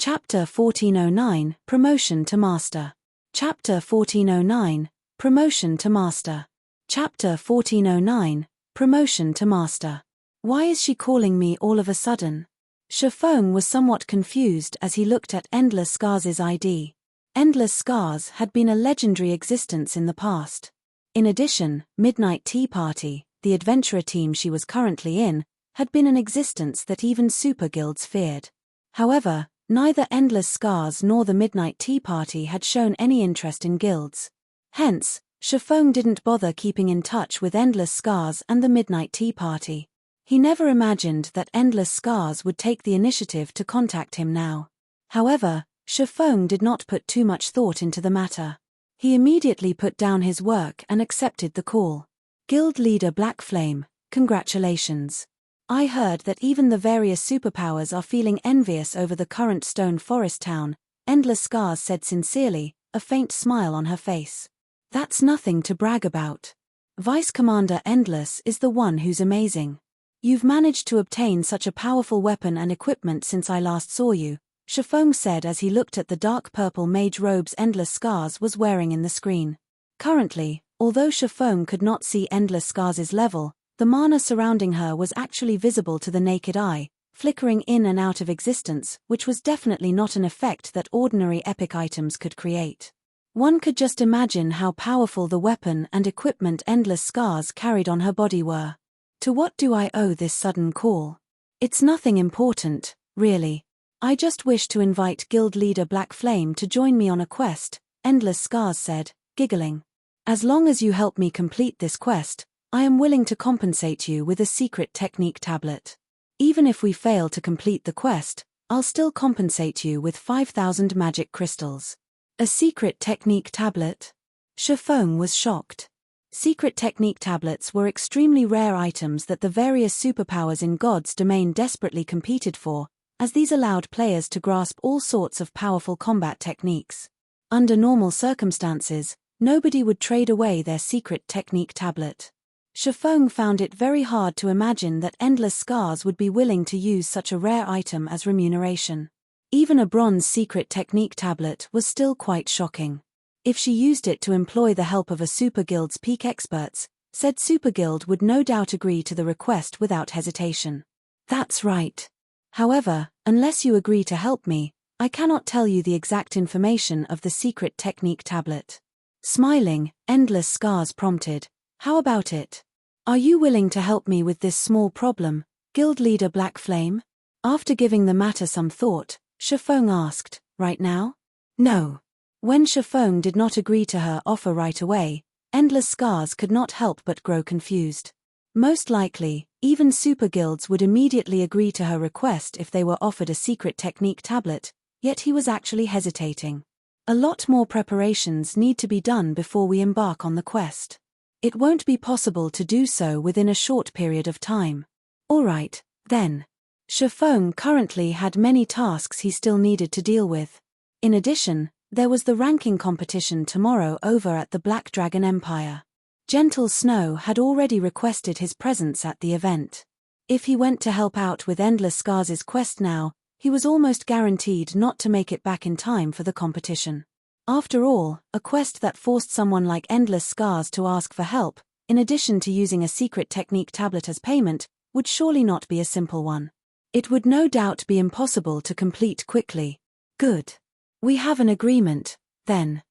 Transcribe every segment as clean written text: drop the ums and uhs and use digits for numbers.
Chapter 1409, Promotion to Master. Chapter 1409, Promotion to Master. Chapter 1409, Promotion to Master. Why is she calling me all of a sudden? Shifeng was somewhat confused as he looked at Endless Scars' ID. Endless Scars had been a legendary existence in the past. In addition, Midnight Tea Party, the adventurer team she was currently in, had been an existence that even super guilds feared. However, neither Endless Scars nor the Midnight Tea Party had shown any interest in guilds. Hence, Shifeng didn't bother keeping in touch with Endless Scars and the Midnight Tea Party. He never imagined that Endless Scars would take the initiative to contact him now. However, Shifeng did not put too much thought into the matter. He immediately put down his work and accepted the call. Guild leader Black Flame, congratulations. I heard that even the various superpowers are feeling envious over the current Stone Forest town, Endless Scars said sincerely, a faint smile on her face. That's nothing to brag about. Vice Commander Endless is the one who's amazing. You've managed to obtain such a powerful weapon and equipment since I last saw you, Shifeng said as he looked at the dark purple mage robes Endless Scars was wearing in the screen. Currently, although Shifeng could not see Endless Scars' level, the mana surrounding her was actually visible to the naked eye, flickering in and out of existence, which was definitely not an effect that ordinary epic items could create. One could just imagine how powerful the weapon and equipment Endless Scars carried on her body were. To what do I owe this sudden call? It's nothing important, really. I just wish to invite guild leader Black Flame to join me on a quest, Endless Scars said, giggling. As long as you help me complete this quest, I am willing to compensate you with a secret technique tablet. Even if we fail to complete the quest, I'll still compensate you with 5,000 magic crystals. A secret technique tablet? Shifeng was shocked. Secret technique tablets were extremely rare items that the various superpowers in God's domain desperately competed for, as these allowed players to grasp all sorts of powerful combat techniques. Under normal circumstances, nobody would trade away their secret technique tablet. Shifeng found it very hard to imagine that Endless Scars would be willing to use such a rare item as remuneration. Even a bronze secret technique tablet was still quite shocking. If she used it to employ the help of a super guild's peak experts, said super guild would no doubt agree to the request without hesitation. That's right. However, unless you agree to help me, I cannot tell you the exact information of the secret technique tablet. Smiling, Endless Scars prompted, how about it? Are you willing to help me with this small problem, guild leader Black Flame? After giving the matter some thought, Shifeng asked, right now? No. When Shifeng did not agree to her offer right away, Endless Scars could not help but grow confused. Most likely, even super guilds would immediately agree to her request if they were offered a secret technique tablet, yet he was actually hesitating. A lot more preparations need to be done before we embark on the quest. It won't be possible to do so within a short period of time. Alright, then. Shifeng currently had many tasks he still needed to deal with. In addition, there was the ranking competition tomorrow over at the Black Dragon Empire. Gentle Snow had already requested his presence at the event. If he went to help out with Endless Scars' quest now, he was almost guaranteed not to make it back in time for the competition. After all, a quest that forced someone like Endless Scars to ask for help, in addition to using a secret technique tablet as payment, would surely not be a simple one. It would no doubt be impossible to complete quickly. Good. We have an agreement, then.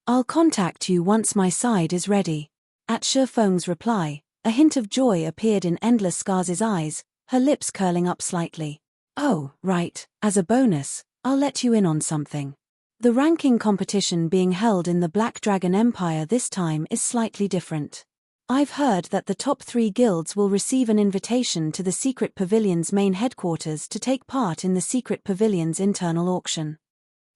I'll contact you once my side is ready. At Shifeng's reply, a hint of joy appeared in Endless Scars' eyes, her lips curling up slightly. Oh, right, as a bonus, I'll let you in on something. The ranking competition being held in the Black Dragon Empire this time is slightly different. I've heard that the top 3 guilds will receive an invitation to the Secret Pavilion's main headquarters to take part in the Secret Pavilion's internal auction.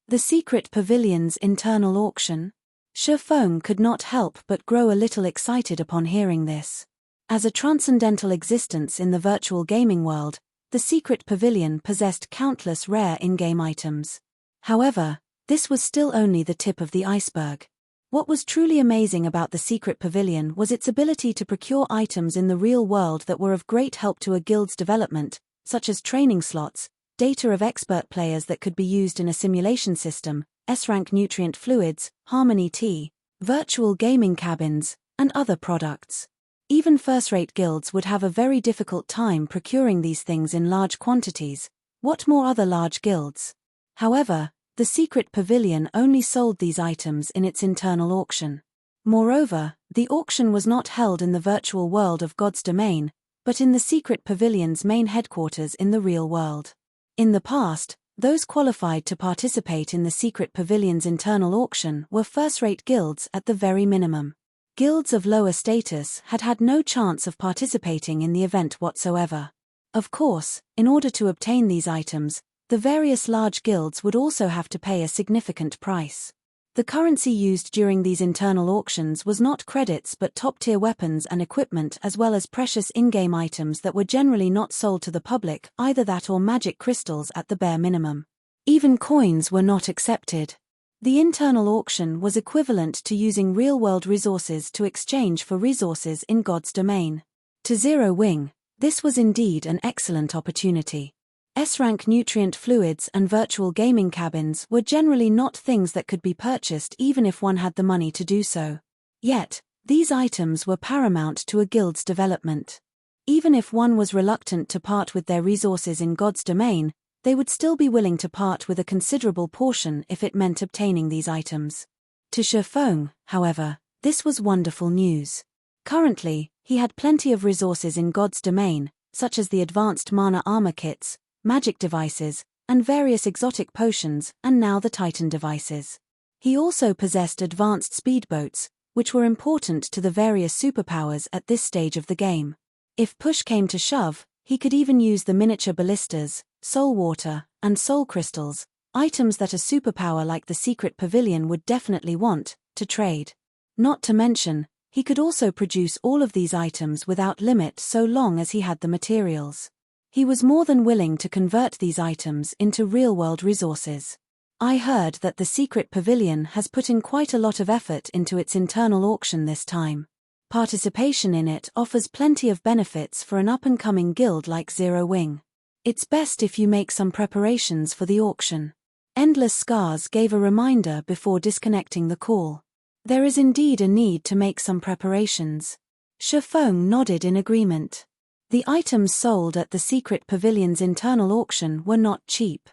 The Secret Pavilion's internal auction? Shifeng could not help but grow a little excited upon hearing this. As a transcendental existence in the virtual gaming world, the Secret Pavilion possessed countless rare in-game items. However, this was still only the tip of the iceberg. What was truly amazing about the Secret Pavilion was its ability to procure items in the real world that were of great help to a guild's development, such as training slots, data of expert players that could be used in a simulation system, S-rank nutrient fluids, Harmony tea, virtual gaming cabins, and other products. Even first-rate guilds would have a very difficult time procuring these things in large quantities. What more other large guilds? However, the secret pavilion only sold these items in its internal auction. Moreover, the auction was not held in the virtual world of God's domain, but in the secret pavilion's main headquarters in the real world. In the past, those qualified to participate in the secret pavilion's internal auction were first-rate guilds at the very minimum. Guilds of lower status had had no chance of participating in the event whatsoever. Of course, in order to obtain these items, the various large guilds would also have to pay a significant price. The currency used during these internal auctions was not credits but top-tier weapons and equipment, as well as precious in-game items that were generally not sold to the public, either that or magic crystals at the bare minimum. Even coins were not accepted. The internal auction was equivalent to using real-world resources to exchange for resources in God's domain. To Zero Wing, this was indeed an excellent opportunity. S-rank nutrient fluids and virtual gaming cabins were generally not things that could be purchased even if one had the money to do so. Yet, these items were paramount to a guild's development. Even if one was reluctant to part with their resources in God's domain, they would still be willing to part with a considerable portion if it meant obtaining these items. To Shifeng, however, this was wonderful news. Currently, he had plenty of resources in God's domain, such as the advanced mana armor kits, magic devices, and various exotic potions, and now the Titan devices. He also possessed advanced speedboats, which were important to the various superpowers at this stage of the game. If push came to shove, he could even use the miniature ballistas, soul water, and soul crystals, items that a superpower like the secret pavilion would definitely want, to trade. Not to mention, he could also produce all of these items without limit so long as he had the materials. He was more than willing to convert these items into real-world resources. I heard that the secret pavilion has put in quite a lot of effort into its internal auction this time. Participation in it offers plenty of benefits for an up-and-coming guild like Zero Wing. It's best if you make some preparations for the auction. Endless Scars gave a reminder before disconnecting the call. There is indeed a need to make some preparations. Shifeng nodded in agreement. The items sold at the secret pavilion's internal auction were not cheap.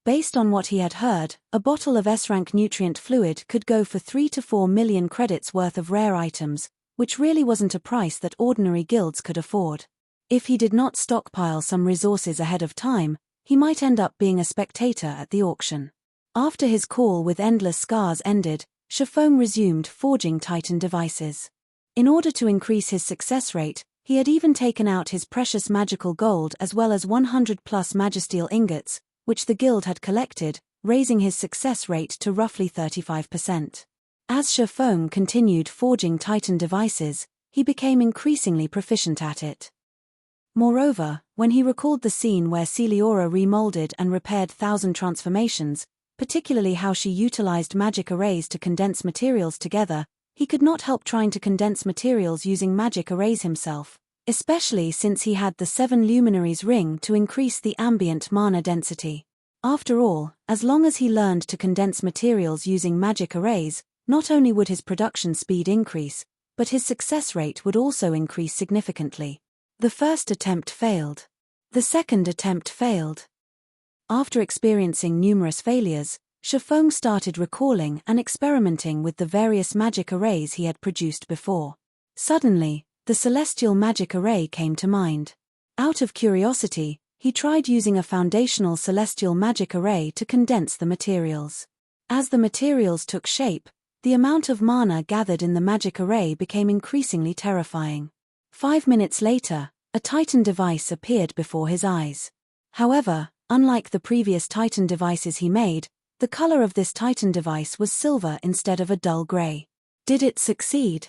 Based on what he had heard, a bottle of S-rank nutrient fluid could go for 3 to 4 million credits worth of rare items, which really wasn't a price that ordinary guilds could afford. If he did not stockpile some resources ahead of time, he might end up being a spectator at the auction. After his call with Endless Scars ended, Shifeng resumed forging Titan devices. In order to increase his success rate, he had even taken out his precious magical gold as well as 100+ magisteel ingots, which the guild had collected, raising his success rate to roughly 35%. As Shifeng continued forging Titan devices, he became increasingly proficient at it. Moreover, when he recalled the scene where Celiora remolded and repaired Thousand Transformations, particularly how she utilized magic arrays to condense materials together, he could not help trying to condense materials using magic arrays himself, especially since he had the 7 Luminaries ring to increase the ambient mana density. After all, as long as he learned to condense materials using magic arrays, not only would his production speed increase, but his success rate would also increase significantly. The first attempt failed. The second attempt failed. After experiencing numerous failures, Shifeng started recalling and experimenting with the various magic arrays he had produced before. Suddenly, the celestial magic array came to mind. Out of curiosity, he tried using a foundational celestial magic array to condense the materials. As the materials took shape, the amount of mana gathered in the magic array became increasingly terrifying. 5 minutes later, a Titan device appeared before his eyes. However, unlike the previous Titan devices he made, the color of this Titan device was silver instead of a dull gray. Did it succeed?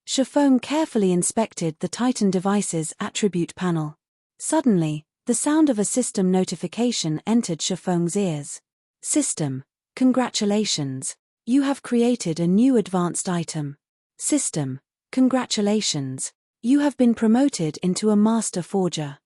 Shifeng carefully inspected the Titan device's attribute panel. Suddenly, the sound of a system notification entered Shifeng's ears. System, congratulations. You have created a new advanced item. System, congratulations. You have been promoted into a master forger.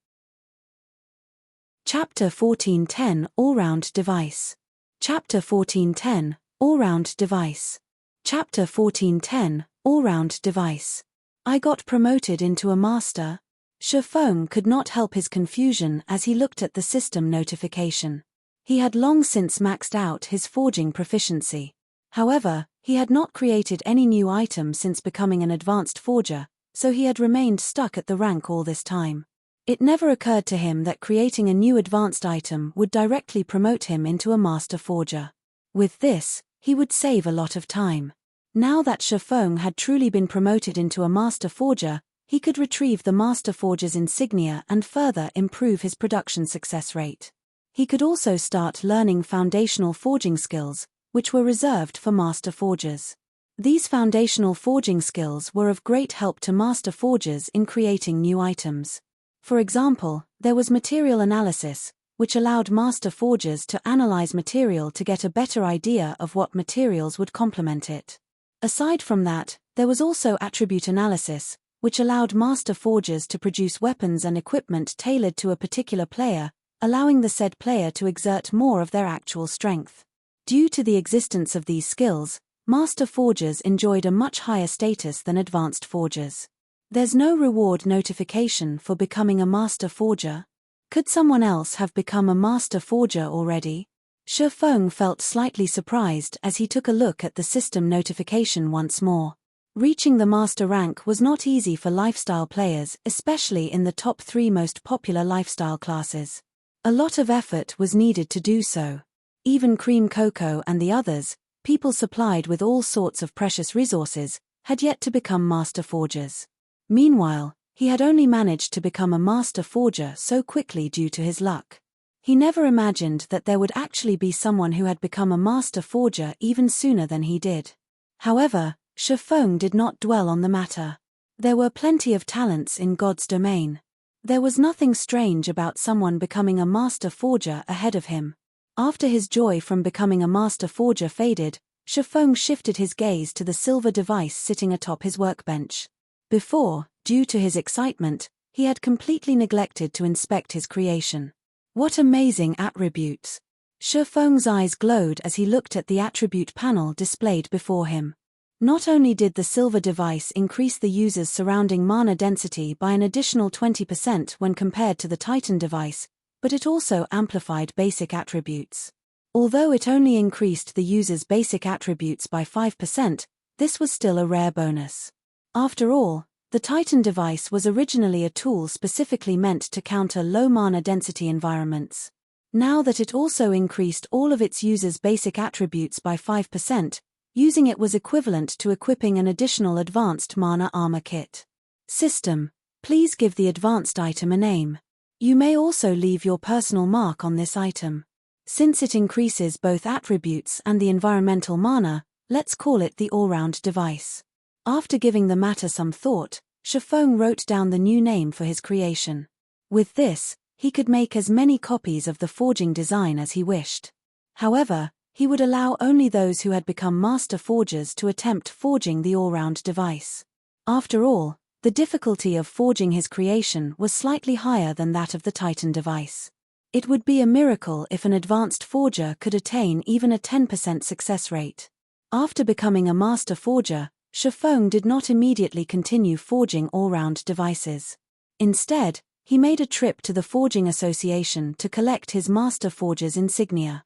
Chapter 1410 All-Round Device. Chapter 1410 All-Round Device. Chapter 1410 All-Round Device. I got promoted into a master. Shifeng could not help his confusion as he looked at the system notification. He had long since maxed out his forging proficiency. However, he had not created any new item since becoming an advanced forger, so he had remained stuck at the rank all this time. It never occurred to him that creating a new advanced item would directly promote him into a master forger. With this, he would save a lot of time. Now that Shifeng had truly been promoted into a master forger, he could retrieve the master forger's insignia and further improve his production success rate. He could also start learning foundational forging skills, which were reserved for master forgers. These foundational forging skills were of great help to master forgers in creating new items. For example, there was material analysis, which allowed master forgers to analyze material to get a better idea of what materials would complement it. Aside from that, there was also attribute analysis, which allowed master forgers to produce weapons and equipment tailored to a particular player, allowing the said player to exert more of their actual strength. Due to the existence of these skills, master forgers enjoyed a much higher status than advanced forgers. There's no reward notification for becoming a master forger. Could someone else have become a master forger already? Shifeng felt slightly surprised as he took a look at the system notification once more. Reaching the master rank was not easy for lifestyle players, especially in the top 3 most popular lifestyle classes. A lot of effort was needed to do so. Even Cream Cocoa and the others, people supplied with all sorts of precious resources, had yet to become master forgers. Meanwhile, he had only managed to become a master forger so quickly due to his luck. He never imagined that there would actually be someone who had become a master forger even sooner than he did. However, Shifeng did not dwell on the matter. There were plenty of talents in God's domain. There was nothing strange about someone becoming a master forger ahead of him. After his joy from becoming a master forger faded, Shifeng shifted his gaze to the silver device sitting atop his workbench. Before, due to his excitement, he had completely neglected to inspect his creation. What amazing attributes! Shifeng's eyes glowed as he looked at the attribute panel displayed before him. Not only did the silver device increase the user's surrounding mana density by an additional 20% when compared to the Titan device, but it also amplified basic attributes. Although it only increased the user's basic attributes by 5%, this was still a rare bonus. After all, the Titan device was originally a tool specifically meant to counter low mana density environments. Now that it also increased all of its users' basic attributes by 5%, using it was equivalent to equipping an additional advanced mana armor kit. System, please give the advanced item a name. You may also leave your personal mark on this item. Since it increases both attributes and the environmental mana, let's call it the all-round device. After giving the matter some thought, Shifeng wrote down the new name for his creation. With this, he could make as many copies of the forging design as he wished. However, he would allow only those who had become master forgers to attempt forging the all-round device. After all, the difficulty of forging his creation was slightly higher than that of the Titan device. It would be a miracle if an advanced forger could attain even a 10% success rate. After becoming a master forger, Shifeng did not immediately continue forging all-round devices. Instead, he made a trip to the Forging Association to collect his master forger's insignia.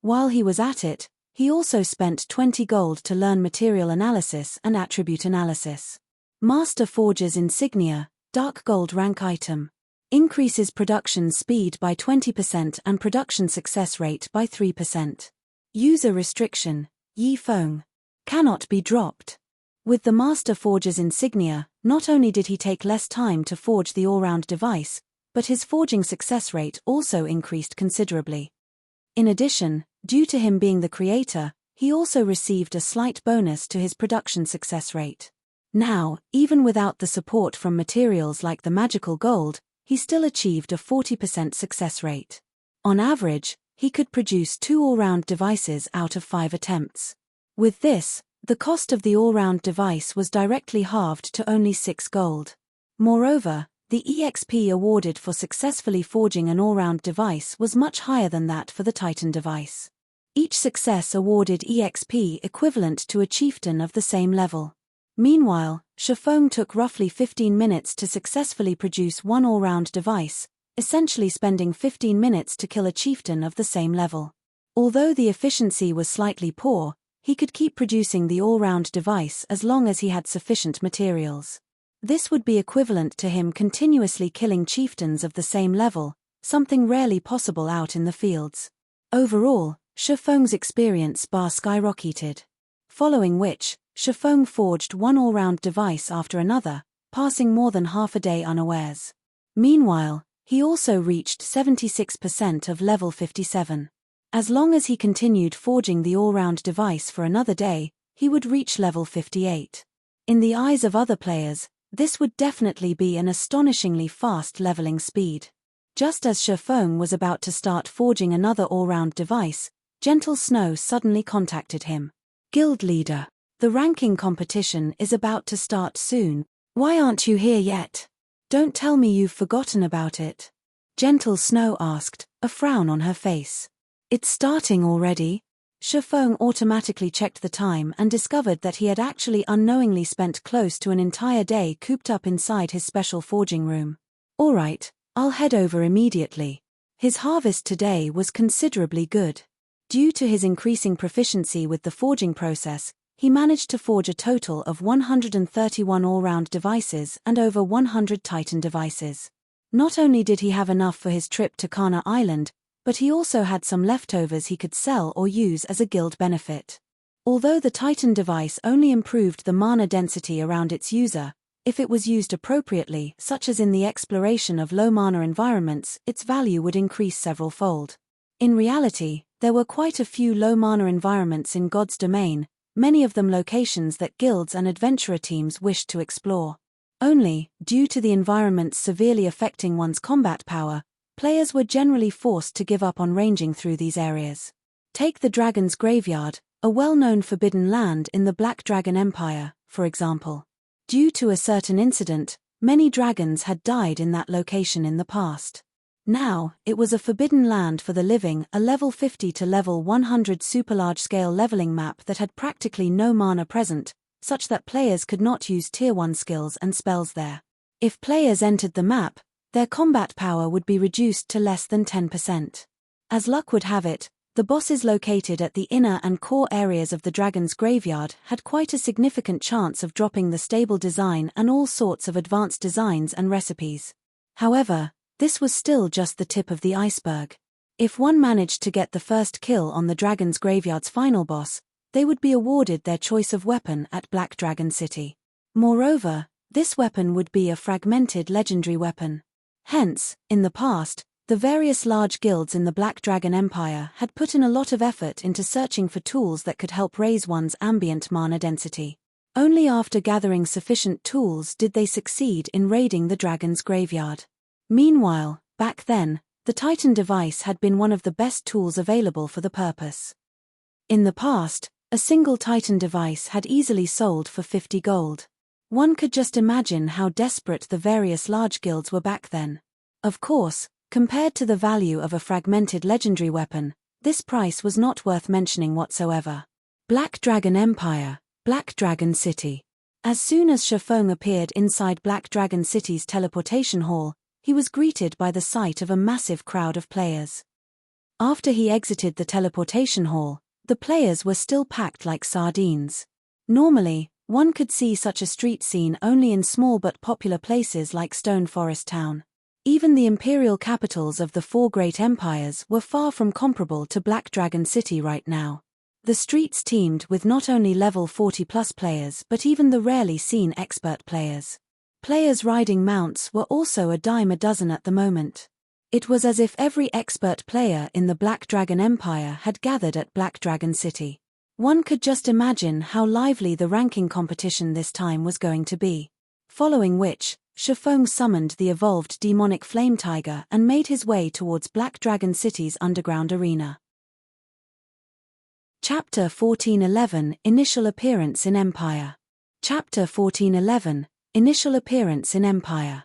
While he was at it, he also spent 20 gold to learn material analysis and attribute analysis. Master forger's insignia, dark gold rank item. Increases production speed by 20% and production success rate by 3%. User restriction, Yifeng. Cannot be dropped. With the Master Forger's insignia, not only did he take less time to forge the all-round device, but his forging success rate also increased considerably. In addition, due to him being the creator, he also received a slight bonus to his production success rate. Now, even without the support from materials like the magical gold, he still achieved a 40% success rate. On average, he could produce 2 all-round devices out of 5 attempts. With this, the cost of the all-round device was directly halved to only 6 gold. Moreover, The EXP awarded for successfully forging an all-round device was much higher than that for the Titan device. Each success awarded EXP equivalent to a chieftain of the same level. Meanwhile, Shifeng took roughly 15 minutes to successfully produce one all-round device, essentially spending 15 minutes to kill a chieftain of the same level. Although the efficiency was slightly poor, he could keep producing the all-round device as long as he had sufficient materials. This would be equivalent to him continuously killing chieftains of the same level, something rarely possible out in the fields. Overall, Shifeng's experience bar skyrocketed. Following which, Shifeng forged one all-round device after another, passing more than half a day unawares. Meanwhile, he also reached 76% of level 57. As long as he continued forging the all-round device for another day, he would reach level 58. In the eyes of other players, this would definitely be an astonishingly fast leveling speed. Just as Shifeng was about to start forging another all-round device, Gentle Snow suddenly contacted him. Guild leader, the ranking competition is about to start soon. Why aren't you here yet? Don't tell me you've forgotten about it. Gentle Snow asked, a frown on her face. It's starting already? Shifeng automatically checked the time and discovered that he had actually unknowingly spent close to an entire day cooped up inside his special forging room. Alright, I'll head over immediately. His harvest today was considerably good. Due to his increasing proficiency with the forging process, he managed to forge a total of 131 all-round devices and over 100 Titan devices. Not only did he have enough for his trip to Kana Island, but he also had some leftovers he could sell or use as a guild benefit. Although the Titan device only improved the mana density around its user, if it was used appropriately, such as in the exploration of low mana environments, its value would increase several-fold. In reality, there were quite a few low mana environments in God's domain, many of them locations that guilds and adventurer teams wished to explore. Only, due to the environments severely affecting one's combat power, players were generally forced to give up on ranging through these areas. Take the Dragon's Graveyard, a well-known forbidden land in the Black Dragon Empire, for example. Due to a certain incident, many dragons had died in that location in the past. Now, it was a forbidden land for the living, a level 50 to level 100 super large-scale leveling map that had practically no mana present, such that players could not use tier 1 skills and spells there. If players entered the map, their combat power would be reduced to less than 10%. As luck would have it, the bosses located at the inner and core areas of the Dragon's Graveyard had quite a significant chance of dropping the stable design and all sorts of advanced designs and recipes. However, this was still just the tip of the iceberg. If one managed to get the first kill on the Dragon's Graveyard's final boss, they would be awarded their choice of weapon at Black Dragon City. Moreover, this weapon would be a fragmented legendary weapon. Hence, in the past, the various large guilds in the Black Dragon Empire had put in a lot of effort into searching for tools that could help raise one's ambient mana density. Only after gathering sufficient tools did they succeed in raiding the Dragon's Graveyard. Meanwhile, back then, the Titan device had been one of the best tools available for the purpose. In the past, a single Titan device had easily sold for 50 gold. One could just imagine how desperate the various large guilds were back then. Of course, compared to the value of a fragmented legendary weapon, this price was not worth mentioning whatsoever. Black Dragon Empire, Black Dragon City. As soon as Shifeng appeared inside Black Dragon City's teleportation hall, he was greeted by the sight of a massive crowd of players. After he exited the teleportation hall, the players were still packed like sardines. Normally, one could see such a street scene only in small but popular places like Stone Forest Town. Even the imperial capitals of the 4 great empires were far from comparable to Black Dragon City right now. The streets teemed with not only level 40+ players but even the rarely seen expert players. Players riding mounts were also a dime a dozen at the moment. It was as if every expert player in the Black Dragon Empire had gathered at Black Dragon City. One could just imagine how lively the ranking competition this time was going to be. Following which, Shifeng summoned the evolved demonic flame tiger and made his way towards Black Dragon City's underground arena. Chapter 1411 Initial Appearance in Empire. Chapter 1411 Initial Appearance in Empire.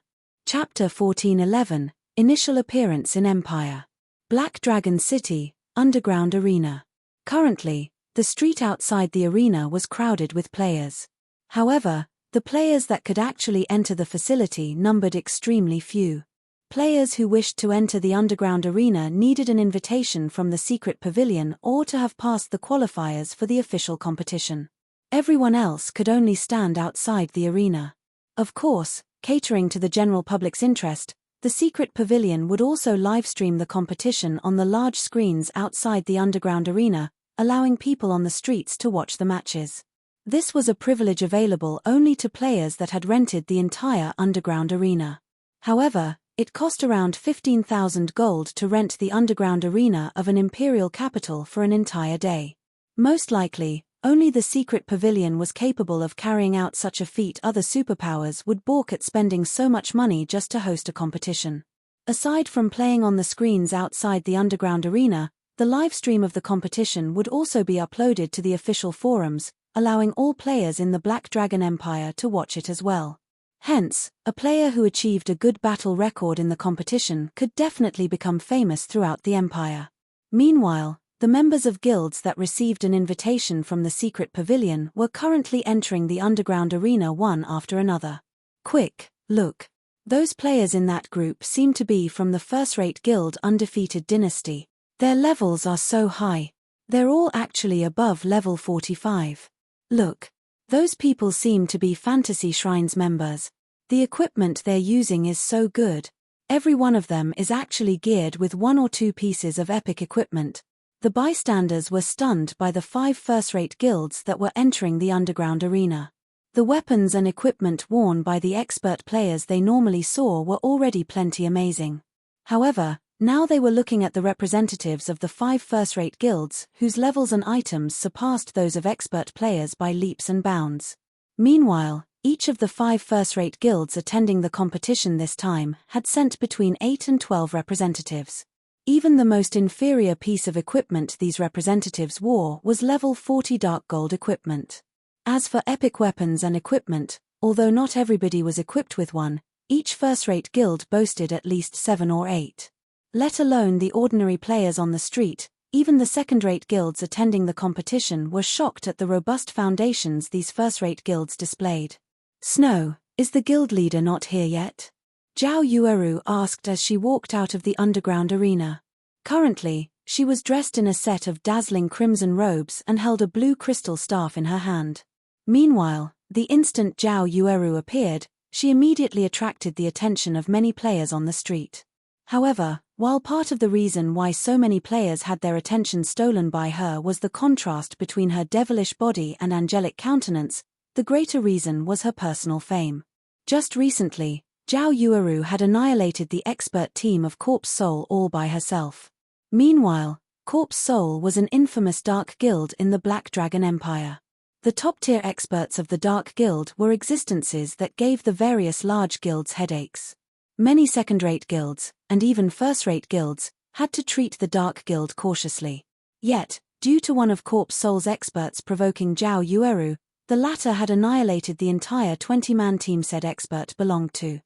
Chapter 1411, Initial Appearance in Empire. Black Dragon City, Underground Arena. Currently, the street outside the arena was crowded with players. However, the players that could actually enter the facility numbered extremely few. Players who wished to enter the underground arena needed an invitation from the secret pavilion or to have passed the qualifiers for the official competition. Everyone else could only stand outside the arena. Of course, catering to the general public's interest, the secret pavilion would also livestream the competition on the large screens outside the underground arena, allowing people on the streets to watch the matches. This was a privilege available only to players that had rented the entire underground arena. However, it cost around 15,000 gold to rent the underground arena of an imperial capital for an entire day. Most likely, only the secret pavilion was capable of carrying out such a feat. Other superpowers would balk at spending so much money just to host a competition. Aside from playing on the screens outside the underground arena, the live stream of the competition would also be uploaded to the official forums, allowing all players in the Black Dragon Empire to watch it as well. Hence, a player who achieved a good battle record in the competition could definitely become famous throughout the empire. Meanwhile, the members of guilds that received an invitation from the secret pavilion were currently entering the underground arena one after another. Quick, look. Those players in that group seem to be from the first-rate guild Undefeated Dynasty. Their levels are so high. They're all actually above level 45. Look. Those people seem to be Fantasy Shrines members. The equipment they're using is so good. Every one of them is actually geared with 1 or 2 pieces of epic equipment. The bystanders were stunned by the 5 first-rate guilds that were entering the underground arena. The weapons and equipment worn by the expert players they normally saw were already plenty amazing. However, now they were looking at the representatives of the 5 first-rate guilds whose levels and items surpassed those of expert players by leaps and bounds. Meanwhile, each of the 5 first-rate guilds attending the competition this time had sent between 8 and 12 representatives. Even the most inferior piece of equipment these representatives wore was level 40 dark gold equipment. As for epic weapons and equipment, although not everybody was equipped with one, each first-rate guild boasted at least 7 or 8. Let alone the ordinary players on the street, even the second-rate guilds attending the competition were shocked at the robust foundations these first-rate guilds displayed. "Snow, is the guild leader not here yet?" Zhao Yueru asked as she walked out of the underground arena. Currently, she was dressed in a set of dazzling crimson robes and held a blue crystal staff in her hand. Meanwhile, the instant Zhao Yueru appeared, she immediately attracted the attention of many players on the street. However, while part of the reason why so many players had their attention stolen by her was the contrast between her devilish body and angelic countenance, the greater reason was her personal fame. Just recently, Zhao Yueru had annihilated the expert team of Corpse Soul all by herself. Meanwhile, Corpse Soul was an infamous dark guild in the Black Dragon Empire. The top-tier experts of the Dark Guild were existences that gave the various large guilds headaches. Many second-rate guilds, and even first-rate guilds, had to treat the Dark Guild cautiously. Yet, due to one of Corpse Soul's experts provoking Zhao Yueru, the latter had annihilated the entire 20-man team said expert belonged to.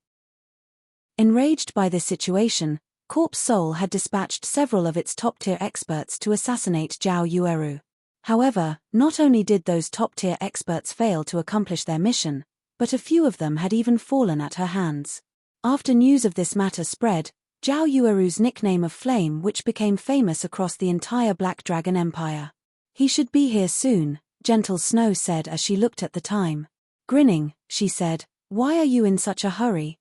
Enraged by this situation, Corpse Soul had dispatched several of its top-tier experts to assassinate Zhao Yueru. However, not only did those top-tier experts fail to accomplish their mission, but a few of them had even fallen at her hands. After news of this matter spread, Zhao Yueru's nickname of Flame which became famous across the entire Black Dragon Empire. "He should be here soon," Gentle Snow said as she looked at the time. Grinning, she said, "Why are you in such a hurry?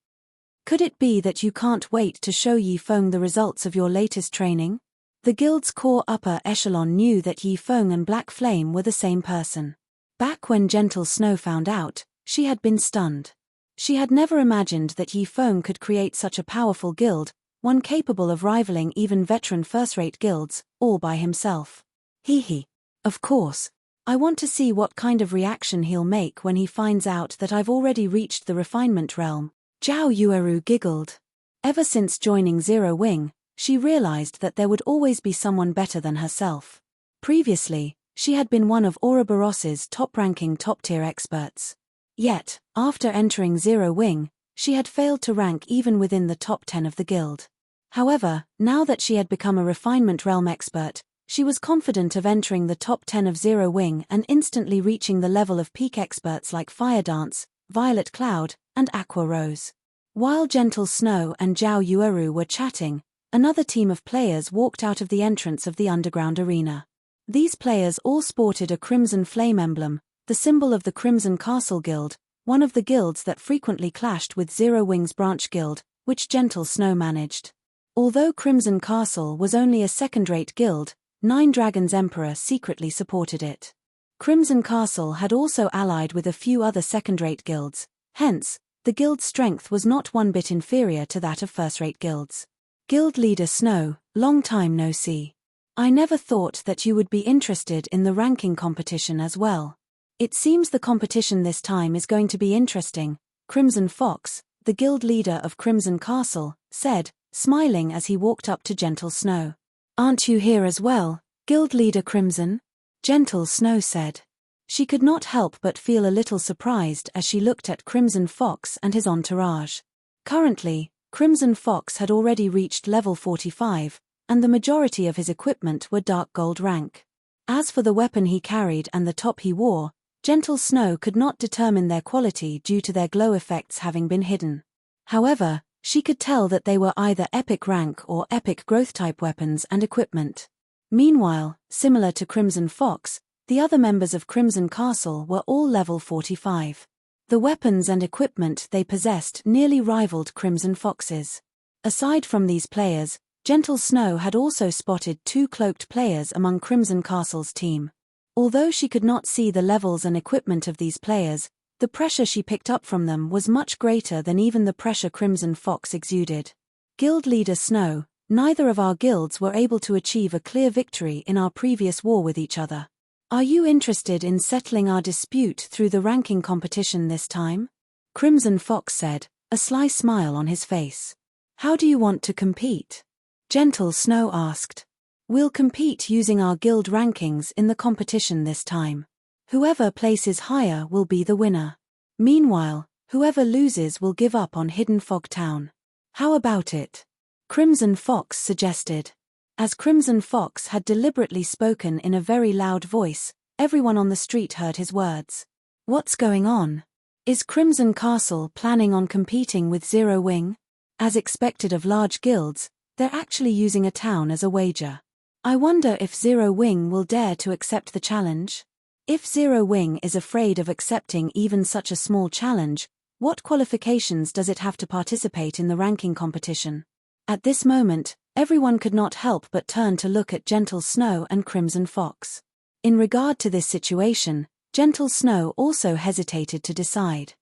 Could it be that you can't wait to show Yi Feng the results of your latest training?" The guild's core upper echelon knew that Yi Feng and Black Flame were the same person. Back when Gentle Snow found out, she had been stunned. She had never imagined that Yi Feng could create such a powerful guild, one capable of rivaling even veteran first-rate guilds, all by himself. Hee. Of course. I want to see what kind of reaction he'll make when he finds out that I've already reached the refinement realm. Zhao Yueru giggled. Ever since joining Zero Wing, she realized that there would always be someone better than herself. Previously, she had been one of Ouroboros's top-ranking top-tier experts. Yet, after entering Zero Wing, She had failed to rank even within the top 10 of the guild. However, now that she had become a refinement realm expert, she was confident of entering the top 10 of Zero Wing and instantly reaching the level of peak experts like Fire Dance, Violet Cloud, and Aqua Rose. While Gentle Snow and Zhao Yueru were chatting, another team of players walked out of the entrance of the underground arena. These players all sported a crimson flame emblem, the symbol of the Crimson Castle Guild, one of the guilds that frequently clashed with Zero Wing's branch guild, which Gentle Snow managed. Although Crimson Castle was only a second-rate guild, Nine Dragons Emperor secretly supported it. Crimson Castle had also allied with a few other second-rate guilds, hence, the guild's strength was not one bit inferior to that of first-rate guilds. Guild leader Snow, long time no see. I never thought that you would be interested in the ranking competition as well. It seems the competition this time is going to be interesting, Crimson Fox, the guild leader of Crimson Castle, said, smiling as he walked up to Gentle Snow. Aren't you here as well, guild leader Crimson? Gentle Snow said. She could not help but feel a little surprised as she looked at Crimson Fox and his entourage. Currently, Crimson Fox had already reached level 45, and the majority of his equipment were dark gold rank. As for the weapon he carried and the top he wore, Gentle Snow could not determine their quality due to their glow effects having been hidden. However, she could tell that they were either epic rank or epic growth type weapons and equipment. Meanwhile, similar to Crimson Fox, the other members of Crimson Castle were all level 45. The weapons and equipment they possessed nearly rivaled Crimson Fox's. Aside from these players, Gentle Snow had also spotted two cloaked players among Crimson Castle's team. Although she could not see the levels and equipment of these players, the pressure she picked up from them was much greater than even the pressure Crimson Fox exuded. Guild leader Snow, neither of our guilds were able to achieve a clear victory in our previous war with each other. Are you interested in settling our dispute through the ranking competition this time? Crimson Fox said, a sly smile on his face. How do you want to compete? Gentle Snow asked. We'll compete using our guild rankings in the competition this time. Whoever places higher will be the winner. Meanwhile, whoever loses will give up on Hidden Fog Town. How about it? Crimson Fox suggested. As Crimson Fox had deliberately spoken in a very loud voice, everyone on the street heard his words. What's going on? Is Crimson Castle planning on competing with Zero Wing? As expected of large guilds, they're actually using a town as a wager. I wonder if Zero Wing will dare to accept the challenge? If Zero Wing is afraid of accepting even such a small challenge, what qualifications does it have to participate in the ranking competition? At this moment, everyone could not help but turn to look at Gentle Snow and Crimson Fox. In regard to this situation, Gentle Snow also hesitated to decide.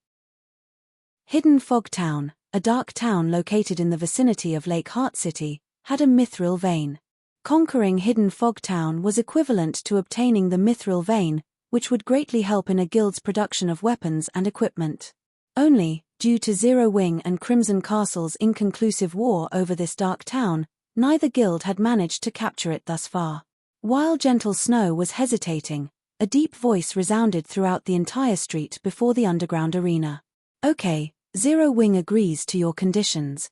Hidden Fog Town, a dark town located in the vicinity of Lake Heart City, had a mithril vein. Conquering Hidden Fog Town was equivalent to obtaining the mithril vein, which would greatly help in a guild's production of weapons and equipment. Only, due to Zero Wing and Crimson Castle's inconclusive war over this dark town, neither guild had managed to capture it thus far. While Gentle Snow was hesitating, a deep voice resounded throughout the entire street before the underground arena. Okay, Zero Wing agrees to your conditions.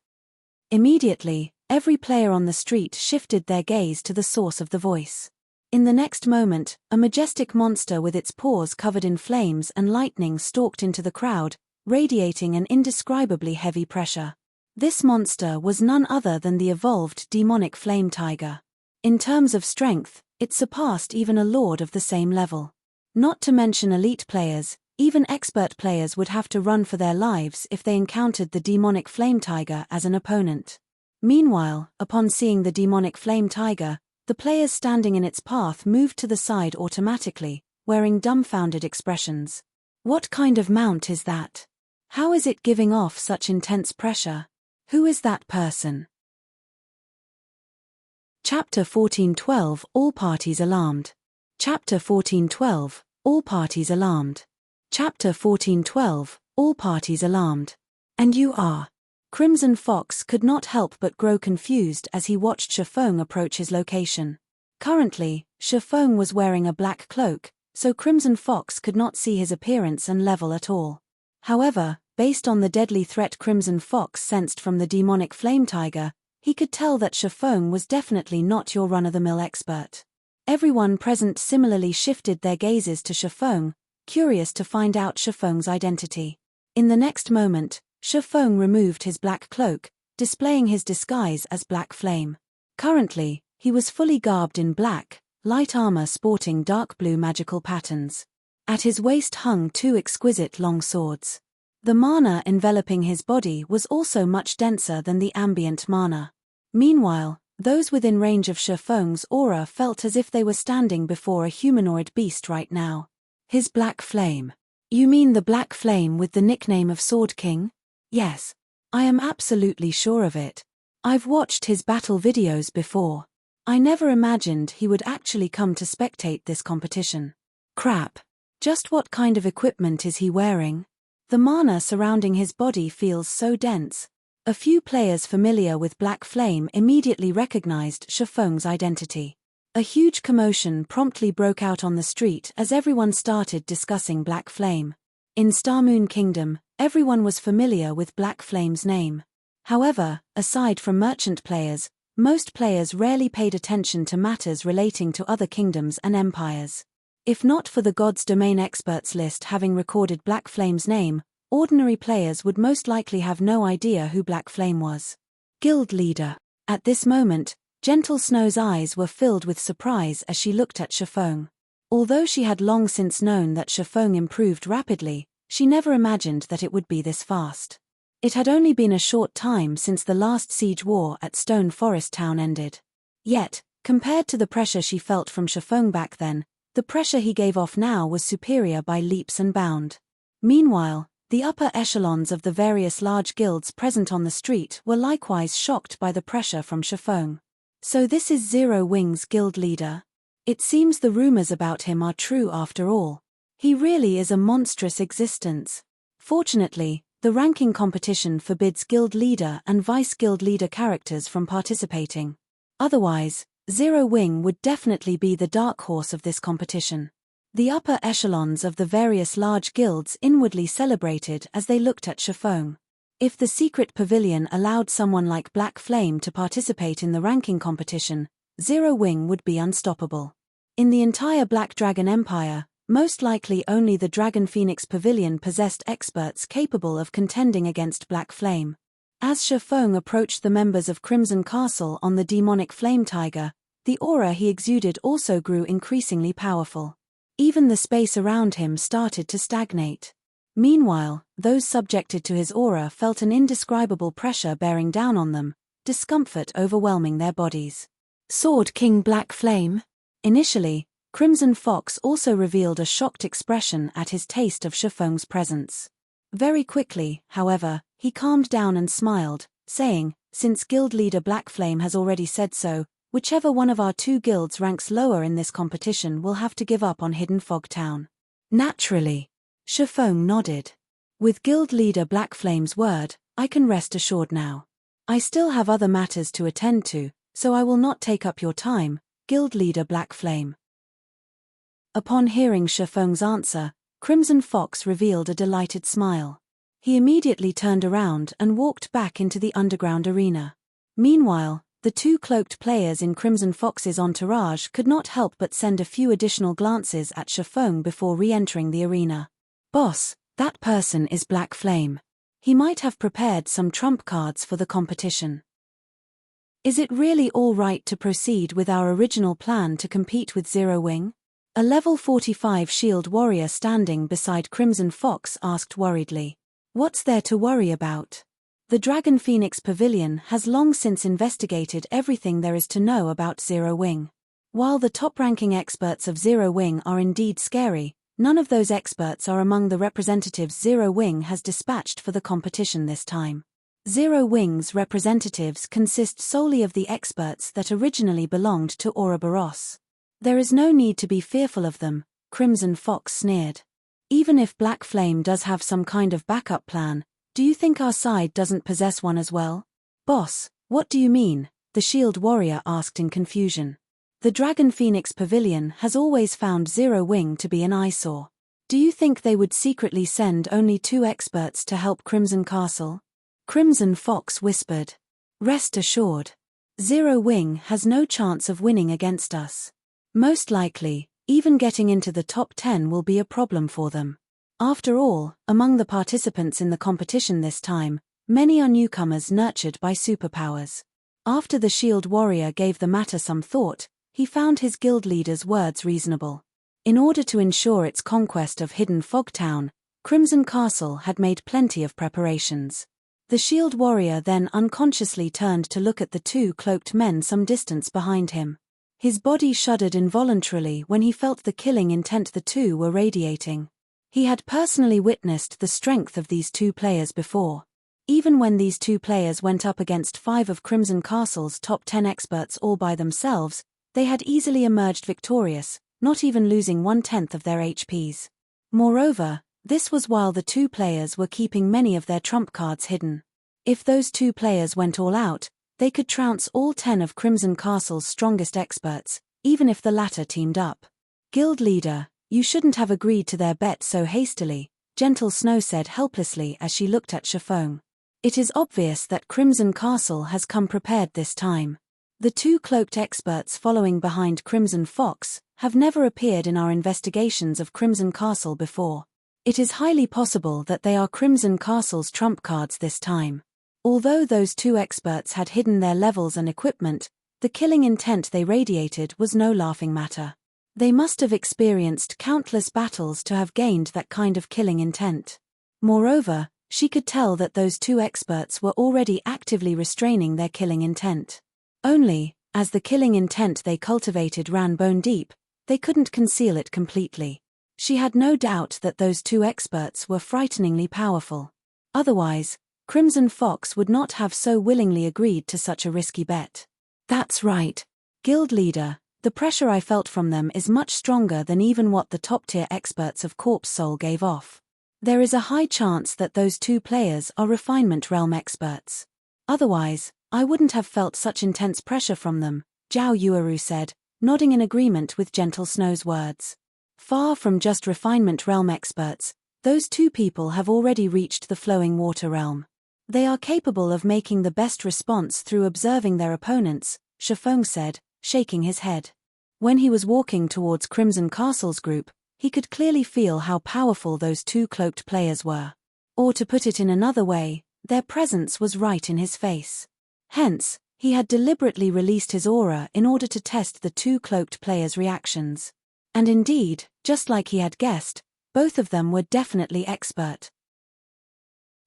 Immediately, every player on the street shifted their gaze to the source of the voice. In the next moment, a majestic monster with its paws covered in flames and lightning stalked into the crowd, radiating an indescribably heavy pressure. This monster was none other than the evolved demonic flame tiger. In terms of strength, it surpassed even a lord of the same level. Not to mention elite players, even expert players would have to run for their lives if they encountered the demonic flame tiger as an opponent. Meanwhile, upon seeing the demonic flame tiger, the players standing in its path moved to the side automatically, wearing dumbfounded expressions. What kind of mount is that? How is it giving off such intense pressure? Who is that person? Chapter 14:12 All parties alarmed. Chapter 14:12 All parties alarmed. Chapter 14:12 All parties alarmed. And you are. Crimson Fox could not help but grow confused as he watched Shifeng approach his location. Currently, Shifeng was wearing a black cloak, so Crimson Fox could not see his appearance and level at all. However, based on the deadly threat Crimson Fox sensed from the demonic flame tiger, he could tell that Shifeng was definitely not your run-of-the-mill expert. Everyone present similarly shifted their gazes to Shifeng, curious to find out Shifeng's identity. In the next moment, Shifeng removed his black cloak, displaying his disguise as Black Flame. Currently, he was fully garbed in black, light armor sporting dark blue magical patterns. At his waist hung two exquisite long swords. The mana enveloping his body was also much denser than the ambient mana. Meanwhile, those within range of Shifeng's aura felt as if they were standing before a humanoid beast right now. His Black Flame. You mean the Black Flame with the nickname of Sword King? Yes. I am absolutely sure of it. I've watched his battle videos before. I never imagined he would actually come to spectate this competition. Crap. Just what kind of equipment is he wearing? The mana surrounding his body feels so dense. A few players familiar with Black Flame immediately recognized Shifeng's identity. A huge commotion promptly broke out on the street as everyone started discussing Black Flame. In Starmoon Kingdom, everyone was familiar with Black Flame's name. However, aside from merchant players, most players rarely paid attention to matters relating to other kingdoms and empires. If not for the God's Domain experts list having recorded Black Flame's name, ordinary players would most likely have no idea who Black Flame was. Guild leader. At this moment, Gentle Snow's eyes were filled with surprise as she looked at Shifeng. Although she had long since known that Shifeng improved rapidly, she never imagined that it would be this fast. It had only been a short time since the last siege war at Stone Forest Town ended. Yet, compared to the pressure she felt from Shifeng back then, the pressure he gave off now was superior by leaps and bounds. Meanwhile, the upper echelons of the various large guilds present on the street were likewise shocked by the pressure from Shifeng. So this is Zero Wing's guild leader? It seems the rumors about him are true after all. He really is a monstrous existence. Fortunately, the ranking competition forbids guild leader and vice guild leader characters from participating. Otherwise, Zero Wing would definitely be the dark horse of this competition. The upper echelons of the various large guilds inwardly celebrated as they looked at Shifeng. If the secret pavilion allowed someone like Black Flame to participate in the ranking competition, Zero Wing would be unstoppable. In the entire Black Dragon Empire, most likely only the Dragon Phoenix Pavilion possessed experts capable of contending against Black Flame. As Shifeng approached the members of Crimson Castle on the demonic flame tiger, the aura he exuded also grew increasingly powerful. Even the space around him started to stagnate. Meanwhile, those subjected to his aura felt an indescribable pressure bearing down on them, discomfort overwhelming their bodies. Sword King Black Flame? Initially, Crimson Fox also revealed a shocked expression at his taste of Shifeng's presence. Very quickly, however, he calmed down and smiled, saying, "Since guild leader Black Flame has already said so, whichever one of our two guilds ranks lower in this competition will have to give up on Hidden Fog Town." Naturally. Shifeng nodded. With guild leader Black Flame's word, I can rest assured now. I still have other matters to attend to, so I will not take up your time, guild leader Black Flame. Upon hearing Shifeng's answer, Crimson Fox revealed a delighted smile. He immediately turned around and walked back into the underground arena. Meanwhile, the two cloaked players in Crimson Fox's entourage could not help but send a few additional glances at Shifeng before re-entering the arena. "Boss, that person is Black Flame. He might have prepared some trump cards for the competition. Is it really all right to proceed with our original plan to compete with Zero Wing?" A level 45 shield warrior standing beside Crimson Fox asked worriedly. "What's there to worry about? The Dragon Phoenix Pavilion has long since investigated everything there is to know about Zero Wing. While the top-ranking experts of Zero Wing are indeed scary, none of those experts are among the representatives Zero Wing has dispatched for the competition this time. Zero Wing's representatives consist solely of the experts that originally belonged to Ouroboros. There is no need to be fearful of them," Crimson Fox sneered. "Even if Black Flame does have some kind of backup plan, do you think our side doesn't possess one as well?" "Boss, what do you mean?" the shield warrior asked in confusion. "The Dragon Phoenix Pavilion has always found Zero Wing to be an eyesore. Do you think they would secretly send only 2 experts to help Crimson Castle? Crimson Fox whispered. Rest assured. Zero Wing has no chance of winning against us. Most likely, even getting into the top 10 will be a problem for them. After all, among the participants in the competition this time, many are newcomers nurtured by superpowers. After the Shield Warrior gave the matter some thought, he found his guild leader's words reasonable. In order to ensure its conquest of hidden Fogtown, Crimson Castle had made plenty of preparations. The Shield Warrior then unconsciously turned to look at the 2 cloaked men some distance behind him. His body shuddered involuntarily when he felt the killing intent the 2 were radiating. He had personally witnessed the strength of these 2 players before. Even when these 2 players went up against 5 of Crimson Castle's top 10 experts all by themselves, they had easily emerged victorious, not even losing 1/10 of their HPs. Moreover, this was while the 2 players were keeping many of their trump cards hidden. If those 2 players went all out, they could trounce all 10 of Crimson Castle's strongest experts, even if the latter teamed up. Guild leader, you shouldn't have agreed to their bet so hastily, Gentle Snow said helplessly as she looked at Shifeng. It is obvious that Crimson Castle has come prepared this time. The 2 cloaked experts following behind Crimson Fox have never appeared in our investigations of Crimson Castle before. It is highly possible that they are Crimson Castle's trump cards this time. Although those 2 experts had hidden their levels and equipment, the killing intent they radiated was no laughing matter. They must have experienced countless battles to have gained that kind of killing intent. Moreover, she could tell that those 2 experts were already actively restraining their killing intent. Only, as the killing intent they cultivated ran bone deep, they couldn't conceal it completely. She had no doubt that those 2 experts were frighteningly powerful. Otherwise, Crimson Fox would not have so willingly agreed to such a risky bet. That's right. Guild leader, the pressure I felt from them is much stronger than even what the top-tier experts of Corpse Soul gave off. There is a high chance that those 2 players are Refinement Realm experts. Otherwise, I wouldn't have felt such intense pressure from them, Zhao Yueru said, nodding in agreement with Gentle Snow's words. Far from just Refinement Realm experts, those 2 people have already reached the Flowing Water Realm. They are capable of making the best response through observing their opponents, Shifeng said, shaking his head. When he was walking towards Crimson Castle's group, he could clearly feel how powerful those 2 cloaked players were. Or to put it in another way, their presence was right in his face. Hence, he had deliberately released his aura in order to test the 2 cloaked players' reactions. And indeed, just like he had guessed, both of them were definitely expert.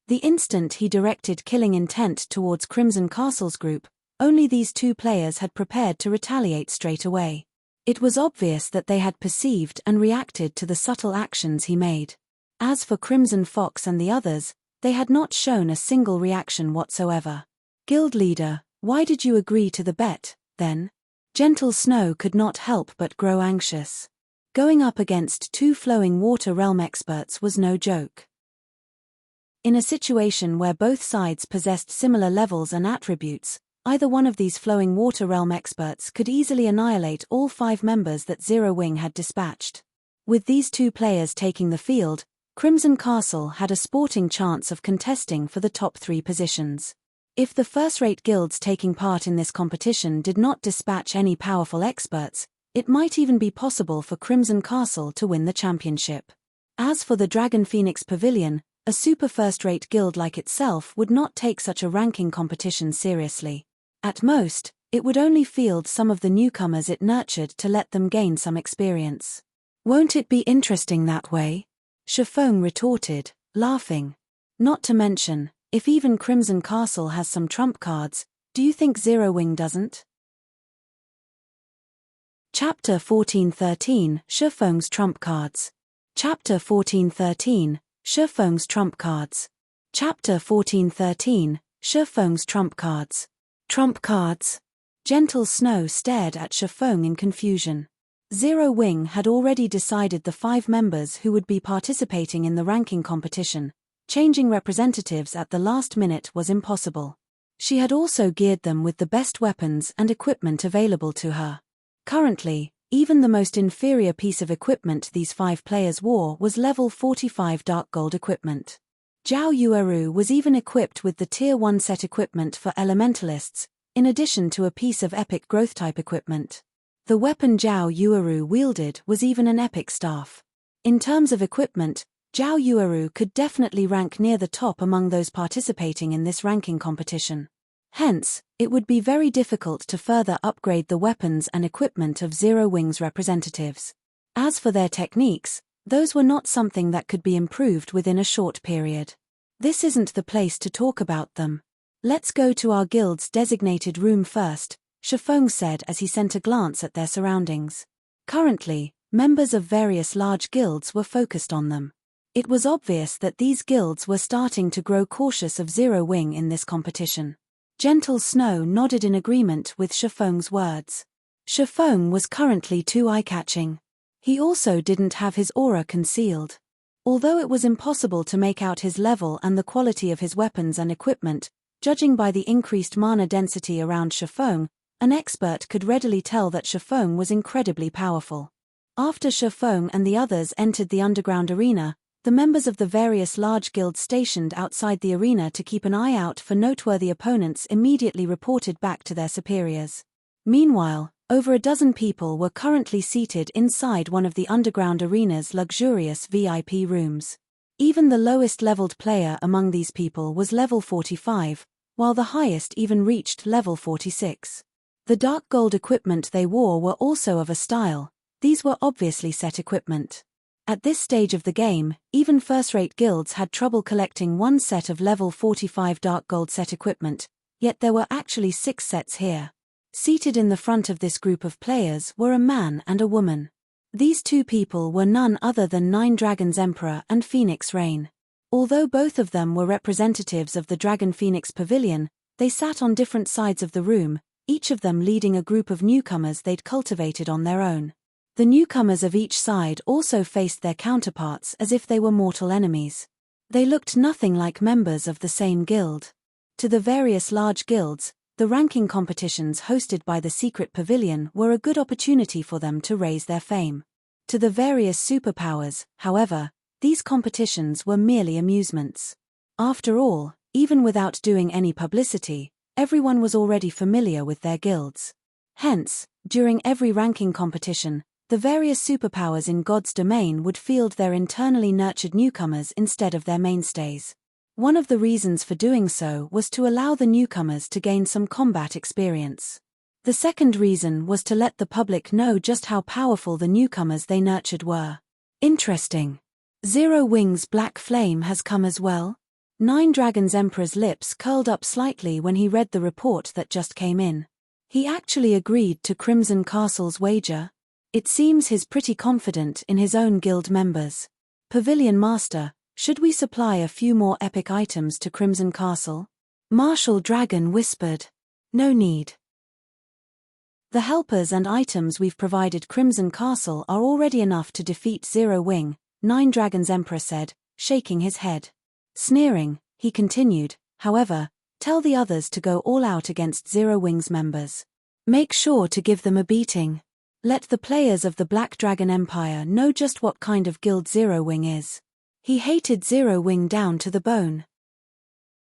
The instant he directed killing intent towards Crimson Castle's group, only these 2 players had prepared to retaliate straight away. It was obvious that they had perceived and reacted to the subtle actions he made. As for Crimson Fox and the others, they had not shown a single reaction whatsoever. Guild leader, why did you agree to the bet, then? Gentle Snow could not help but grow anxious. Going up against 2 Flowing Water Realm experts was no joke. In a situation where both sides possessed similar levels and attributes, either one of these Flowing Water Realm experts could easily annihilate all 5 members that Zero Wing had dispatched. With these 2 players taking the field, Crimson Castle had a sporting chance of contesting for the top 3 positions. If the first-rate guilds taking part in this competition did not dispatch any powerful experts, it might even be possible for Crimson Castle to win the championship. As for the Dragon Phoenix Pavilion, a super first-rate guild like itself would not take such a ranking competition seriously. At most, it would only field some of the newcomers it nurtured to let them gain some experience. Won't it be interesting that way? Shifeng retorted, laughing. Not to mention, if even Crimson Castle has some trump cards, do you think Zero Wing doesn't? Chapter 1413, Shifeng's Trump Cards. Chapter 1413, Shifeng's Trump Cards. Chapter 1413, Shifeng's Trump Cards. Trump cards. Gentle Snow stared at Shifeng in confusion. Zero Wing had already decided the 5 members who would be participating in the ranking competition. Changing representatives at the last minute was impossible. She had also geared them with the best weapons and equipment available to her. Currently, Even the most inferior piece of equipment these 5 players wore was level 45 dark gold equipment. Zhao Yueru was even equipped with the Tier 1 set equipment for elementalists, in addition to a piece of epic growth type equipment. The weapon Zhao Yueru wielded was even an epic staff. In terms of equipment, Zhao Yueru could definitely rank near the top among those participating in this ranking competition. Hence, it would be very difficult to further upgrade the weapons and equipment of Zero Wing's representatives. As for their techniques, those were not something that could be improved within a short period. This isn't the place to talk about them. Let's go to our guild's designated room first, Shifeng said as he sent a glance at their surroundings. Currently, members of various large guilds were focused on them. It was obvious that these guilds were starting to grow cautious of Zero Wing in this competition. Gentle Snow nodded in agreement with Shifeng's words. Shifeng was currently too eye-catching. He also didn't have his aura concealed. Although it was impossible to make out his level and the quality of his weapons and equipment, judging by the increased mana density around Shifeng, an expert could readily tell that Shifeng was incredibly powerful. After Shifeng and the others entered the underground arena, the members of the various large guilds stationed outside the arena to keep an eye out for noteworthy opponents immediately reported back to their superiors. Meanwhile, over a dozen people were currently seated inside one of the underground arena's luxurious VIP rooms. Even the lowest leveled player among these people was level 45, while the highest even reached level 46. The dark gold equipment they wore were also of a style. These were obviously set equipment. At this stage of the game, even first-rate guilds had trouble collecting one set of level 45 dark gold set equipment, yet there were actually 6 sets here. Seated in the front of this group of players were a man and a woman. These 2 people were none other than 9 Dragons Emperor and Phoenix Rain. Although both of them were representatives of the Dragon Phoenix Pavilion, they sat on different sides of the room, each of them leading a group of newcomers they'd cultivated on their own. The newcomers of each side also faced their counterparts as if they were mortal enemies. They looked nothing like members of the same guild. To the various large guilds, the ranking competitions hosted by the Secret Pavilion were a good opportunity for them to raise their fame. To the various superpowers, however, these competitions were merely amusements. After all, even without doing any publicity, everyone was already familiar with their guilds. Hence, during every ranking competition, the various superpowers in God's domain would field their internally nurtured newcomers instead of their mainstays. One of the reasons for doing so was to allow the newcomers to gain some combat experience. The second reason was to let the public know just how powerful the newcomers they nurtured were. Interesting. Zero Wing's black flame has come as well? 9 Dragons Emperor's lips curled up slightly when he read the report that just came in. He actually agreed to Crimson Castle's wager. It seems he's pretty confident in his own guild members. Pavilion Master, should we supply a few more epic items to Crimson Castle? Martial Dragon whispered. No need. The helpers and items we've provided Crimson Castle are already enough to defeat Zero Wing, 9 Dragons Emperor said, shaking his head. Sneering, he continued, however, tell the others to go all out against Zero Wing's members. Make sure to give them a beating. Let the players of the Black Dragon Empire know just what kind of guild Zero Wing is. He hated Zero Wing down to the bone.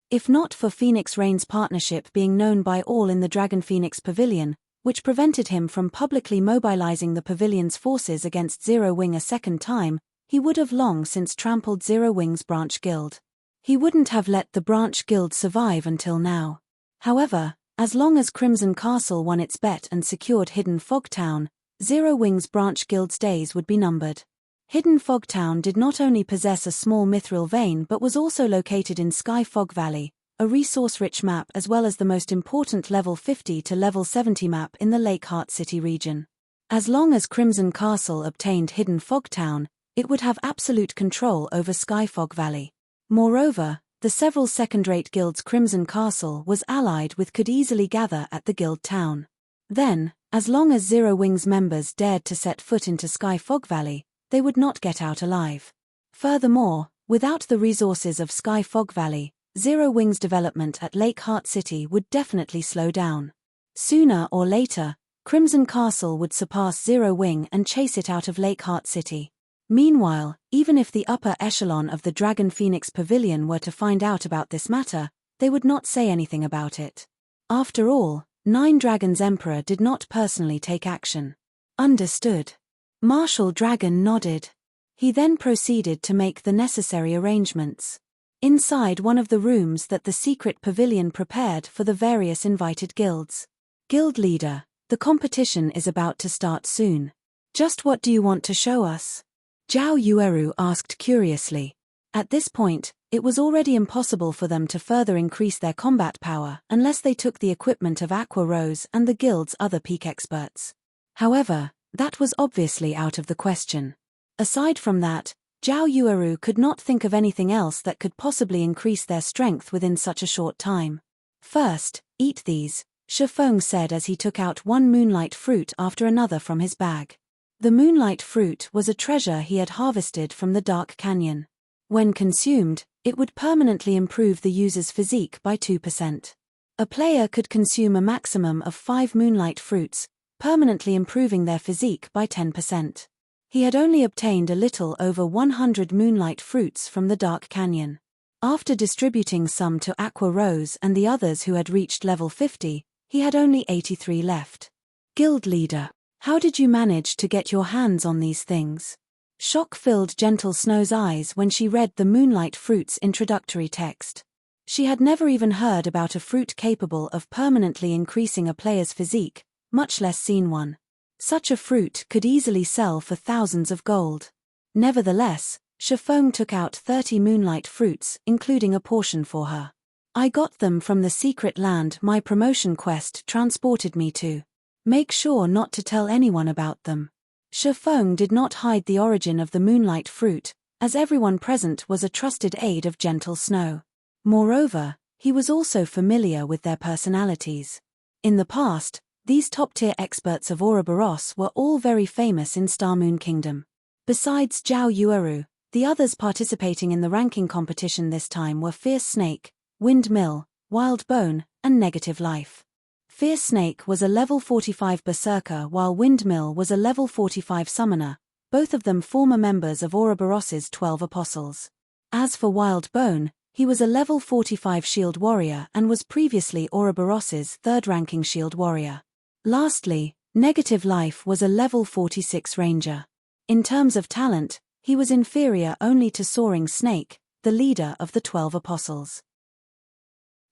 If not for Phoenix Rain's partnership being known by all in the Dragon Phoenix Pavilion, which prevented him from publicly mobilizing the pavilion's forces against Zero Wing a second time, he would have long since trampled Zero Wing's branch guild. He wouldn't have let the branch guild survive until now. However, as long as Crimson Castle won its bet and secured Hidden Fog Town, Zero Wing's branch guild's days would be numbered. Hidden Fog Town did not only possess a small mithril vein but was also located in Sky Fog Valley, a resource-rich map as well as the most important level 50 to level 70 map in the Lake Heart City region. As long as Crimson Castle obtained Hidden Fog Town, it would have absolute control over Sky Fog Valley. Moreover, the several second-rate guilds Crimson Castle was allied with could easily gather at the guild town. Then, as long as Zero Wing's members dared to set foot into Sky Fog Valley, they would not get out alive. Furthermore, without the resources of Sky Fog Valley, Zero Wing's development at Lake Heart City would definitely slow down. Sooner or later, Crimson Castle would surpass Zero Wing and chase it out of Lakeheart City. Meanwhile, even if the upper echelon of the Dragon Phoenix Pavilion were to find out about this matter, they would not say anything about it. After all, Nine Dragons Emperor did not personally take action. Understood. Marshal Dragon nodded. He then proceeded to make the necessary arrangements. Inside one of the rooms that the secret pavilion prepared for the various invited guilds. Guild leader, the competition is about to start soon. Just what do you want to show us? Zhao Yueru asked curiously. At this point, it was already impossible for them to further increase their combat power unless they took the equipment of Aqua Rose and the guild's other peak experts. However, that was obviously out of the question. Aside from that, Zhao Yueru could not think of anything else that could possibly increase their strength within such a short time. First, eat these, Shifeng said as he took out one moonlight fruit after another from his bag. The moonlight fruit was a treasure he had harvested from the Dark Canyon. When consumed, it would permanently improve the user's physique by 2%. A player could consume a maximum of 5 moonlight fruits, permanently improving their physique by 10%. He had only obtained a little over 100 moonlight fruits from the Dark Canyon. After distributing some to Aqua Rose and the others who had reached level 50, he had only 83 left. Guild leader, how did you manage to get your hands on these things? Shock filled Gentle Snow's eyes when she read the moonlight fruit's introductory text. She had never even heard about a fruit capable of permanently increasing a player's physique, much less seen one. Such a fruit could easily sell for thousands of gold. Nevertheless, Shifeng took out 30 moonlight fruits, including a portion for her. I got them from the secret land my promotion quest transported me to. Make sure not to tell anyone about them. Shifeng did not hide the origin of the moonlight fruit, as everyone present was a trusted aide of Gentle Snow. Moreover, he was also familiar with their personalities. In the past, these top-tier experts of Ouroboros were all very famous in Starmoon Kingdom. Besides Zhao Yueru, the others participating in the ranking competition this time were Fierce Snake, Windmill, Wild Bone, and Negative Life. Fierce Snake was a level 45 berserker while Windmill was a level 45 summoner, both of them former members of Ouroboros's 12 apostles. As for Wild Bone, he was a level 45 shield warrior and was previously Ouroboros's third-ranking shield warrior. Lastly, Negative Life was a level 46 ranger. In terms of talent, he was inferior only to Soaring Snake, the leader of the 12 apostles.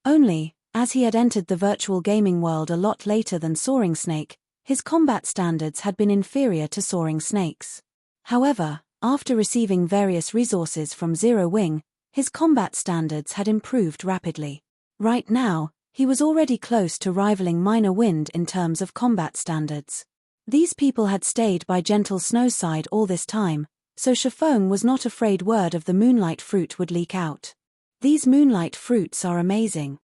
Only, as he had entered the virtual gaming world a lot later than Soaring Snake, his combat standards had been inferior to Soaring Snake's. However, after receiving various resources from Zero Wing, his combat standards had improved rapidly. Right now, he was already close to rivaling Minor Wind in terms of combat standards. These people had stayed by Gentle Snow's side all this time, so Shifeng was not afraid word of the moonlight fruit would leak out. These moonlight fruits are amazing.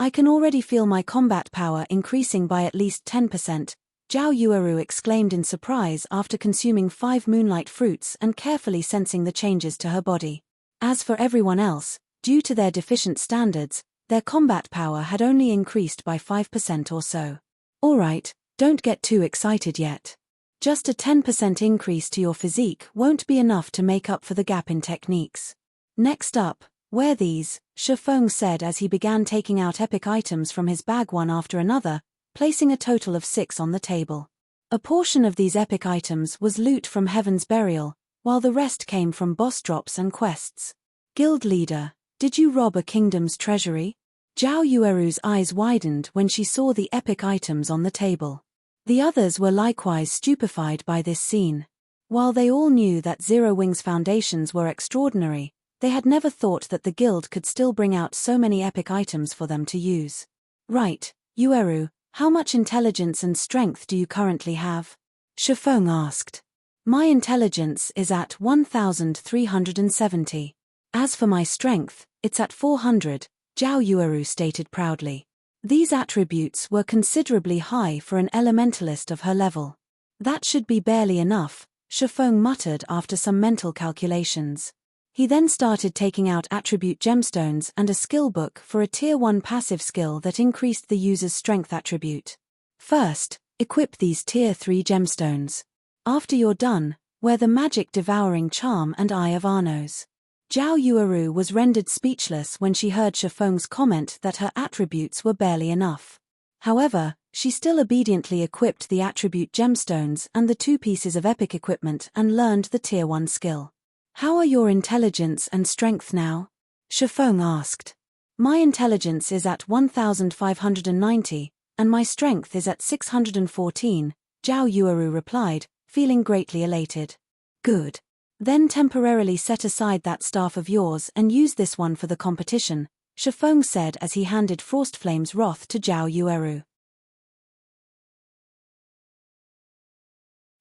I can already feel my combat power increasing by at least 10%, Zhao Yueru exclaimed in surprise after consuming 5 moonlight fruits and carefully sensing the changes to her body. As for everyone else, due to their deficient standards, their combat power had only increased by 5% or so. Alright, don't get too excited yet. Just a 10% increase to your physique won't be enough to make up for the gap in techniques. Next up, wear these, Shifeng said as he began taking out epic items from his bag one after another, placing a total of 6 on the table. A portion of these epic items was loot from Heaven's Burial, while the rest came from boss drops and quests. Guild leader, did you rob a kingdom's treasury? Zhao Yueru's eyes widened when she saw the epic items on the table. The others were likewise stupefied by this scene. While they all knew that Zero Wing's foundations were extraordinary, they had never thought that the guild could still bring out so many epic items for them to use. Right, Yueru, how much intelligence and strength do you currently have? Shifeng asked. My intelligence is at 1,370. As for my strength, it's at 400, Zhao Yueru stated proudly. These attributes were considerably high for an elementalist of her level. That should be barely enough, Shifeng muttered after some mental calculations. He then started taking out attribute gemstones and a skill book for a tier 1 passive skill that increased the user's strength attribute. First, Equip these Tier 3 gemstones. After you're done, wear the magic devouring charm and Eye of Arnos. Zhao Yueru was rendered speechless when she heard Shifeng's comment that her attributes were barely enough. However, she still obediently equipped the attribute gemstones and the 2 pieces of epic equipment and learned the Tier 1 skill. How are your intelligence and strength now? Shifeng asked. My intelligence is at 1590, and my strength is at 614, Zhao Yueru replied, feeling greatly elated. Good. Then temporarily set aside that staff of yours and use this one for the competition, Shifeng said as he handed Frostflame's Wrath to Zhao Yueru.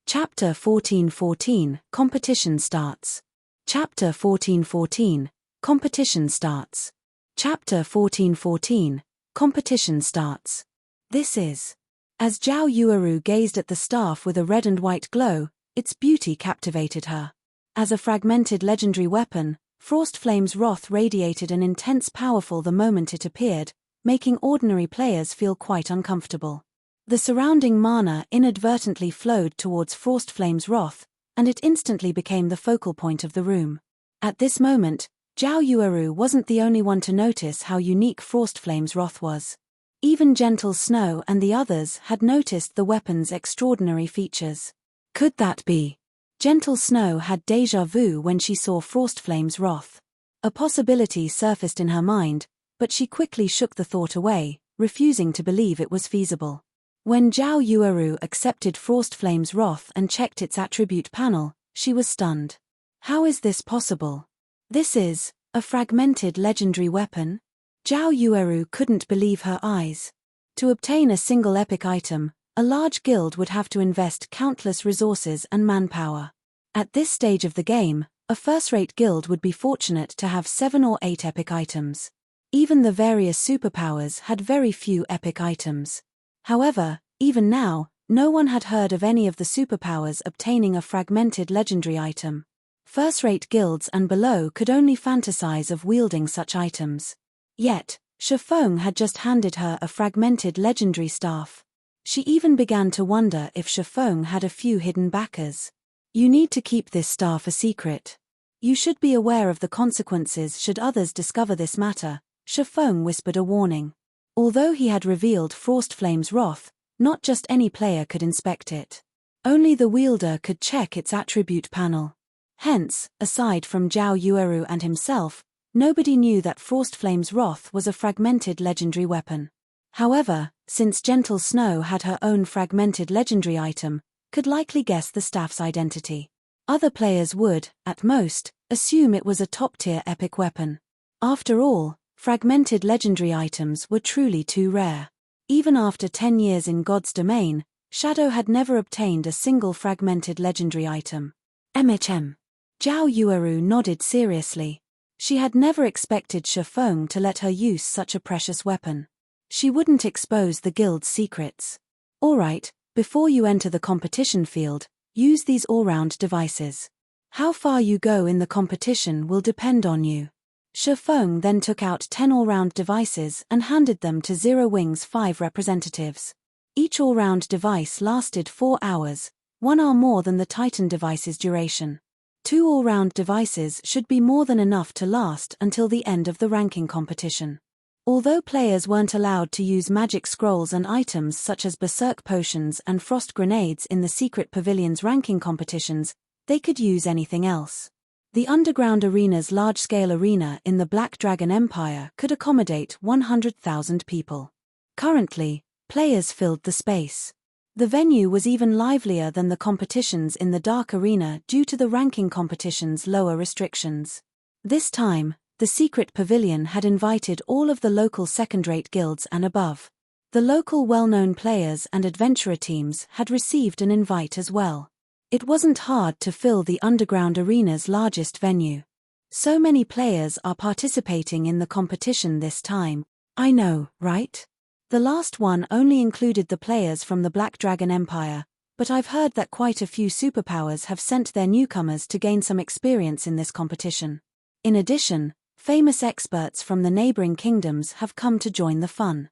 Chapter 14:14 Competition starts. Chapter 14:14 Competition starts. Chapter 14:14 Competition starts. This is. As Zhao Yueru gazed at the staff with a red and white glow, its beauty captivated her. As a fragmented legendary weapon, Frostflame's Wrath radiated an intense powerful the moment it appeared, making ordinary players feel quite uncomfortable. The surrounding mana inadvertently flowed towards Frostflame's Wrath, and it instantly became the focal point of the room. At this moment, Zhao Yueru wasn't the only one to notice how unique Frostflame's Wrath was. Even Gentle Snow and the others had noticed the weapon's extraordinary features. Could that be? Gentle Snow had déjà vu when she saw Frostflame's Wrath. A possibility surfaced in her mind, but she quickly shook the thought away, refusing to believe it was feasible. When Zhao Yueru accepted Frostflame's Wrath and checked its attribute panel, she was stunned. How is this possible? This is a fragmented legendary weapon? Zhao Yueru couldn't believe her eyes. To obtain a single epic item, a large guild would have to invest countless resources and manpower. At this stage of the game, a first-rate guild would be fortunate to have 7 or 8 epic items. Even the various superpowers had very few epic items. However, even now, no one had heard of any of the superpowers obtaining a fragmented legendary item. First-rate guilds and below could only fantasize of wielding such items. Yet, Shifeng had just handed her a fragmented legendary staff. She even began to wonder if Shifeng had a few hidden backers. You need to keep this staff a secret. You should be aware of the consequences should others discover this matter, Shifeng whispered a warning. Although he had revealed Frostflame's Wrath, not just any player could inspect it. Only the wielder could check its attribute panel. Hence, aside from Zhao Yueru and himself, nobody knew that Frostflame's Wrath was a fragmented legendary weapon. However, since Gentle Snow had her own fragmented legendary item, could likely guess the staff's identity. Other players would, at most, assume it was a top-tier epic weapon. After all, fragmented legendary items were truly too rare. Even after 10 years in God's domain, Shadow had never obtained a single fragmented legendary item. Zhao Yueru nodded seriously. She had never expected Shifeng to let her use such a precious weapon. She wouldn't expose the guild's secrets. Alright, before you enter the competition field, use these all-round devices. How far you go in the competition will depend on you. Shifeng then took out 10 all-round devices and handed them to Zero Wing's 5 representatives. Each all-round device lasted 4 hours, 1 hour more than the Titan device's duration. 2 all-round devices should be more than enough to last until the end of the ranking competition. Although players weren't allowed to use magic scrolls and items such as berserk potions and frost grenades in the secret pavilion's ranking competitions, they could use anything else. The underground arena's large-scale arena in the Black Dragon Empire could accommodate 100,000 people. Currently, players filled the space. The venue was even livelier than the competitions in the Dark Arena due to the ranking competition's lower restrictions. This time, the secret pavilion had invited all of the local second-rate guilds and above. The local well-known players and adventurer teams had received an invite as well. It wasn't hard to fill the underground arena's largest venue. So many players are participating in the competition this time. I know, right? The last one only included the players from the Black Dragon Empire, but I've heard that quite a few superpowers have sent their newcomers to gain some experience in this competition. In addition, famous experts from the neighboring kingdoms have come to join the fun.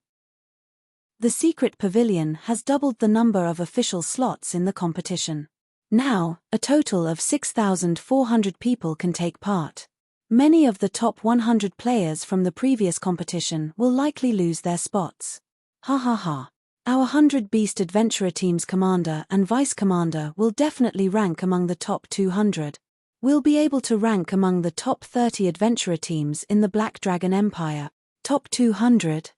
The secret pavilion has doubled the number of official slots in the competition. Now, a total of 6,400 people can take part. Many of the top 100 players from the previous competition will likely lose their spots. Ha ha ha. Our 100 Beast Adventurer Team's commander and vice commander will definitely rank among the top 200. We'll be able to rank among the top 30 adventurer teams in the Black Dragon Empire. Top 200.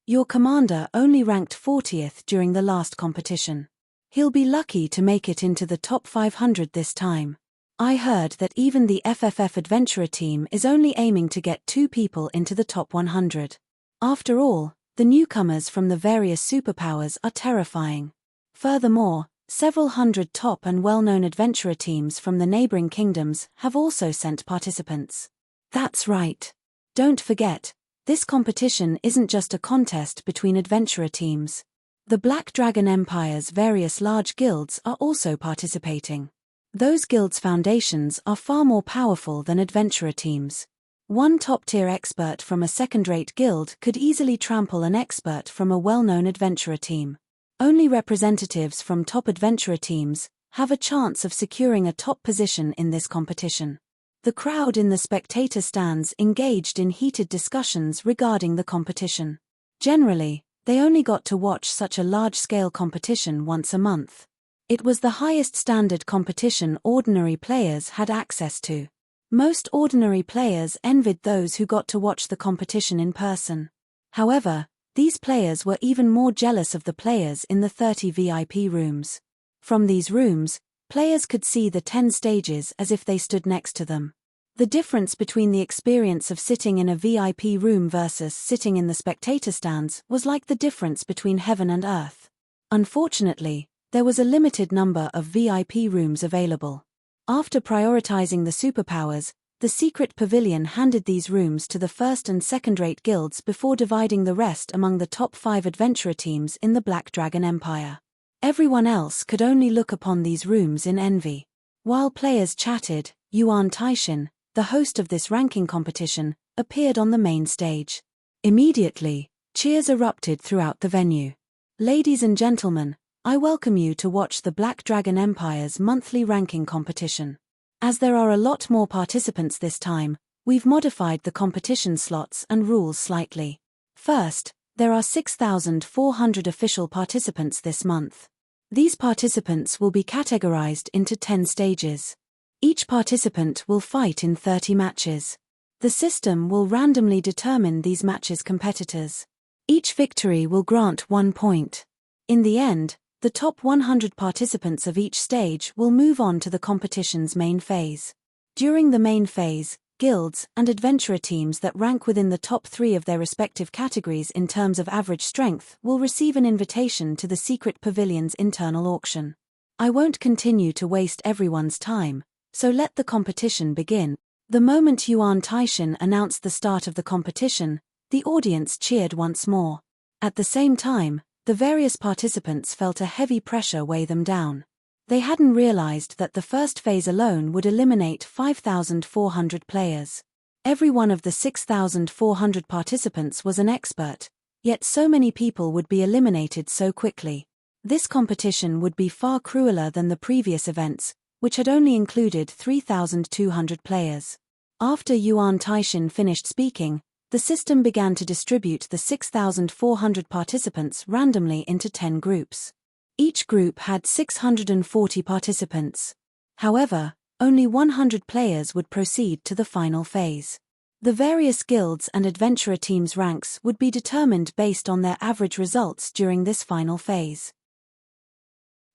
Your commander only ranked 40th during the last competition. He'll be lucky to make it into the top 500 this time. I heard that even the FFF Adventurer team is only aiming to get 2 people into the top 100. After all, the newcomers from the various superpowers are terrifying. Furthermore, several hundred top and well-known adventurer teams from the neighboring kingdoms have also sent participants. That's right. Don't forget, this competition isn't just a contest between adventurer teams. The Black Dragon Empire's various large guilds are also participating. Those guilds' foundations are far more powerful than adventurer teams. One top-tier expert from a second-rate guild could easily trample an expert from a well-known adventurer team. Only representatives from top adventurer teams have a chance of securing a top position in this competition. The crowd in the spectator stands engaged in heated discussions regarding the competition. Generally, they only got to watch such a large-scale competition once a month. It was the highest standard competition ordinary players had access to. Most ordinary players envied those who got to watch the competition in person. However, these players were even more jealous of the players in the 30 VIP rooms. From these rooms, players could see the 10 stages as if they stood next to them. The difference between the experience of sitting in a VIP room versus sitting in the spectator stands was like the difference between heaven and earth. Unfortunately, there was a limited number of VIP rooms available. After prioritizing the superpowers, the secret pavilion handed these rooms to the first and second-rate guilds before dividing the rest among the top 5 adventurer teams in the Black Dragon Empire. Everyone else could only look upon these rooms in envy. While players chatted, Yuan Taishin, the host of this ranking competition, appeared on the main stage. Immediately, cheers erupted throughout the venue. Ladies and gentlemen, I welcome you to watch the Black Dragon Empire's monthly ranking competition. As there are a lot more participants this time, we've modified the competition slots and rules slightly. First, there are 6,400 official participants this month. These participants will be categorized into 10 stages. Each participant will fight in 30 matches. The system will randomly determine these matches' competitors. Each victory will grant 1 point. In the end, the top 100 participants of each stage will move on to the competition's main phase. During the main phase, guilds and adventurer teams that rank within the top 3 of their respective categories in terms of average strength will receive an invitation to the secret pavilion's internal auction. I won't continue to waste everyone's time, so let the competition begin. The moment Yuan Taishin announced the start of the competition, the audience cheered once more. At the same time, the various participants felt a heavy pressure weigh them down. They hadn't realized that the first phase alone would eliminate 5,400 players. Every one of the 6,400 participants was an expert, yet so many people would be eliminated so quickly. This competition would be far crueler than the previous events, which had only included 3,200 players. After Yuan Taishin finished speaking, the system began to distribute the 6,400 participants randomly into 10 groups. Each group had 640 participants. However, only 100 players would proceed to the final phase. The various guilds and adventurer teams' ranks would be determined based on their average results during this final phase.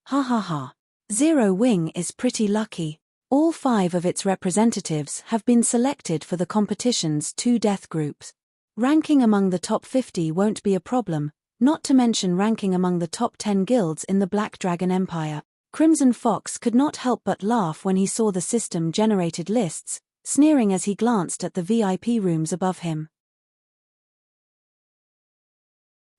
Ha ha ha. Zero Wing is pretty lucky. All 5 of its representatives have been selected for the competition's 2 death groups. Ranking among the top 50 won't be a problem, not to mention ranking among the top 10 guilds in the Black Dragon Empire. Crimson Fox could not help but laugh when he saw the system-generated lists, sneering as he glanced at the VIP rooms above him.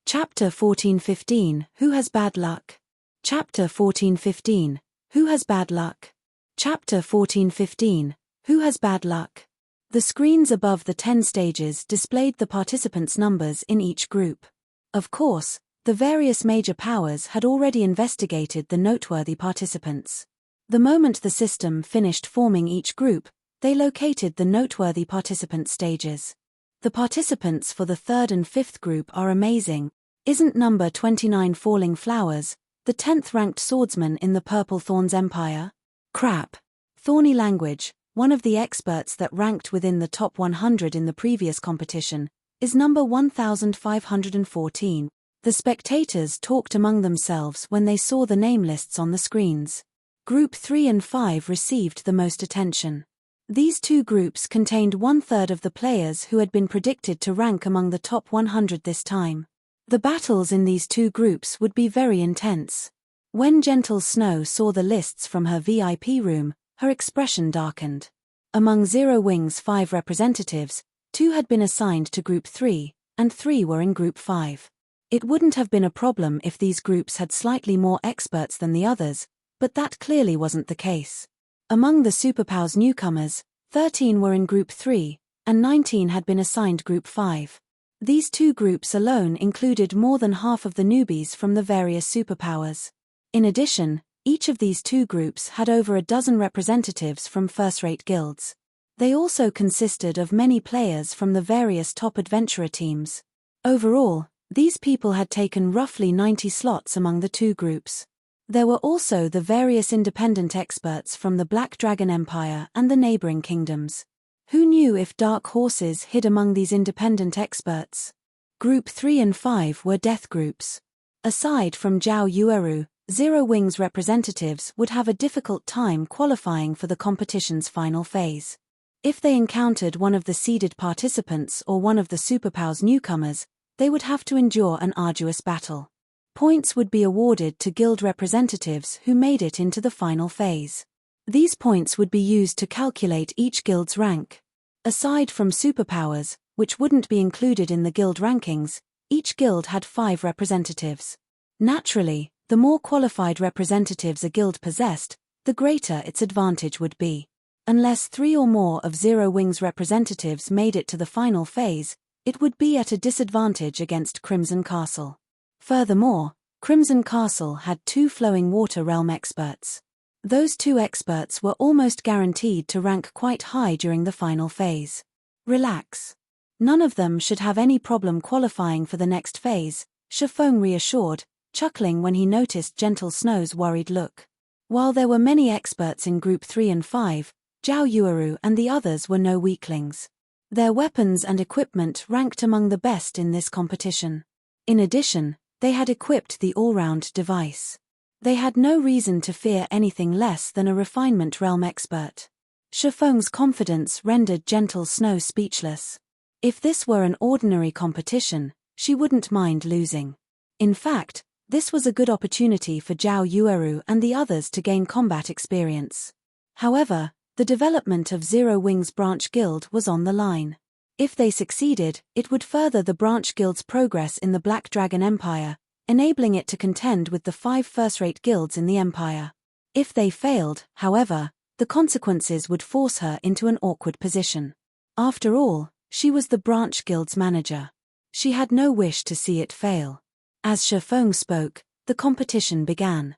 Chapter 14:15 Who has bad luck? Chapter 14:15 Who has bad luck? Chapter 14:15 Who has bad luck? The screens above the 10 stages displayed the participants' numbers in each group. Of course, the various major powers had already investigated the noteworthy participants. The moment the system finished forming each group, they located the noteworthy participant stages. The participants for the third and fifth group are amazing. Isn't number 29 Falling Flowers, the 10th ranked swordsman in the Purple Thorns Empire? Crap. Thorny Language, one of the experts that ranked within the top 100 in the previous competition, is number 1514. The spectators talked among themselves when they saw the name lists on the screens. Group 3 and 5 received the most attention. These two groups contained 1/3 of the players who had been predicted to rank among the top 100 this time. The battles in these two groups would be very intense. When Gentle Snow saw the lists from her VIP room, her expression darkened. Among Zero Wing's 5 representatives, 2 had been assigned to Group 3, and 3 were in Group 5. It wouldn't have been a problem if these groups had slightly more experts than the others, but that clearly wasn't the case. Among the Superpowers newcomers, 13 were in Group 3, and 19 had been assigned Group 5. These two groups alone included more than half of the newbies from the various superpowers. In addition, each of these two groups had over a dozen representatives from first-rate guilds. They also consisted of many players from the various top adventurer teams. Overall, these people had taken roughly 90 slots among the two groups. There were also the various independent experts from the Black Dragon Empire and the neighboring kingdoms. Who knew if dark horses hid among these independent experts? Group 3 and 5 were death groups. Aside from Zhao Yueru, Zero Wing's representatives would have a difficult time qualifying for the competition's final phase. If they encountered one of the seeded participants or one of the Superpowers newcomers, they would have to endure an arduous battle. Points would be awarded to guild representatives who made it into the final phase. These points would be used to calculate each guild's rank. Aside from superpowers, which wouldn't be included in the guild rankings, each guild had 5 representatives. Naturally, the more qualified representatives a guild possessed, the greater its advantage would be. Unless 3 or more of Zero Wing's representatives made it to the final phase, it would be at a disadvantage against Crimson Castle. Furthermore, Crimson Castle had 2 Flowing Water Realm experts. Those 2 experts were almost guaranteed to rank quite high during the final phase. Relax. None of them should have any problem qualifying for the next phase, Shifeng reassured, chuckling when he noticed Gentle Snow's worried look. While there were many experts in Group 3 and 5, Zhao Yueru and the others were no weaklings. Their weapons and equipment ranked among the best in this competition. In addition, they had equipped the all-round device. They had no reason to fear anything less than a refinement realm expert. Shifeng's confidence rendered Gentle Snow speechless. If this were an ordinary competition, she wouldn't mind losing. In fact, this was a good opportunity for Zhao Yueru and the others to gain combat experience. However, the development of Zero Wing's branch guild was on the line. If they succeeded, it would further the branch guild's progress in the Black Dragon Empire, enabling it to contend with the 5 first-rate guilds in the empire. If they failed, however, the consequences would force her into an awkward position. After all, she was the branch guild's manager. She had no wish to see it fail. As Shifeng spoke, the competition began.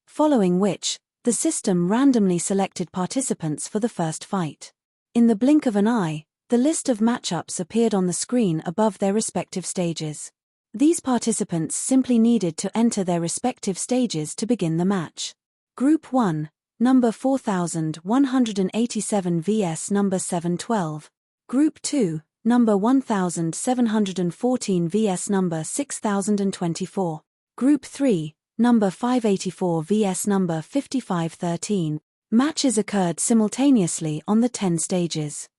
Following which, the system randomly selected participants for the first fight. In the blink of an eye, the list of matchups appeared on the screen above their respective stages. These participants simply needed to enter their respective stages to begin the match. Group 1, number 4187 vs number 712. Group 2, number 1714 vs number 6024. Group 3, number 584 vs number 5513. Matches occurred simultaneously on the 10 stages.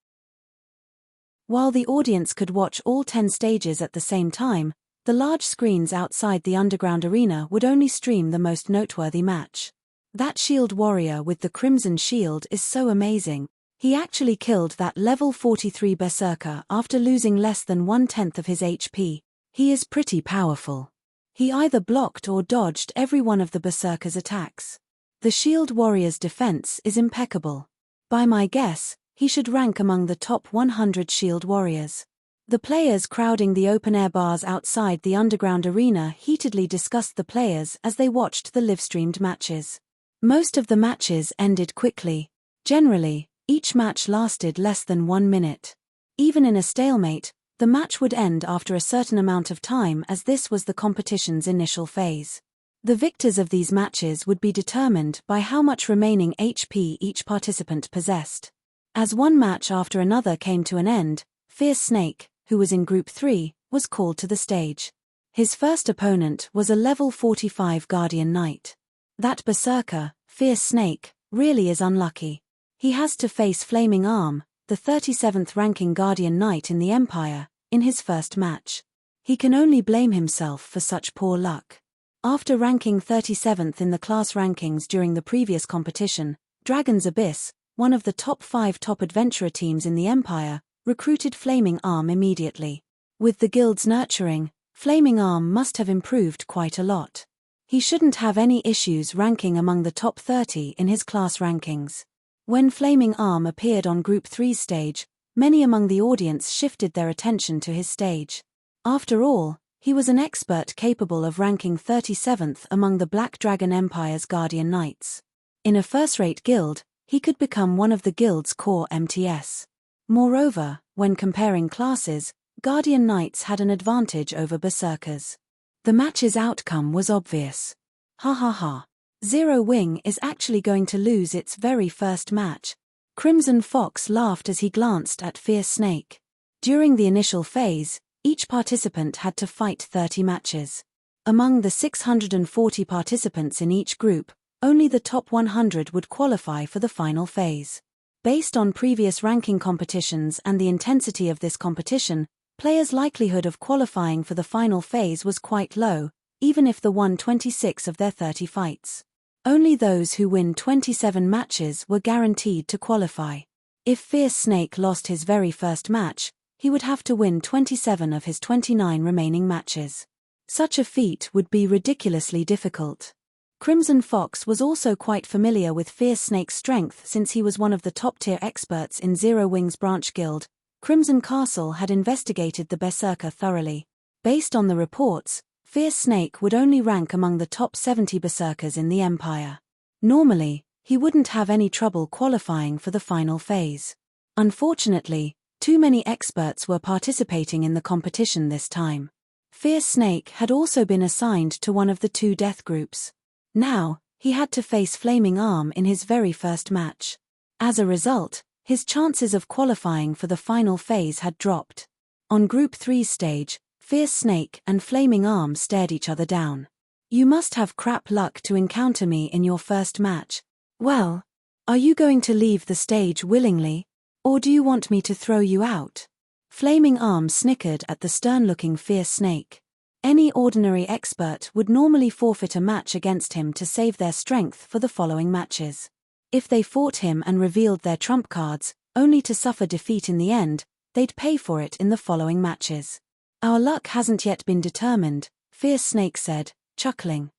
While the audience could watch all 10 stages at the same time, the large screens outside the underground arena would only stream the most noteworthy match. That shield warrior with the crimson shield is so amazing. He actually killed that level 43 berserker after losing less than 1/10 of his HP. He is pretty powerful. He either blocked or dodged every one of the berserker's attacks. The shield warrior's defense is impeccable. By my guess, he should rank among the top 100 shield warriors. The players crowding the open-air bars outside the underground arena heatedly discussed the players as they watched the live-streamed matches. Most of the matches ended quickly. Generally, each match lasted less than 1 minute. Even in a stalemate, the match would end after a certain amount of time, as this was the competition's initial phase. The victors of these matches would be determined by how much remaining HP each participant possessed. As one match after another came to an end, Fierce Snake, who was in Group 3, was called to the stage. His first opponent was a level 45 Guardian Knight. That berserker, Fierce Snake, really is unlucky. He has to face Flaming Arm, the 37th ranking Guardian Knight in the Empire, in his first match. He can only blame himself for such poor luck. After ranking 37th in the class rankings during the previous competition, Dragon's Abyss, one of the top 5 top adventurer teams in the Empire, recruited Flaming Arm immediately. With the guild's nurturing, Flaming Arm must have improved quite a lot. He shouldn't have any issues ranking among the top 30 in his class rankings. When Flaming Arm appeared on Group 3's stage, many among the audience shifted their attention to his stage. After all, he was an expert capable of ranking 37th among the Black Dragon Empire's Guardian Knights. In a first-rate guild, he could become one of the guild's core MTS. Moreover, when comparing classes, Guardian Knights had an advantage over Berserkers. The match's outcome was obvious. Ha ha ha. Zero Wing is actually going to lose its very first match. Crimson Fox laughed as he glanced at Fierce Snake. During the initial phase, each participant had to fight 30 matches. Among the 640 participants in each group, only the top 100 would qualify for the final phase. Based on previous ranking competitions and the intensity of this competition, players' likelihood of qualifying for the final phase was quite low, even if they won 26 of their 30 fights. Only those who win 27 matches were guaranteed to qualify. If Fierce Snake lost his very first match, he would have to win 27 of his 29 remaining matches. Such a feat would be ridiculously difficult. Crimson Fox was also quite familiar with Fierce Snake's strength since he was one of the top-tier experts in Zero Wing's branch guild. Crimson Castle had investigated the Berserker thoroughly. Based on the reports, Fierce Snake would only rank among the top 70 Berserkers in the Empire. Normally, he wouldn't have any trouble qualifying for the final phase. Unfortunately, too many experts were participating in the competition this time. Fierce Snake had also been assigned to one of the 2 death groups. Now, he had to face Flaming Arm in his very first match. As a result, his chances of qualifying for the final phase had dropped. On Group 3's stage, Fierce Snake and Flaming Arm stared each other down. "You must have crap luck to encounter me in your first match. Well, are you going to leave the stage willingly? Or do you want me to throw you out?" Flaming Arm snickered at the stern-looking Fierce Snake. Any ordinary expert would normally forfeit a match against him to save their strength for the following matches. If they fought him and revealed their trump cards, only to suffer defeat in the end, they'd pay for it in the following matches. "Our luck hasn't yet been determined," Fierce Snake said, chuckling.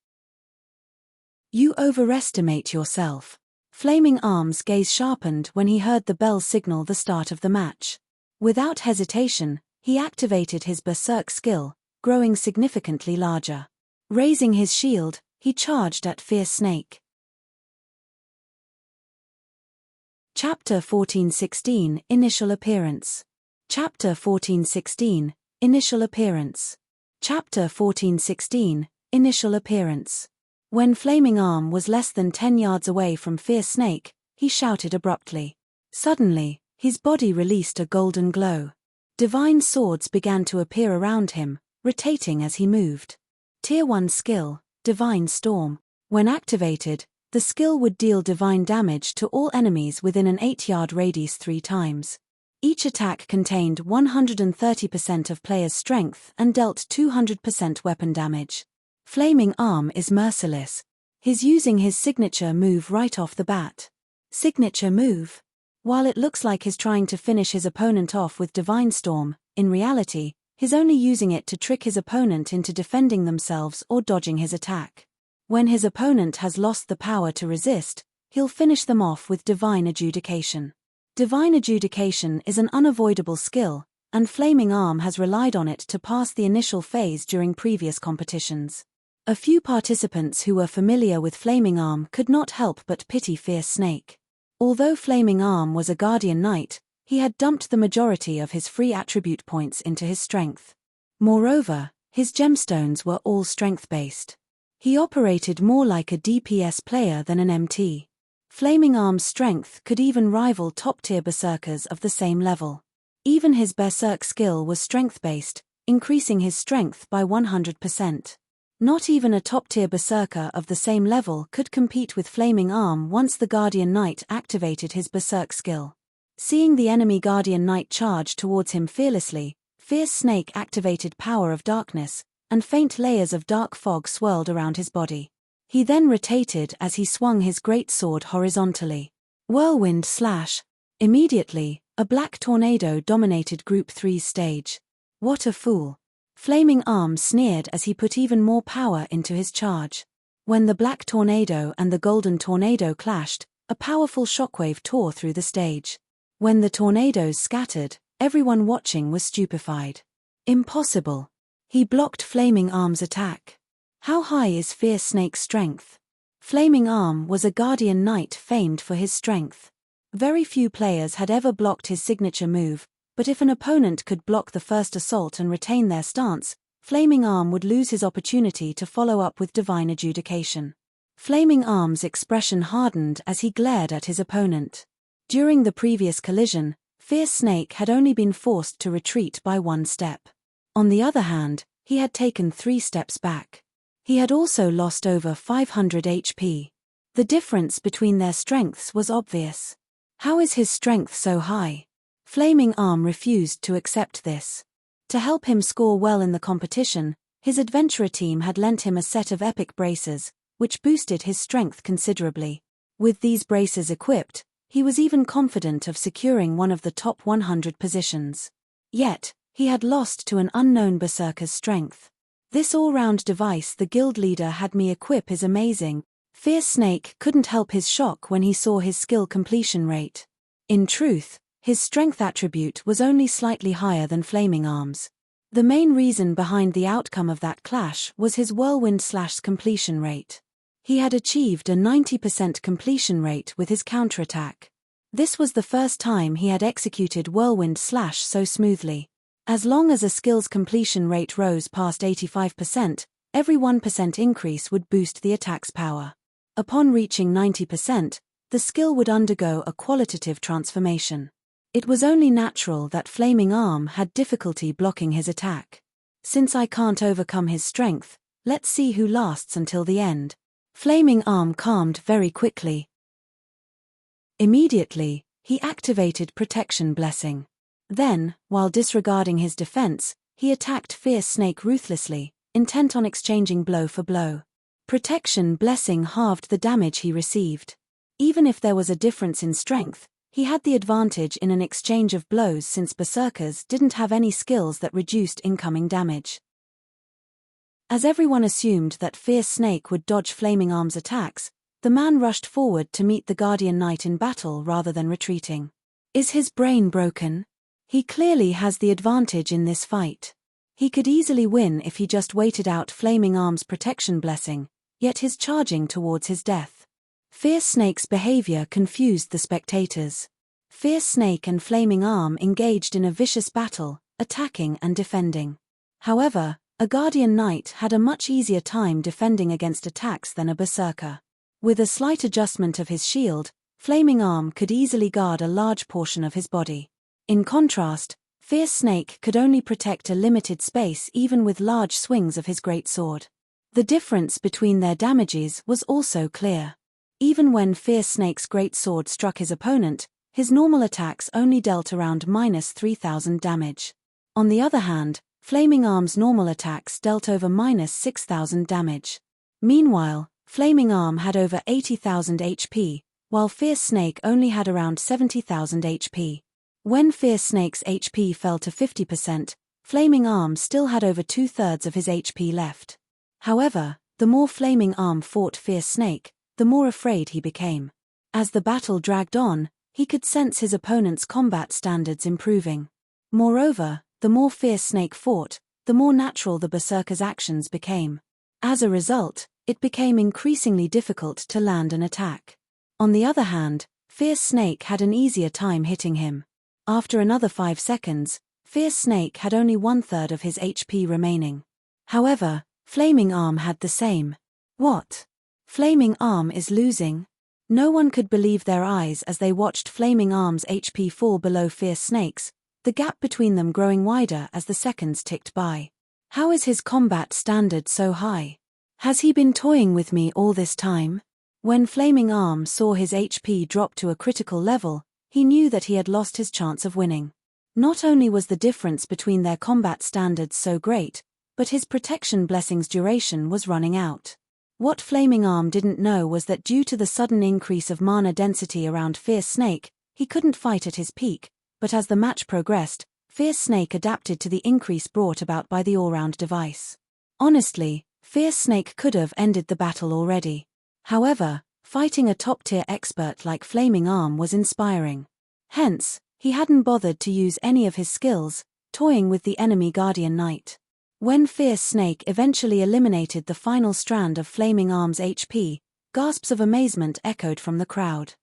"You overestimate yourself." Flaming Arm's gaze sharpened when he heard the bell signal the start of the match. Without hesitation, he activated his Berserk skill, growing significantly larger. Raising his shield, he charged at Fierce Snake. Chapter 1416 Initial Appearance. Chapter 1416 Initial Appearance. Chapter 1416 Initial Appearance. When Flaming Arm was less than 10 yards away from Fierce Snake, he shouted abruptly. Suddenly, his body released a golden glow. Divine swords began to appear around him, rotating as he moved. Tier 1 skill, Divine Storm. When activated, the skill would deal divine damage to all enemies within an 8-yard radius 3 times. Each attack contained 130% of player's strength and dealt 200% weapon damage. Flaming Arm is merciless. He's using his signature move right off the bat. Signature move? While it looks like he's trying to finish his opponent off with Divine Storm, in reality, he's only using it to trick his opponent into defending themselves or dodging his attack. When his opponent has lost the power to resist, he'll finish them off with Divine Adjudication. Divine Adjudication is an unavoidable skill, and Flaming Arm has relied on it to pass the initial phase during previous competitions. A few participants who were familiar with Flaming Arm could not help but pity Fierce Snake. Although Flaming Arm was a Guardian Knight, he had dumped the majority of his free attribute points into his strength. Moreover, his gemstones were all strength-based. He operated more like a DPS player than an MT. Flaming Arm's strength could even rival top-tier berserkers of the same level. Even his berserk skill was strength-based, increasing his strength by 100%. Not even a top-tier berserker of the same level could compete with Flaming Arm once the Guardian Knight activated his berserk skill. Seeing the enemy Guardian Knight charge towards him fearlessly, Fierce Snake activated Power of Darkness, and faint layers of dark fog swirled around his body. He then rotated as he swung his great sword horizontally. Whirlwind slash. Immediately, a black tornado dominated Group 3's stage. What a fool. Flaming Arm sneered as he put even more power into his charge. When the black tornado and the golden tornado clashed, a powerful shockwave tore through the stage. When the tornadoes scattered, everyone watching was stupefied. Impossible. He blocked Flaming Arm's attack. How high is Fierce Snake's strength? Flaming Arm was a Guardian Knight famed for his strength. Very few players had ever blocked his signature move, but if an opponent could block the first assault and retain their stance, Flaming Arm would lose his opportunity to follow up with divine adjudication. Flaming Arm's expression hardened as he glared at his opponent. During the previous collision, Fierce Snake had only been forced to retreat by one step. On the other hand, he had taken 3 steps back. He had also lost over 500 HP. The difference between their strengths was obvious. How is his strength so high? Flaming Arm refused to accept this. To help him score well in the competition, his adventurer team had lent him a set of epic braces, which boosted his strength considerably. With these braces equipped, he was even confident of securing one of the top 100 positions. Yet, he had lost to an unknown berserker's strength. This all-round device the guild leader had me equip is amazing. Fierce Snake couldn't help his shock when he saw his skill completion rate. In truth, his strength attribute was only slightly higher than Flaming Arm's. The main reason behind the outcome of that clash was his whirlwind slash completion rate. He had achieved a 90% completion rate with his counterattack. This was the first time he had executed whirlwind slash so smoothly. As long as a skill's completion rate rose past 85%, every 1% increase would boost the attack's power. Upon reaching 90%, the skill would undergo a qualitative transformation. It was only natural that Flaming Arm had difficulty blocking his attack. Since I can't overcome his strength, let's see who lasts until the end. Flaming Arm calmed very quickly. Immediately, he activated Protection Blessing. Then, while disregarding his defense, he attacked Fierce Snake ruthlessly, intent on exchanging blow for blow. Protection Blessing halved the damage he received. Even if there was a difference in strength, he had the advantage in an exchange of blows since berserkers didn't have any skills that reduced incoming damage. As everyone assumed that Fierce Snake would dodge Flaming Arm's attacks, the man rushed forward to meet the Guardian Knight in battle rather than retreating. Is his brain broken? He clearly has the advantage in this fight. He could easily win if he just waited out Flaming Arm's Protection Blessing, yet his charging towards his death. Fierce Snake's behavior confused the spectators. Fierce Snake and Flaming Arm engaged in a vicious battle, attacking and defending. However, a Guardian Knight had a much easier time defending against attacks than a berserker. With a slight adjustment of his shield, Flaming Arm could easily guard a large portion of his body. In contrast, Fierce Snake could only protect a limited space even with large swings of his great sword. The difference between their damages was also clear. Even when Fierce Snake's great sword struck his opponent, his normal attacks only dealt around -3,000 damage. On the other hand, Flaming Arm's normal attacks dealt over -6,000 damage. Meanwhile, Flaming Arm had over 80,000 HP, while Fierce Snake only had around 70,000 HP. When Fierce Snake's HP fell to 50%, Flaming Arm still had over 2/3 of his HP left. However, the more Flaming Arm fought Fierce Snake, the more afraid he became. As the battle dragged on, he could sense his opponent's combat standards improving. Moreover, the more Fierce Snake fought, the more natural the berserker's actions became. As a result, it became increasingly difficult to land an attack. On the other hand, Fierce Snake had an easier time hitting him. After another 5 seconds, Fierce Snake had only 1/3 of his HP remaining. However, Flaming Arm had the same. What? Flaming Arm is losing? No one could believe their eyes as they watched Flaming Arm's HP fall below Fierce Snake's, the gap between them growing wider as the seconds ticked by. How is his combat standard so high? Has he been toying with me all this time? When Flaming Arm saw his HP drop to a critical level, he knew that he had lost his chance of winning. Not only was the difference between their combat standards so great, but his protection blessing's duration was running out. What Flaming Arm didn't know was that due to the sudden increase of mana density around Fierce Snake, he couldn't fight at his peak, but as the match progressed, Fierce Snake adapted to the increase brought about by the all-round device. Honestly, Fierce Snake could have ended the battle already. However, fighting a top-tier expert like Flaming Arm was inspiring. Hence, he hadn't bothered to use any of his skills, toying with the enemy Guardian Knight. When Fierce Snake eventually eliminated the final strand of Flaming Arm's HP, gasps of amazement echoed from the crowd.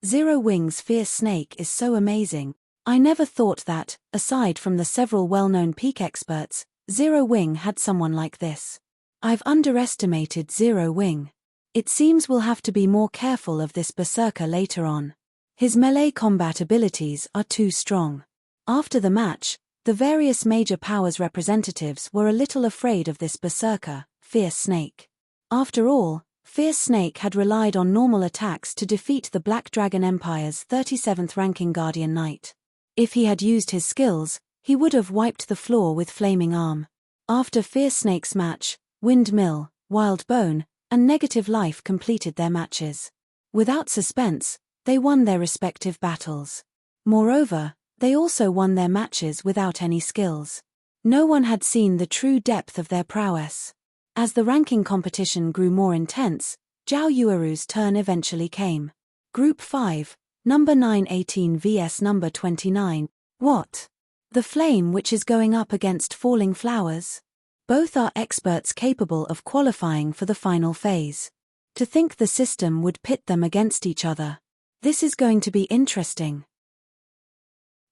Zero Wing's Fierce Snake is so amazing. I never thought that, aside from the several well-known peak experts, Zero Wing had someone like this. I've underestimated Zero Wing. It seems we'll have to be more careful of this berserker later on. His melee combat abilities are too strong. After the match, the various major powers representatives were a little afraid of this berserker, Fierce Snake. After all, Fierce Snake had relied on normal attacks to defeat the Black Dragon Empire's 37th ranking Guardian Knight. If he had used his skills, he would have wiped the floor with Flaming Arm. After Fierce Snake's match, Windmill, Wild Bone, and Negative Life completed their matches. Without suspense, they won their respective battles. Moreover, they also won their matches without any skills. No one had seen the true depth of their prowess. As the ranking competition grew more intense, Zhao Yueru's turn eventually came. Group 5, number 918 vs number 29. What? The flame which is going up against Falling Flowers? Both are experts capable of qualifying for the final phase. To think the system would pit them against each other. This is going to be interesting.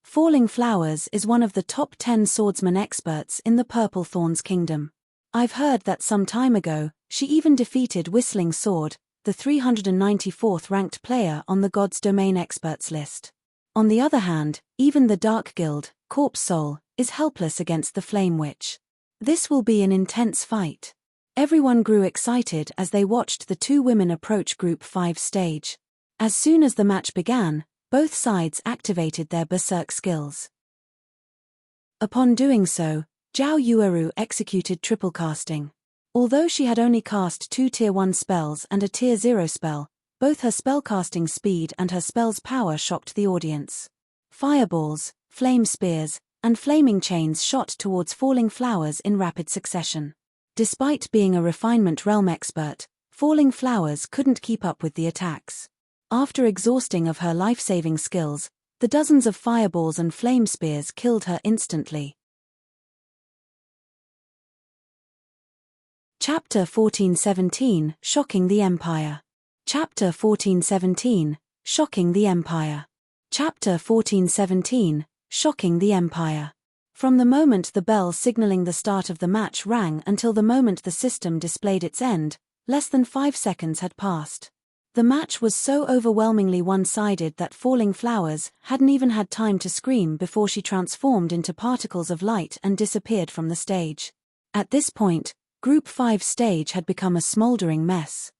Falling Flowers is one of the top 10 swordsman experts in the Purple Thorns Kingdom. I've heard that some time ago, she even defeated Whistling Sword, the 394th ranked player on the God's Domain experts list. On the other hand, even the Dark Guild, Corpse Soul, is helpless against the Flame Witch. This will be an intense fight. Everyone grew excited as they watched the two women approach Group 5 stage. As soon as the match began, both sides activated their berserk skills. Upon doing so, Zhao Yueru executed triple casting. Although she had only cast 2 Tier 1 spells and a Tier 0 spell, both her spellcasting speed and her spell's power shocked the audience. Fireballs, flame spears, and flaming chains shot towards Falling Flowers in rapid succession. Despite being a Refinement Realm expert, Falling Flowers couldn't keep up with the attacks. After exhausting of her life-saving skills, the dozens of fireballs and flame spears killed her instantly. Chapter 1417, Shocking the Empire. Chapter 1417, Shocking the Empire. Chapter 1417, Shocking the Empire. From the moment the bell signaling the start of the match rang until the moment the system displayed its end, less than 5 seconds had passed. The match was so overwhelmingly one-sided that Falling Flowers hadn't even had time to scream before she transformed into particles of light and disappeared from the stage. At this point, Group 5 stage had become a smoldering mess.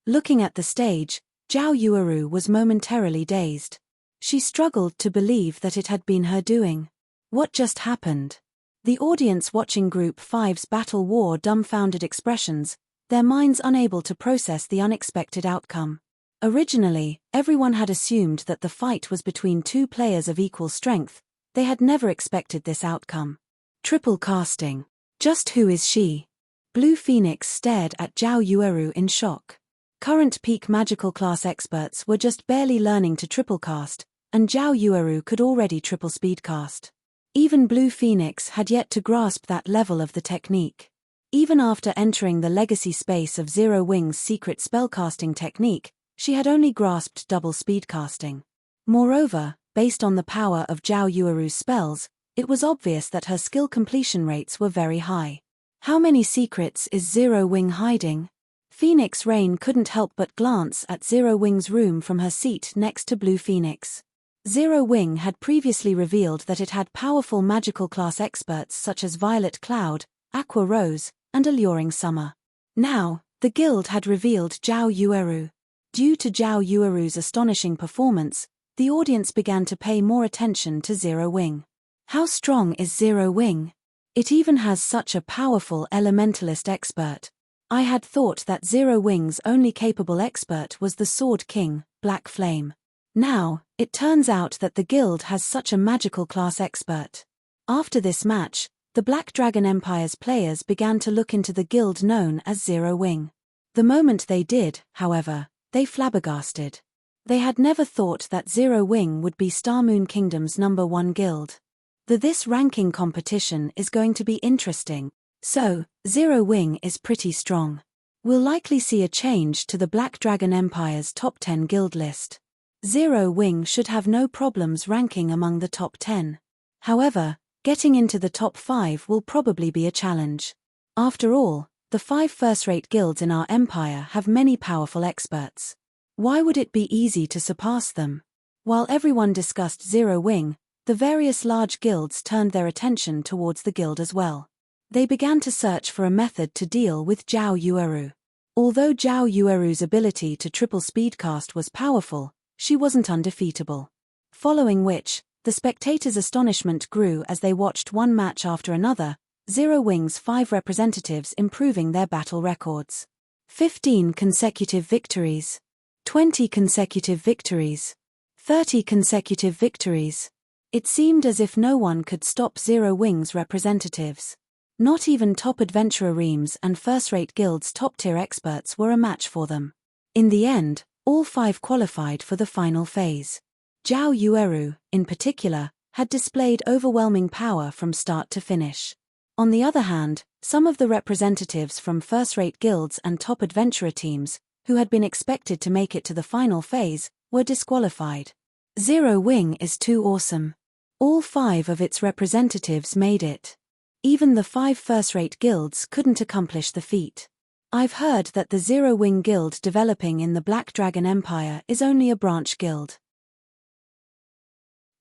Looking at the stage, Zhao Yueru was momentarily dazed. She struggled to believe that it had been her doing. What just happened? The audience watching Group 5's battle wore dumbfounded expressions, their minds unable to process the unexpected outcome. Originally, everyone had assumed that the fight was between two players of equal strength. They had never expected this outcome. Triple casting. Just who is she? Blue Phoenix stared at Zhao Yueru in shock. Current peak magical class experts were just barely learning to triple cast, and Zhao Yueru could already triple speed cast. Even Blue Phoenix had yet to grasp that level of the technique. Even after entering the legacy space of Zero Wing's secret spellcasting technique, she had only grasped double speedcasting. Moreover, based on the power of Zhao Yueru's spells, it was obvious that her skill completion rates were very high. How many secrets is Zero Wing hiding? Phoenix Rain couldn't help but glance at Zero Wing's room from her seat next to Blue Phoenix. Zero Wing had previously revealed that it had powerful magical class experts such as Violet Cloud, Aqua Rose, and Alluring Summer. Now, the guild had revealed Zhao Yueru. Due to Zhao Yueru's astonishing performance, the audience began to pay more attention to Zero Wing. How strong is Zero Wing? It even has such a powerful elementalist expert. I had thought that Zero Wing's only capable expert was the Sword King, Black Flame. Now, it turns out that the guild has such a magical class expert. After this match, the Black Dragon Empire's players began to look into the guild known as Zero Wing. The moment they did, however, they flabbergasted. They had never thought that Zero Wing would be Star Moon Kingdom's #1 guild. This ranking competition is going to be interesting. So, Zero Wing is pretty strong. We'll likely see a change to the Black Dragon Empire's top 10 guild list. Zero Wing should have no problems ranking among the top 10. However, getting into the top 5 will probably be a challenge. After all, the 5 first-rate guilds in our empire have many powerful experts. Why would it be easy to surpass them? While everyone discussed Zero Wing, the various large guilds turned their attention towards the guild as well. They began to search for a method to deal with Zhao Yueru. Although Zhao Yueru's ability to triple speedcast was powerful, she wasn't undefeatable. Following which, the spectators' astonishment grew as they watched one match after another, Zero Wing's 5 representatives improving their battle records. 15 consecutive victories. 20 consecutive victories. 30 consecutive victories. It seemed as if no one could stop Zero Wing's representatives. Not even top adventurer reams and first-rate guilds' top-tier experts were a match for them. In the end, all 5 qualified for the final phase. Zhao Yueru, in particular, had displayed overwhelming power from start to finish. On the other hand, some of the representatives from first-rate guilds and top adventurer teams, who had been expected to make it to the final phase, were disqualified. Zero Wing is too awesome. All 5 of its representatives made it. Even the 5 first-rate guilds couldn't accomplish the feat. I've heard that the Zero Wing guild developing in the Black Dragon Empire is only a branch guild.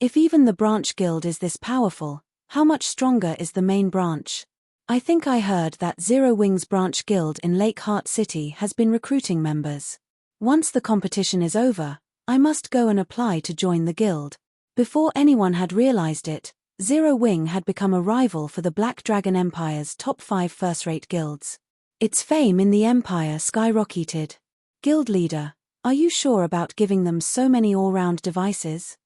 If even the branch guild is this powerful, how much stronger is the main branch? I think I heard that Zero Wing's branch guild in Lake Heart City has been recruiting members. Once the competition is over, I must go and apply to join the guild. Before anyone had realized it, Zero Wing had become a rival for the Black Dragon Empire's top 5 first-rate guilds. Its fame in the empire skyrocketed. Guild leader, are you sure about giving them so many all-round devices?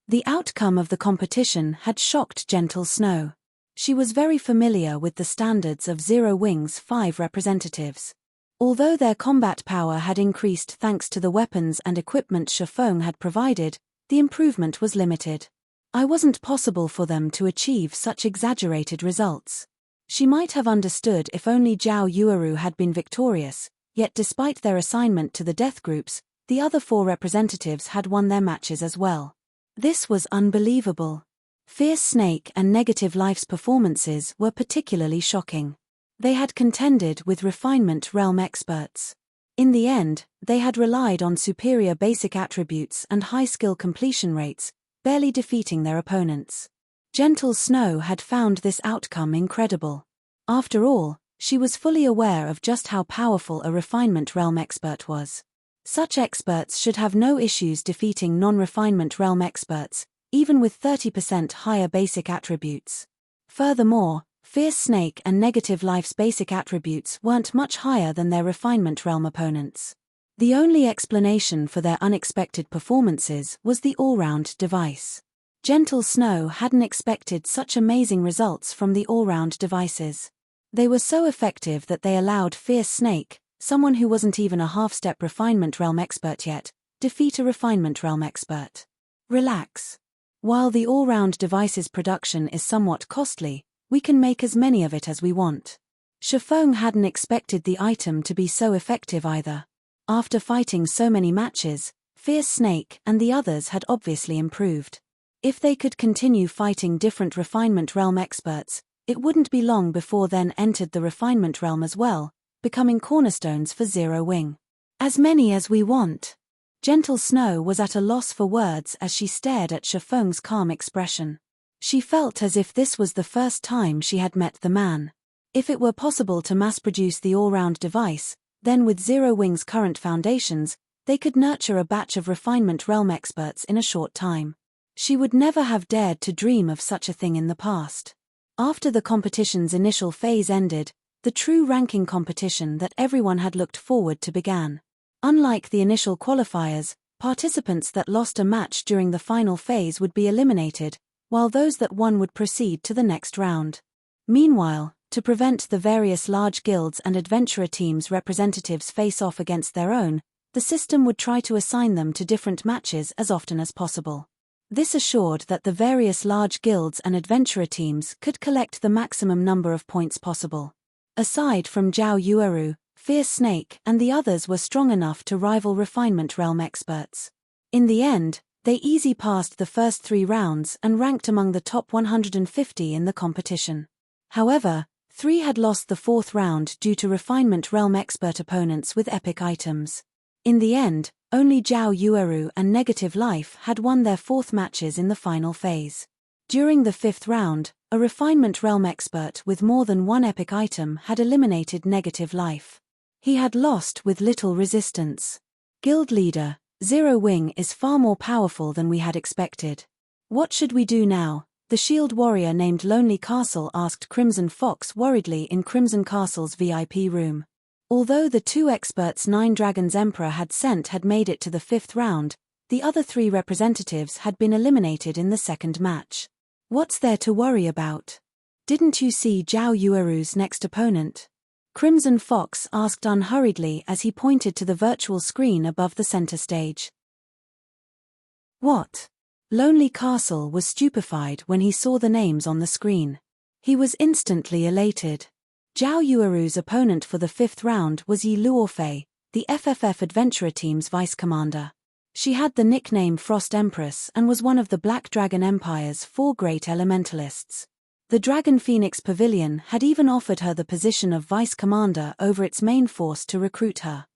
The outcome of the competition had shocked Gentle Snow. She was very familiar with the standards of Zero Wing's 5 representatives. Although their combat power had increased thanks to the weapons and equipment Shifeng had provided, the improvement was limited. It wasn't possible for them to achieve such exaggerated results. She might have understood if only Zhao Yueru had been victorious, yet despite their assignment to the death groups, the other 4 representatives had won their matches as well. This was unbelievable. Fierce Snake and Negative Life's performances were particularly shocking. They had contended with Refinement Realm experts. In the end, they had relied on superior basic attributes and high skill completion rates, barely defeating their opponents. Gentle Snow had found this outcome incredible. After all, she was fully aware of just how powerful a Refinement Realm expert was. Such experts should have no issues defeating non-Refinement Realm experts, even with 30% higher basic attributes. Furthermore, Fierce Snake and Negative Life's basic attributes weren't much higher than their Refinement Realm opponents. The only explanation for their unexpected performances was the all-round device. Gentle Snow hadn't expected such amazing results from the all-round devices. They were so effective that they allowed Fierce Snake, someone who wasn't even a half-step Refinement Realm expert yet, defeat a Refinement Realm expert. Relax. While the all-round device's production is somewhat costly, we can make as many of it as we want. Shifeng hadn't expected the item to be so effective either. After fighting so many matches, Fierce Snake and the others had obviously improved. If they could continue fighting different Refinement Realm experts, it wouldn't be long before then entered the Refinement Realm as well, becoming cornerstones for Zero Wing. As many as we want. Gentle Snow was at a loss for words as she stared at Shifeng's calm expression. She felt as if this was the first time she had met the man. If it were possible to mass-produce the all-round device, then with Zero Wing's current foundations, they could nurture a batch of Refinement Realm experts in a short time. She would never have dared to dream of such a thing in the past. After the competition's initial phase ended, the true ranking competition that everyone had looked forward to began. Unlike the initial qualifiers, participants that lost a match during the final phase would be eliminated, while those that won would proceed to the next round. Meanwhile, to prevent the various large guilds and adventurer teams' representatives face off against their own, the system would try to assign them to different matches as often as possible. This assured that the various large guilds and adventurer teams could collect the maximum number of points possible. Aside from Zhao Yueru, Fierce Snake and the others were strong enough to rival Refinement Realm experts. In the end, they easily passed the first 3 rounds and ranked among the top 150 in the competition. However, 3 had lost the 4th round due to Refinement Realm expert opponents with epic items. In the end, only Zhao Yueru and Negative Life had won their 4th matches in the final phase. During the 5th round, a Refinement Realm expert with more than 1 epic item had eliminated Negative Life. He had lost with little resistance. Guild leader, Zero Wing is far more powerful than we had expected. What should we do now? The shield warrior named Lonely Castle asked Crimson Fox worriedly in Crimson Castle's VIP room. Although the 2 experts Nine Dragons Emperor had sent had made it to the 5th round, the other 3 representatives had been eliminated in the 2nd match. What's there to worry about? Didn't you see Zhao Yueru's next opponent? Crimson Fox asked unhurriedly as he pointed to the virtual screen above the center stage. What? Lonely Castle was stupefied when he saw the names on the screen. He was instantly elated. Zhao Yueru's opponent for the 5th round was Yi Luofei, the FFF Adventurer Team's vice commander. She had the nickname Frost Empress and was one of the Black Dragon Empire's 4 great elementalists. The Dragon Phoenix Pavilion had even offered her the position of vice commander over its main force to recruit her.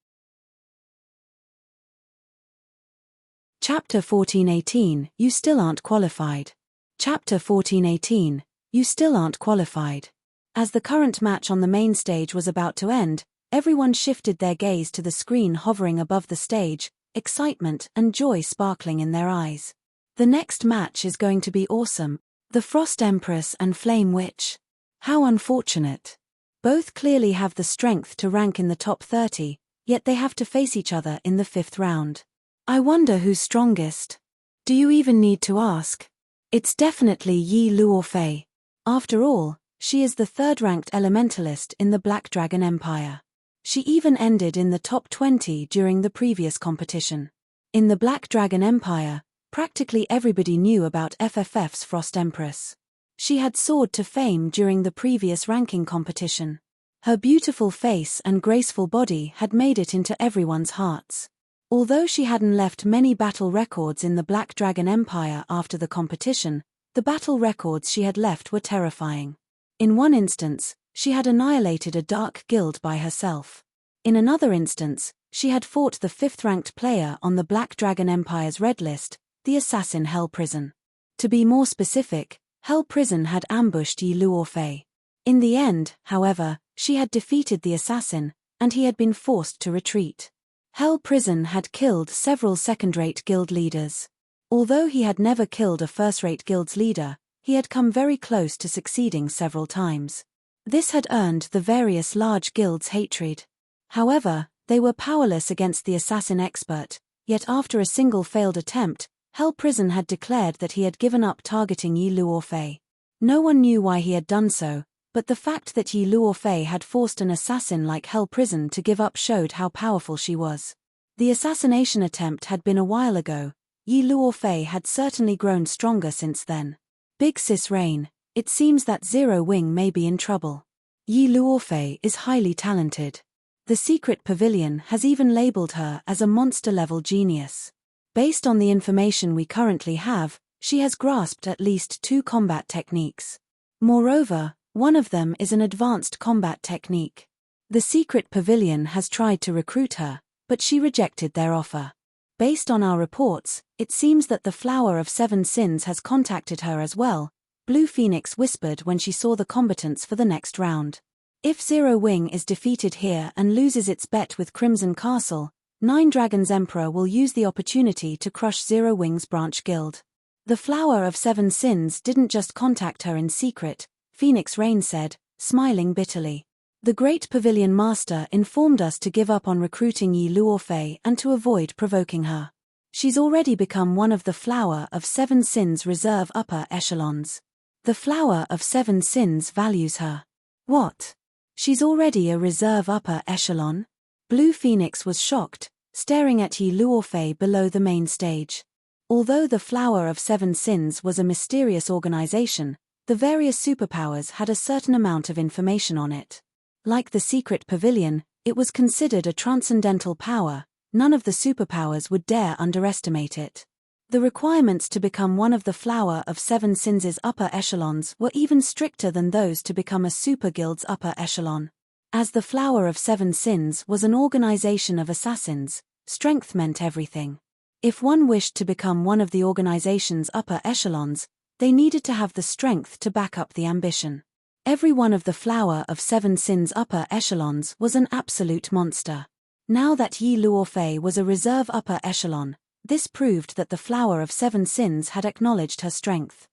Chapter 1418, You Still Aren't Qualified. Chapter 1418, You Still Aren't Qualified. As the current match on the main stage was about to end, everyone shifted their gaze to the screen hovering above the stage, excitement and joy sparkling in their eyes. The next match is going to be awesome. The Frost Empress and Flame Witch. How unfortunate. Both clearly have the strength to rank in the top 30, yet they have to face each other in the 5th round. I wonder who's strongest. Do you even need to ask? It's definitely Yi Luofei. After all, she is the 3rd-ranked elementalist in the Black Dragon Empire. She even ended in the top 20 during the previous competition. In the Black Dragon Empire, practically everybody knew about FFF's Frost Empress. She had soared to fame during the previous ranking competition. Her beautiful face and graceful body had made it into everyone's hearts. Although she hadn't left many battle records in the Black Dragon Empire after the competition, the battle records she had left were terrifying. In one instance, she had annihilated a dark guild by herself. In another instance, she had fought the 5th-ranked player on the Black Dragon Empire's red list, the assassin Hell Prison. To be more specific, Hell Prison had ambushed Yi Luofei. In the end, however, she had defeated the assassin, and he had been forced to retreat. Hell Prison had killed several second-rate guild leaders. Although he had never killed a first-rate guild's leader, he had come very close to succeeding several times. This had earned the various large guilds' hatred. However, they were powerless against the assassin expert, yet after a single failed attempt, Hell Prison had declared that he had given up targeting Yi Luofei. No one knew why he had done so, but the fact that Yi Luofei had forced an assassin like Hell Prison to give up showed how powerful she was. The assassination attempt had been a while ago, Yi Luofei had certainly grown stronger since then. Big Sis Rain, it seems that Zero Wing may be in trouble. Yi Luofei is highly talented. The Secret Pavilion has even labeled her as a monster-level genius. Based on the information we currently have, she has grasped at least 2 combat techniques. Moreover, one of them is an advanced combat technique. The Secret Pavilion has tried to recruit her, but she rejected their offer. Based on our reports, it seems that the Flower of Seven Sins has contacted her as well, Blue Phoenix whispered when she saw the combatants for the next round. If Zero Wing is defeated here and loses its bet with Crimson Castle, Nine Dragons Emperor will use the opportunity to crush Zero Wing's branch guild. The Flower of Seven Sins didn't just contact her in secret, Phoenix Rain said, smiling bitterly. The Great Pavilion Master informed us to give up on recruiting Yi Luofei and to avoid provoking her. She's already become one of the Flower of Seven Sins reserve upper echelons. The Flower of Seven Sins values her. What? She's already a reserve upper echelon? Blue Phoenix was shocked, staring at Yi Luofei below the main stage. Although the Flower of Seven Sins was a mysterious organization, the various superpowers had a certain amount of information on it. Like the Secret Pavilion, it was considered a transcendental power. None of the superpowers would dare underestimate it. The requirements to become one of the Flower of Seven Sins' upper echelons were even stricter than those to become a super guild's upper echelon. As the Flower of Seven Sins was an organization of assassins, strength meant everything. If one wished to become one of the organization's upper echelons, they needed to have the strength to back up the ambition. Every one of the Flower of Seven Sins' upper echelons was an absolute monster. Now that Yi Luofei was a reserve upper echelon, this proved that the Flower of Seven Sins had acknowledged her strength.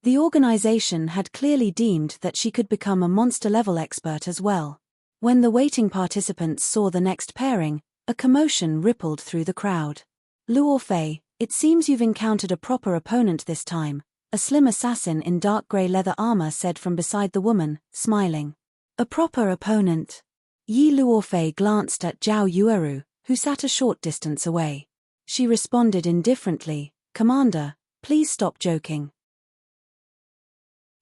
The organization had clearly deemed that she could become a monster-level expert as well. When the waiting participants saw the next pairing, a commotion rippled through the crowd. Luofei, it seems you've encountered a proper opponent this time, a slim assassin in dark grey leather armor said from beside the woman, smiling. A proper opponent? Yi Luofei glanced at Zhao Yueru, who sat a short distance away. She responded indifferently, Commander, please stop joking.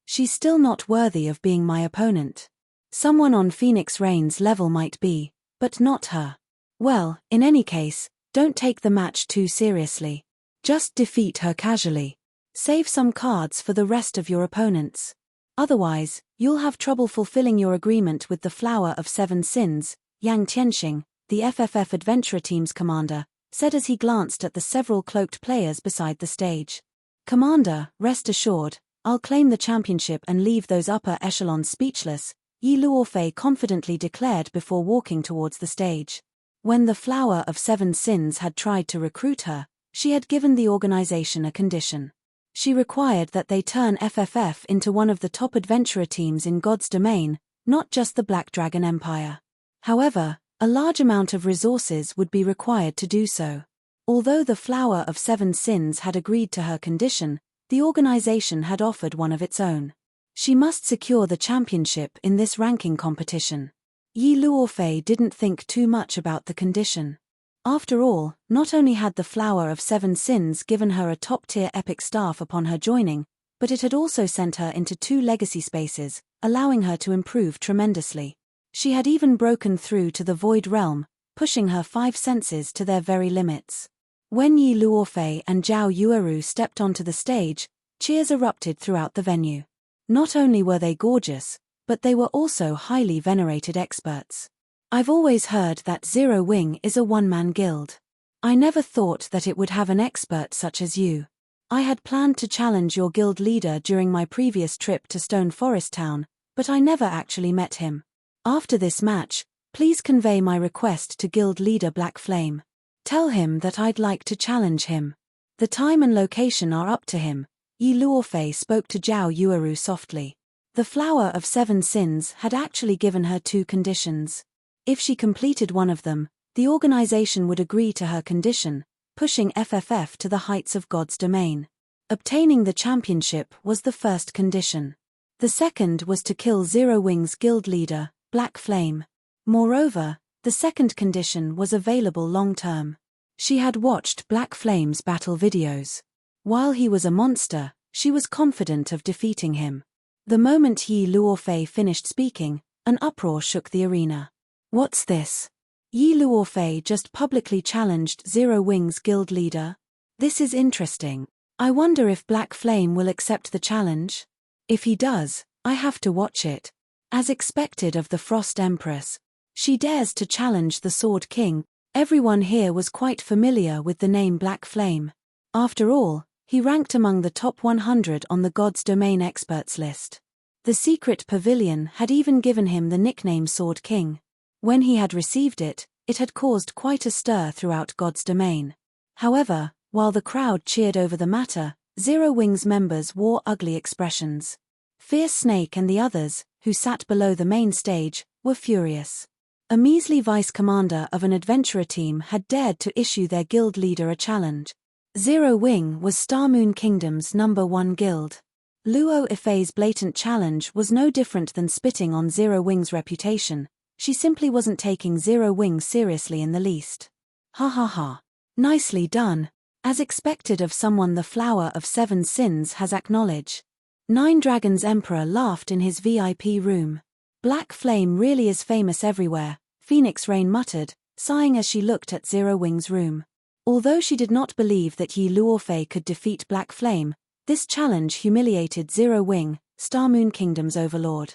She's still not worthy of being my opponent. Someone on Phoenix Rain's level might be, but not her. Well, in any case, don't take the match too seriously. Just defeat her casually. Save some cards for the rest of your opponents. Otherwise, you'll have trouble fulfilling your agreement with the Flower of Seven Sins. Yang Tianxing, the FFF Adventurer Team's commander, said as he glanced at the several cloaked players beside the stage. Commander, rest assured, I'll claim the championship and leave those upper echelons speechless, Yi Luofei confidently declared before walking towards the stage. When the Flower of Seven Sins had tried to recruit her, she had given the organization a condition. She required that they turn FFF into one of the top adventurer teams in God's domain, not just the Black Dragon Empire. However, a large amount of resources would be required to do so. Although the Flower of Seven Sins had agreed to her condition, the organization had offered one of its own. She must secure the championship in this ranking competition. Yi Luofei didn't think too much about the condition. After all, not only had the Flower of Seven Sins given her a top-tier epic staff upon her joining, but it had also sent her into 2 legacy spaces, allowing her to improve tremendously. She had even broken through to the Void Realm, pushing her 5 senses to their very limits. When Yi Luofei and Zhao Yueru stepped onto the stage, cheers erupted throughout the venue. Not only were they gorgeous, but they were also highly venerated experts. I've always heard that Zero Wing is a one-man guild. I never thought that it would have an expert such as you. I had planned to challenge your guild leader during my previous trip to Stone Forest Town, but I never actually met him. After this match, please convey my request to guild leader Black Flame. Tell him that I'd like to challenge him. The time and location are up to him. Yi Luofei spoke to Zhao Yueru softly. The Flower of Seven Sins had actually given her 2 conditions. If she completed one of them, the organization would agree to her condition, pushing FFF to the heights of God's domain. Obtaining the championship was the first condition. The second was to kill Zero Wing's guild leader, Black Flame. Moreover, the second condition was available long-term. She had watched Black Flame's battle videos. While he was a monster, she was confident of defeating him. The moment Yi Luofei finished speaking, an uproar shook the arena. What's this? Yi Luofei just publicly challenged Zero Wing's guild leader? This is interesting. I wonder if Black Flame will accept the challenge? If he does, I have to watch it. As expected of the Frost Empress, she dares to challenge the Sword King. Everyone here was quite familiar with the name Black Flame. After all, he ranked among the top 100 on the God's Domain experts list. The secret pavilion had even given him the nickname Sword King. When he had received it, it had caused quite a stir throughout God's Domain. However, while the crowd cheered over the matter, Zero Wing's members wore ugly expressions. Fierce Snake and the others, who sat below the main stage, were furious. A measly vice commander of an adventurer team had dared to issue their guild leader a challenge. Zero Wing was Star Moon Kingdom's #1 guild. Luo Ifei's blatant challenge was no different than spitting on Zero Wing's reputation. She simply wasn't taking Zero Wing seriously in the least. Ha ha ha. Nicely done. As expected of someone the Flower of Seven Sins has acknowledged. Nine Dragons Emperor laughed in his VIP room. Black Flame really is famous everywhere, Phoenix Rain muttered, sighing as she looked at Zero Wing's room. Although she did not believe that Yi Luofei could defeat Black Flame, this challenge humiliated Zero Wing, Star Moon Kingdom's overlord.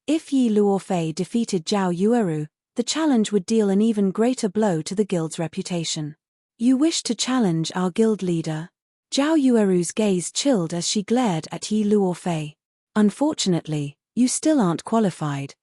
If Yi Luofei defeated Zhao Yueru, the challenge would deal an even greater blow to the guild's reputation. You wish to challenge our guild leader? Zhao Yueru's gaze chilled as she glared at Yi Luofei. Unfortunately, you still aren't qualified.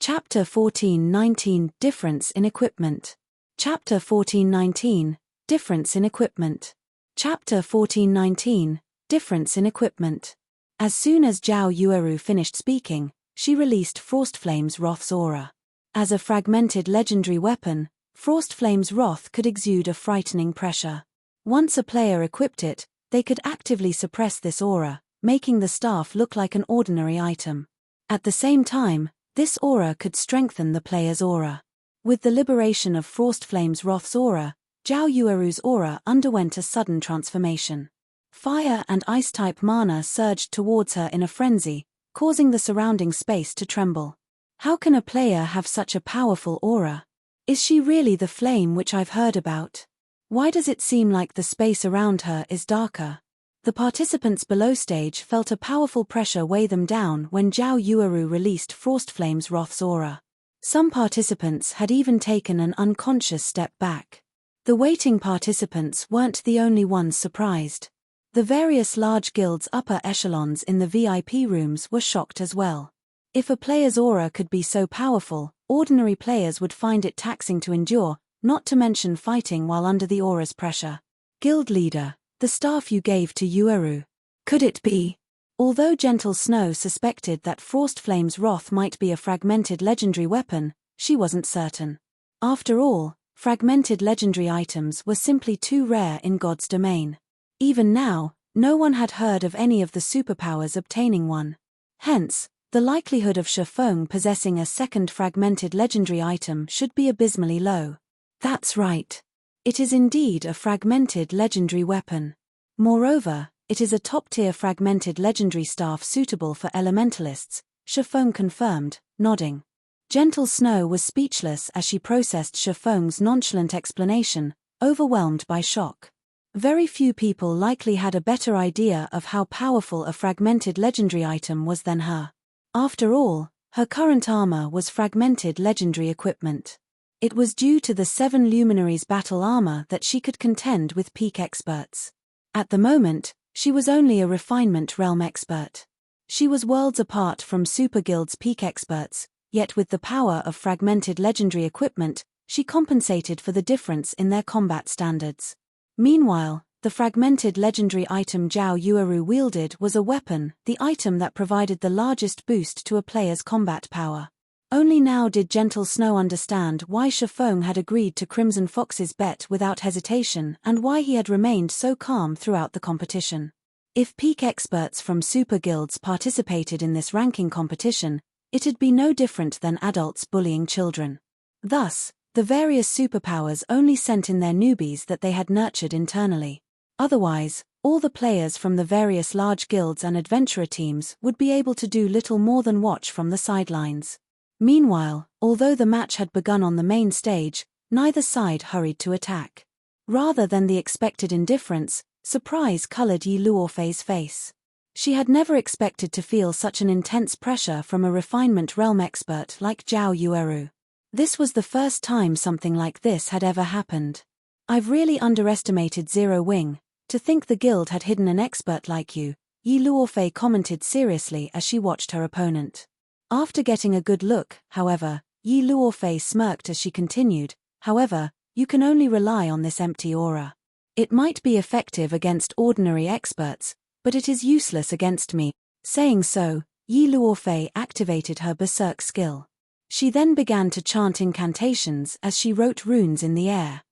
Chapter 14-19 Difference in Equipment. Chapter 14-19 Difference in Equipment. Chapter 14-19 Difference in Equipment. As soon as Zhao Yueru finished speaking, she released Frostflame's Wrath's aura. As a fragmented legendary weapon, Frostflame's Wrath could exude a frightening pressure. Once a player equipped it, they could actively suppress this aura, making the staff look like an ordinary item. At the same time, this aura could strengthen the player's aura. With the liberation of Frostflame's Wrath's aura, Zhao Yueru's aura underwent a sudden transformation. Fire and ice-type mana surged towards her in a frenzy, causing the surrounding space to tremble. How can a player have such a powerful aura? Is she really the flame which I've heard about? Why does it seem like the space around her is darker? The participants below stage felt a powerful pressure weigh them down when Zhao Yueru released Frostflame's Wrath's aura. Some participants had even taken an unconscious step back. The waiting participants weren't the only ones surprised. The various large guilds' upper echelons in the VIP rooms were shocked as well. If a player's aura could be so powerful, ordinary players would find it taxing to endure, not to mention fighting while under the aura's pressure. Guild leader, the staff you gave to Yueru. Could it be? Although Gentle Snow suspected that Frostflame's Wrath might be a fragmented legendary weapon, she wasn't certain. After all, fragmented legendary items were simply too rare in God's Domain. Even now, no one had heard of any of the superpowers obtaining one. Hence, the likelihood of Shifeng possessing a second fragmented legendary item should be abysmally low. That's right. It is indeed a fragmented legendary weapon. Moreover, it is a top-tier fragmented legendary staff suitable for elementalists, Shifeng confirmed, nodding. Gentle Snow was speechless as she processed Shifeng's nonchalant explanation, overwhelmed by shock. Very few people likely had a better idea of how powerful a fragmented legendary item was than her. After all, her current armor was fragmented legendary equipment. It was due to the 7 Luminaries' battle armor that she could contend with peak experts. At the moment, she was only a refinement realm expert. She was worlds apart from Super Guild's peak experts, yet with the power of fragmented legendary equipment, she compensated for the difference in their combat standards. Meanwhile, the fragmented legendary item Zhao Yueru wielded was a weapon, the item that provided the largest boost to a player's combat power. Only now did Gentle Snow understand why Shifeng had agreed to Crimson Fox's bet without hesitation and why he had remained so calm throughout the competition. If peak experts from super guilds participated in this ranking competition, It'd be no different than adults bullying children. Thus, the various superpowers only sent in their newbies that they had nurtured internally. Otherwise, all the players from the various large guilds and adventurer teams would be able to do little more than watch from the sidelines. Meanwhile, although the match had begun on the main stage, neither side hurried to attack. Rather than the expected indifference, surprise colored Yi Luofei's face. She had never expected to feel such an intense pressure from a refinement realm expert like Zhao Yueru. This was the first time something like this had ever happened. I've really underestimated Zero Wing. To think the guild had hidden an expert like you, Yi Luofei commented seriously as she watched her opponent. After getting a good look, however, Yi Luofei smirked as she continued, however, you can only rely on this empty aura. It might be effective against ordinary experts, but it is useless against me. Saying so, Yi Luofei activated her berserk skill. She then began to chant incantations as she wrote runes in the air.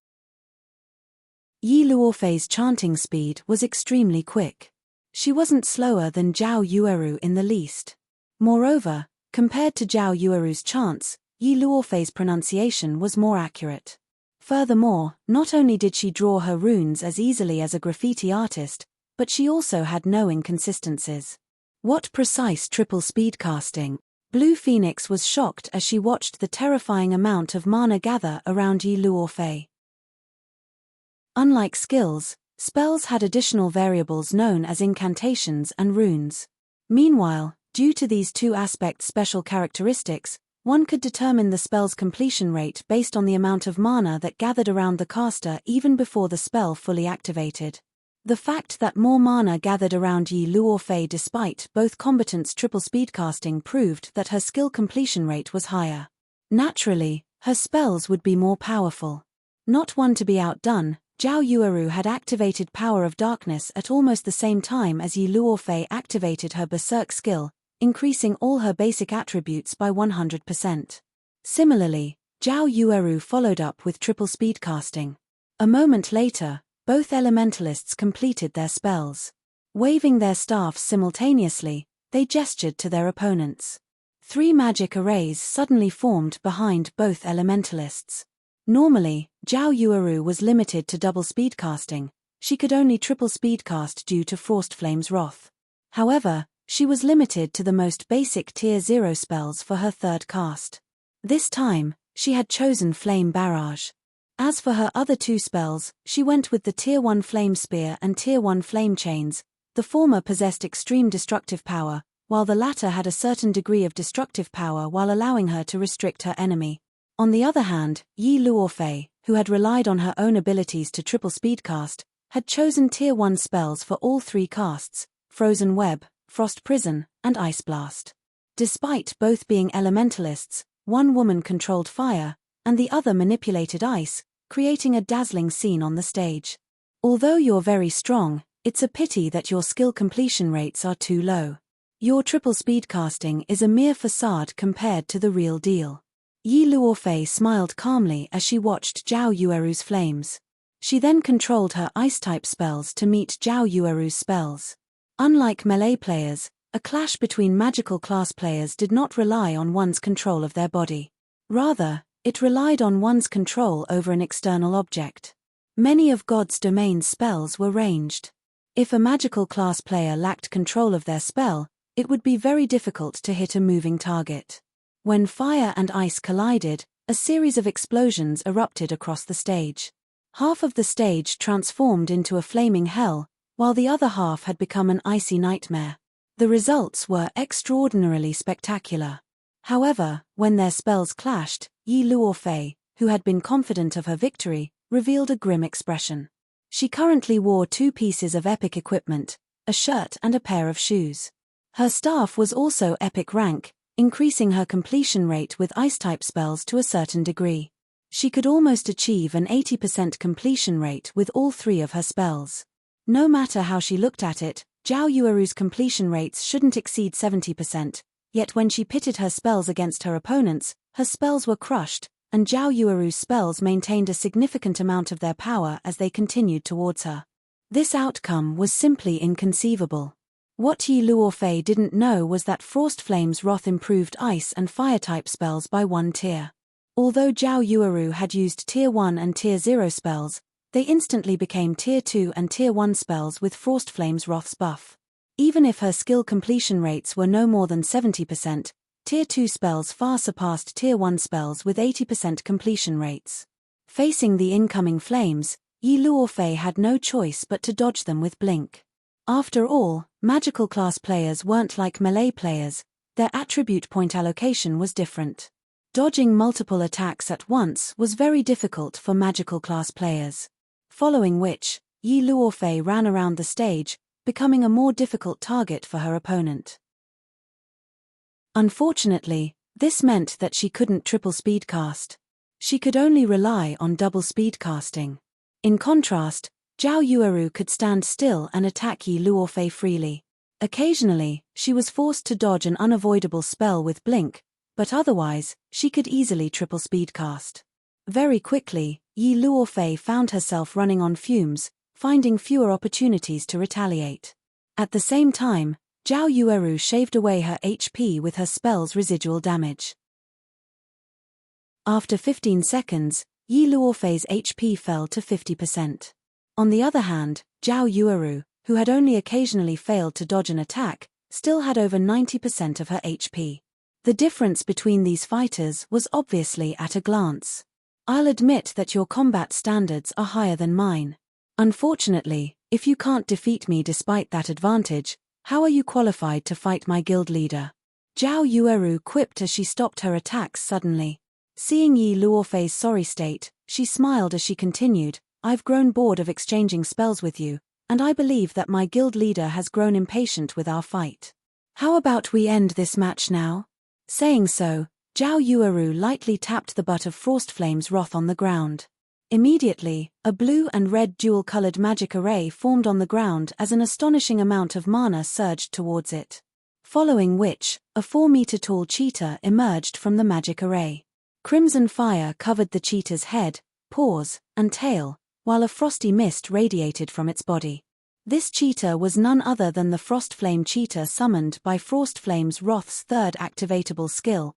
Yi Luofei's chanting speed was extremely quick. She wasn't slower than Zhao Yueru in the least. Moreover, compared to Zhao Yueru's chants, Yi Luofei's pronunciation was more accurate. Furthermore, not only did she draw her runes as easily as a graffiti artist, but she also had no inconsistencies. What precise triple speed casting! Blue Phoenix was shocked as she watched the terrifying amount of mana gather around Yi Luofei. Unlike skills, spells had additional variables known as incantations and runes. Meanwhile, due to these two aspects' special characteristics, one could determine the spell's completion rate based on the amount of mana that gathered around the caster even before the spell fully activated. The fact that more mana gathered around Yi Luofei despite both combatants' triple speed casting proved that her skill completion rate was higher. Naturally, her spells would be more powerful. Not one to be outdone, Zhao Yueru had activated Power of Darkness at almost the same time as Yi Luofei activated her Berserk skill, increasing all her basic attributes by 100%. Similarly, Zhao Yueru followed up with triple speed casting. A moment later, both elementalists completed their spells. Waving their staffs simultaneously, they gestured to their opponents. 3 magic arrays suddenly formed behind both elementalists. Normally, Zhao Yueru was limited to double speed casting. She could only triple speed cast due to Frostflame's Wrath. However, she was limited to the most basic Tier 0 spells for her third cast. This time, she had chosen Flame Barrage. As for her other 2 spells, she went with the Tier 1 Flame Spear and Tier 1 Flame Chains. The former possessed extreme destructive power, while the latter had a certain degree of destructive power while allowing her to restrict her enemy. On the other hand, Yi Luofei, who had relied on her own abilities to triple speed cast, had chosen Tier 1 spells for all 3 casts, Frozen Web, Frost Prison, and Ice Blast. Despite both being elementalists, one woman controlled fire, and the other manipulated ice, creating a dazzling scene on the stage. Although you're very strong, it's a pity that your skill completion rates are too low. Your triple speed casting is a mere facade compared to the real deal. Yi Luofei smiled calmly as she watched Zhao Yueru's flames. She then controlled her ice-type spells to meet Zhao Yueru's spells. Unlike melee players, a clash between magical class players did not rely on one's control of their body. Rather, it relied on one's control over an external object. Many of God's domain's spells were ranged. If a magical class player lacked control of their spell, it would be very difficult to hit a moving target. When fire and ice collided, a series of explosions erupted across the stage. Half of the stage transformed into a flaming hell, while the other half had become an icy nightmare. The results were extraordinarily spectacular. However, when their spells clashed, Yi Luofei, who had been confident of her victory, revealed a grim expression. She currently wore 2 pieces of epic equipment, a shirt and a pair of shoes. Her staff was also epic rank, increasing her completion rate with ice-type spells to a certain degree. She could almost achieve an 80% completion rate with all 3 of her spells. No matter how she looked at it, Zhao Yueru's completion rates shouldn't exceed 70%, yet when she pitted her spells against her opponents, her spells were crushed, and Zhao Yueru's spells maintained a significant amount of their power as they continued towards her. This outcome was simply inconceivable. What Yi Luofei didn't know was that Frost Flame's Wrath improved ice and fire-type spells by 1 tier. Although Zhao Yueru had used Tier 1 and Tier 0 spells, they instantly became Tier 2 and Tier 1 spells with Frost Flame's Wrath's buff. Even if her skill completion rates were no more than 70%, Tier 2 spells far surpassed Tier 1 spells with 80% completion rates. Facing the incoming flames, Yi Luofei had no choice but to dodge them with Blink. After all, magical class players weren't like melee players, their attribute point allocation was different. Dodging multiple attacks at once was very difficult for magical class players. Following which, Yi Luofei ran around the stage, becoming a more difficult target for her opponent. Unfortunately, this meant that she couldn't triple speed cast. She could only rely on double speed casting. In contrast, Zhao Yueru could stand still and attack Yi Luofei freely. Occasionally, she was forced to dodge an unavoidable spell with Blink, but otherwise, she could easily triple speed cast. Very quickly, Yi Luofei found herself running on fumes, finding fewer opportunities to retaliate. At the same time, Zhao Yueru shaved away her HP with her spell's residual damage. After 15 seconds, Yi Luofei's HP fell to 50%. On the other hand, Zhao Yueru, who had only occasionally failed to dodge an attack, still had over 90% of her HP. The difference between these fighters was obviously at a glance. I'll admit that your combat standards are higher than mine. Unfortunately, if you can't defeat me despite that advantage, how are you qualified to fight my guild leader? Zhao Yueru quipped as she stopped her attacks suddenly. Seeing Yi Luofei's sorry state, she smiled as she continued, I've grown bored of exchanging spells with you, and I believe that my guild leader has grown impatient with our fight. How about we end this match now? Saying so, Zhao Yueru lightly tapped the butt of Frost Flame's Wrath on the ground. Immediately, a blue and red dual-colored magic array formed on the ground as an astonishing amount of mana surged towards it. Following which, a 4-meter-tall cheetah emerged from the magic array. Crimson fire covered the cheetah's head, paws, and tail, while a frosty mist radiated from its body. This cheetah was none other than the Frost Flame cheetah summoned by Frost Flame's Wrath's third activatable skill.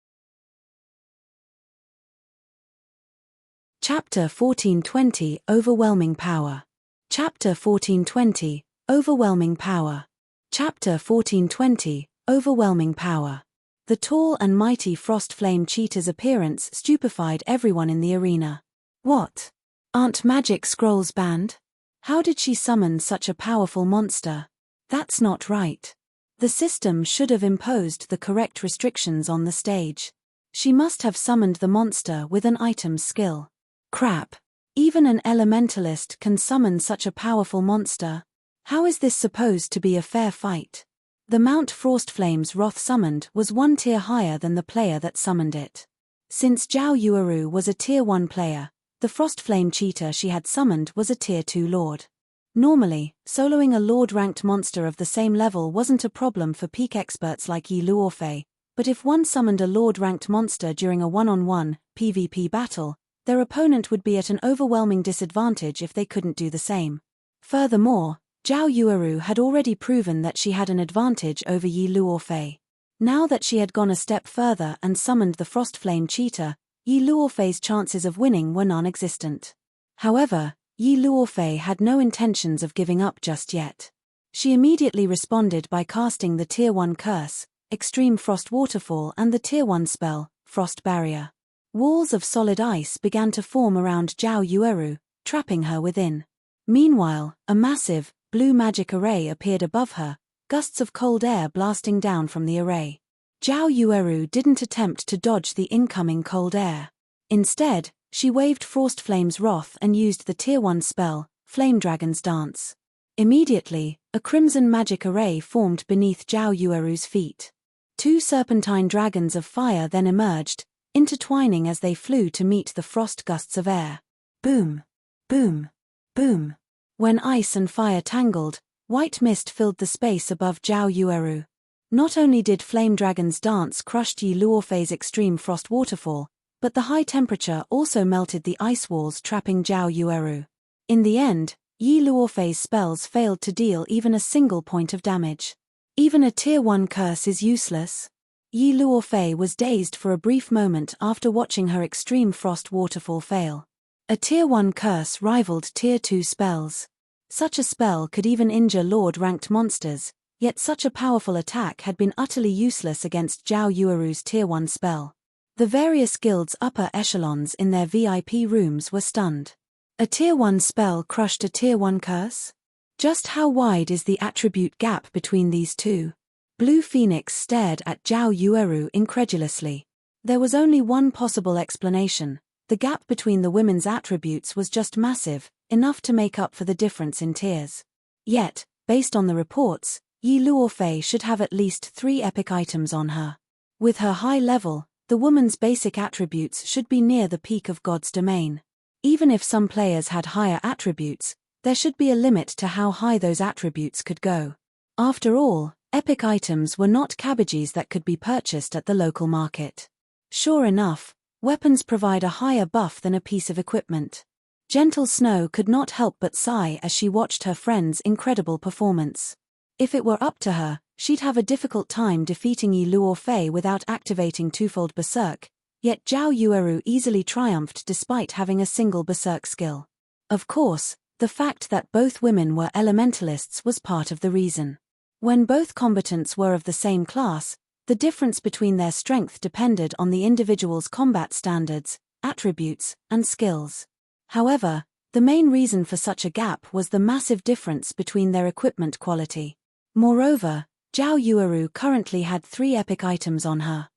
Chapter 1420 Overwhelming Power. Chapter 1420 Overwhelming Power. Chapter 1420 Overwhelming Power. The tall and mighty Frost Flame cheetah's appearance stupefied everyone in the arena. What? Aren't magic scrolls banned? How did she summon such a powerful monster? That's not right. The system should have imposed the correct restrictions on the stage. She must have summoned the monster with an item's skill. Crap. Even an elementalist can summon such a powerful monster. How is this supposed to be a fair fight? The Mount Frost Flame's Wrath summoned was 1 tier higher than the player that summoned it. Since Zhao Yueru was a tier 1 player, the Frost Flame cheetah she had summoned was a tier 2 lord. Normally, soloing a lord-ranked monster of the same level wasn't a problem for peak experts like Yi Luofei, but if one summoned a lord-ranked monster during a one-on-one PvP battle, their opponent would be at an overwhelming disadvantage if they couldn't do the same. Furthermore, Zhao Yueru had already proven that she had an advantage over Yi Luofei. Now that she had gone a step further and summoned the Frost Flame cheetah, Yi Luofei's chances of winning were non-existent. However, Yi Luofei had no intentions of giving up just yet. She immediately responded by casting the Tier 1 curse, Extreme Frost Waterfall, and the Tier 1 spell, Frost Barrier. Walls of solid ice began to form around Zhao Yueru, trapping her within. Meanwhile, a massive, blue magic array appeared above her, gusts of cold air blasting down from the array. Zhao Yueru didn't attempt to dodge the incoming cold air. Instead, she waved Frost Flame's Wrath and used the Tier 1 spell, Flame Dragon's Dance. Immediately, a crimson magic array formed beneath Zhao Yueru's feet. 2 serpentine dragons of fire then emerged, intertwining as they flew to meet the frost gusts of air. Boom! Boom! Boom! When ice and fire tangled, white mist filled the space above Zhao Yueru. Not only did Flame Dragon's Dance crush Yi Luofei's Extreme Frost Waterfall, but the high temperature also melted the ice walls trapping Zhao Yueru. In the end, Yi Luofei's spells failed to deal even a single point of damage. Even a Tier 1 curse is useless? Yi Luofei was dazed for a brief moment after watching her extreme frost waterfall fail. A Tier 1 curse rivaled Tier 2 spells. Such a spell could even injure Lord-ranked monsters, yet such a powerful attack had been utterly useless against Zhao Yueru's Tier 1 spell. The various guilds' upper echelons in their VIP rooms were stunned. A Tier 1 spell crushed a Tier 1 curse? Just how wide is the attribute gap between these two? Blue Phoenix stared at Zhao Yueru incredulously. There was only one possible explanation. The gap between the women's attributes was just massive, enough to make up for the difference in tiers. Yet, based on the reports, Yi Luofei should have at least 3 epic items on her. With her high level, the woman's basic attributes should be near the peak of God's domain. Even if some players had higher attributes, there should be a limit to how high those attributes could go. After all, epic items were not cabbages that could be purchased at the local market. Sure enough, weapons provide a higher buff than a piece of equipment. Gentle Snow could not help but sigh as she watched her friend's incredible performance. If it were up to her, she'd have a difficult time defeating Yi Luofei without activating twofold Berserk, yet Zhao Yueru easily triumphed despite having a single Berserk skill. Of course, the fact that both women were elementalists was part of the reason. When both combatants were of the same class, the difference between their strength depended on the individual's combat standards, attributes, and skills. However, the main reason for such a gap was the massive difference between their equipment quality. Moreover, Zhao Yueru currently had 3 epic items on her.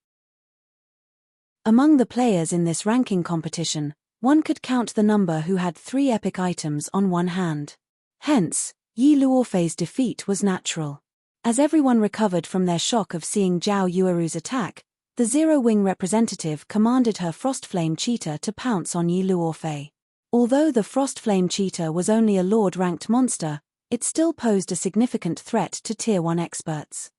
Among the players in this ranking competition, one could count the number who had 3 epic items on one hand. Hence, Yi Luofei's defeat was natural. As everyone recovered from their shock of seeing Zhao Yueru's attack, the Zero-Wing representative commanded her Frostflame cheetah to pounce on Yi Luofei. Although the Frostflame cheetah was only a Lord-ranked monster, it still posed a significant threat to Tier 1 experts.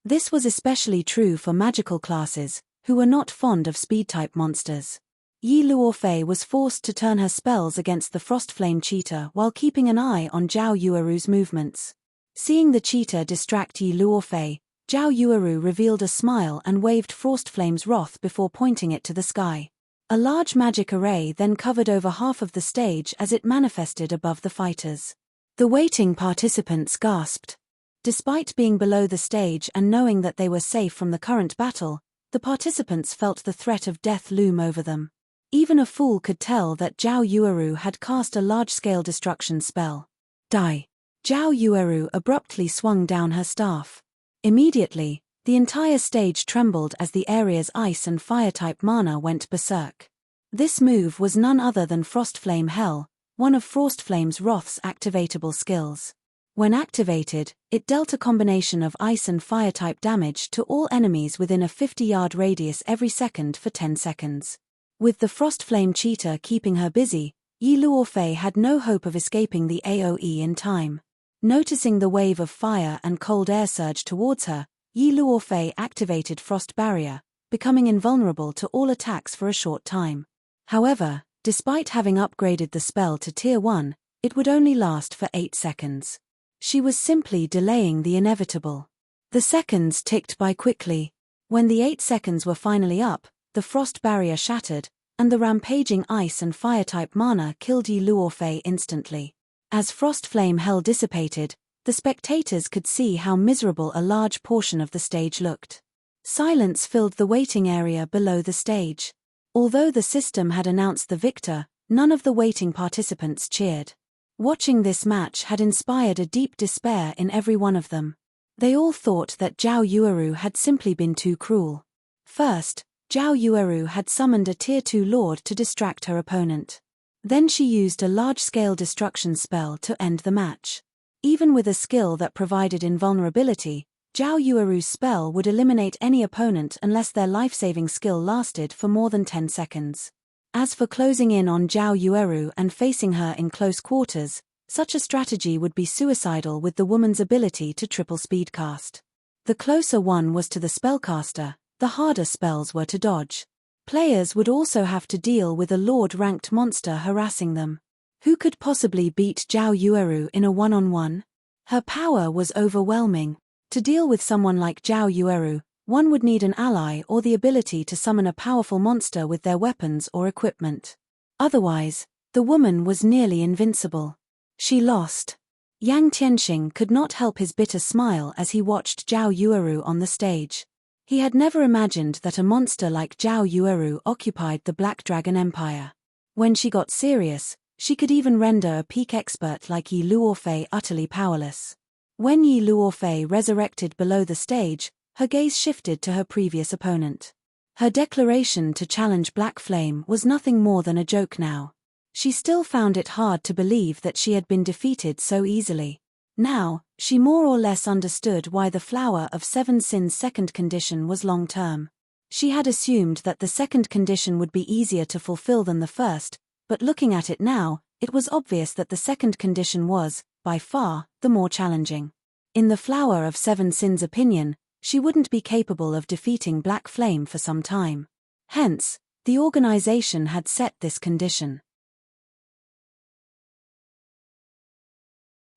This was especially true for magical classes, who were not fond of speed-type monsters. Yi Luofei was forced to turn her spells against the Frostflame cheetah while keeping an eye on Zhao Yueru's movements. Seeing the cheetah distract Yi Luofei, Zhao Yueru revealed a smile and waved Frostflame's wrath before pointing it to the sky. A large magic array then covered over half of the stage as it manifested above the fighters. The waiting participants gasped. Despite being below the stage and knowing that they were safe from the current battle, the participants felt the threat of death loom over them. Even a fool could tell that Zhao Yueru had cast a large-scale destruction spell. Die! Zhao Yueru abruptly swung down her staff. Immediately, the entire stage trembled as the area's ice and fire-type mana went berserk. This move was none other than Frostflame Hell, one of Frostflame's Wrath's activatable skills. When activated, it dealt a combination of ice and fire-type damage to all enemies within a 50-yard radius every second for 10 seconds. With the Frostflame cheetah keeping her busy, Yi Luofei had no hope of escaping the AoE in time. Noticing the wave of fire and cold air surge towards her, Yi Luofei activated Frost Barrier, becoming invulnerable to all attacks for a short time. However, despite having upgraded the spell to Tier 1, it would only last for 8 seconds. She was simply delaying the inevitable. The seconds ticked by quickly. When the 8 seconds were finally up, the Frost Barrier shattered, and the rampaging ice and fire-type mana killed Yi Luofei instantly. As Frostflame Hell dissipated, the spectators could see how miserable a large portion of the stage looked. Silence filled the waiting area below the stage. Although the system had announced the victor, none of the waiting participants cheered. Watching this match had inspired a deep despair in every one of them. They all thought that Zhao Yueru had simply been too cruel. First, Zhao Yueru had summoned a Tier 2 Lord to distract her opponent. Then she used a large-scale destruction spell to end the match. Even with a skill that provided invulnerability, Zhao Yueru's spell would eliminate any opponent unless their life-saving skill lasted for more than 10 seconds. As for closing in on Zhao Yueru and facing her in close quarters, such a strategy would be suicidal with the woman's ability to triple speedcast. The closer one was to the spellcaster, the harder spells were to dodge. Players would also have to deal with a Lord-ranked monster harassing them. Who could possibly beat Zhao Yueru in a one-on-one? Her power was overwhelming. To deal with someone like Zhao Yueru, one would need an ally or the ability to summon a powerful monster with their weapons or equipment. Otherwise, the woman was nearly invincible. She lost. Yang Tianxing could not help his bitter smile as he watched Zhao Yueru on the stage. He had never imagined that a monster like Zhao Yueru occupied the Black Dragon Empire. When she got serious, she could even render a peak expert like Yi Luofei utterly powerless. When Yi Luofei resurrected below the stage, her gaze shifted to her previous opponent. Her declaration to challenge Black Flame was nothing more than a joke now. She still found it hard to believe that she had been defeated so easily. Now, she more or less understood why the Flower of Seven Sins' second condition was long-term. She had assumed that the second condition would be easier to fulfill than the first, but looking at it now, it was obvious that the second condition was, by far, the more challenging. In the Flower of Seven Sins' opinion, she wouldn't be capable of defeating Black Flame for some time. Hence, the organization had set this condition.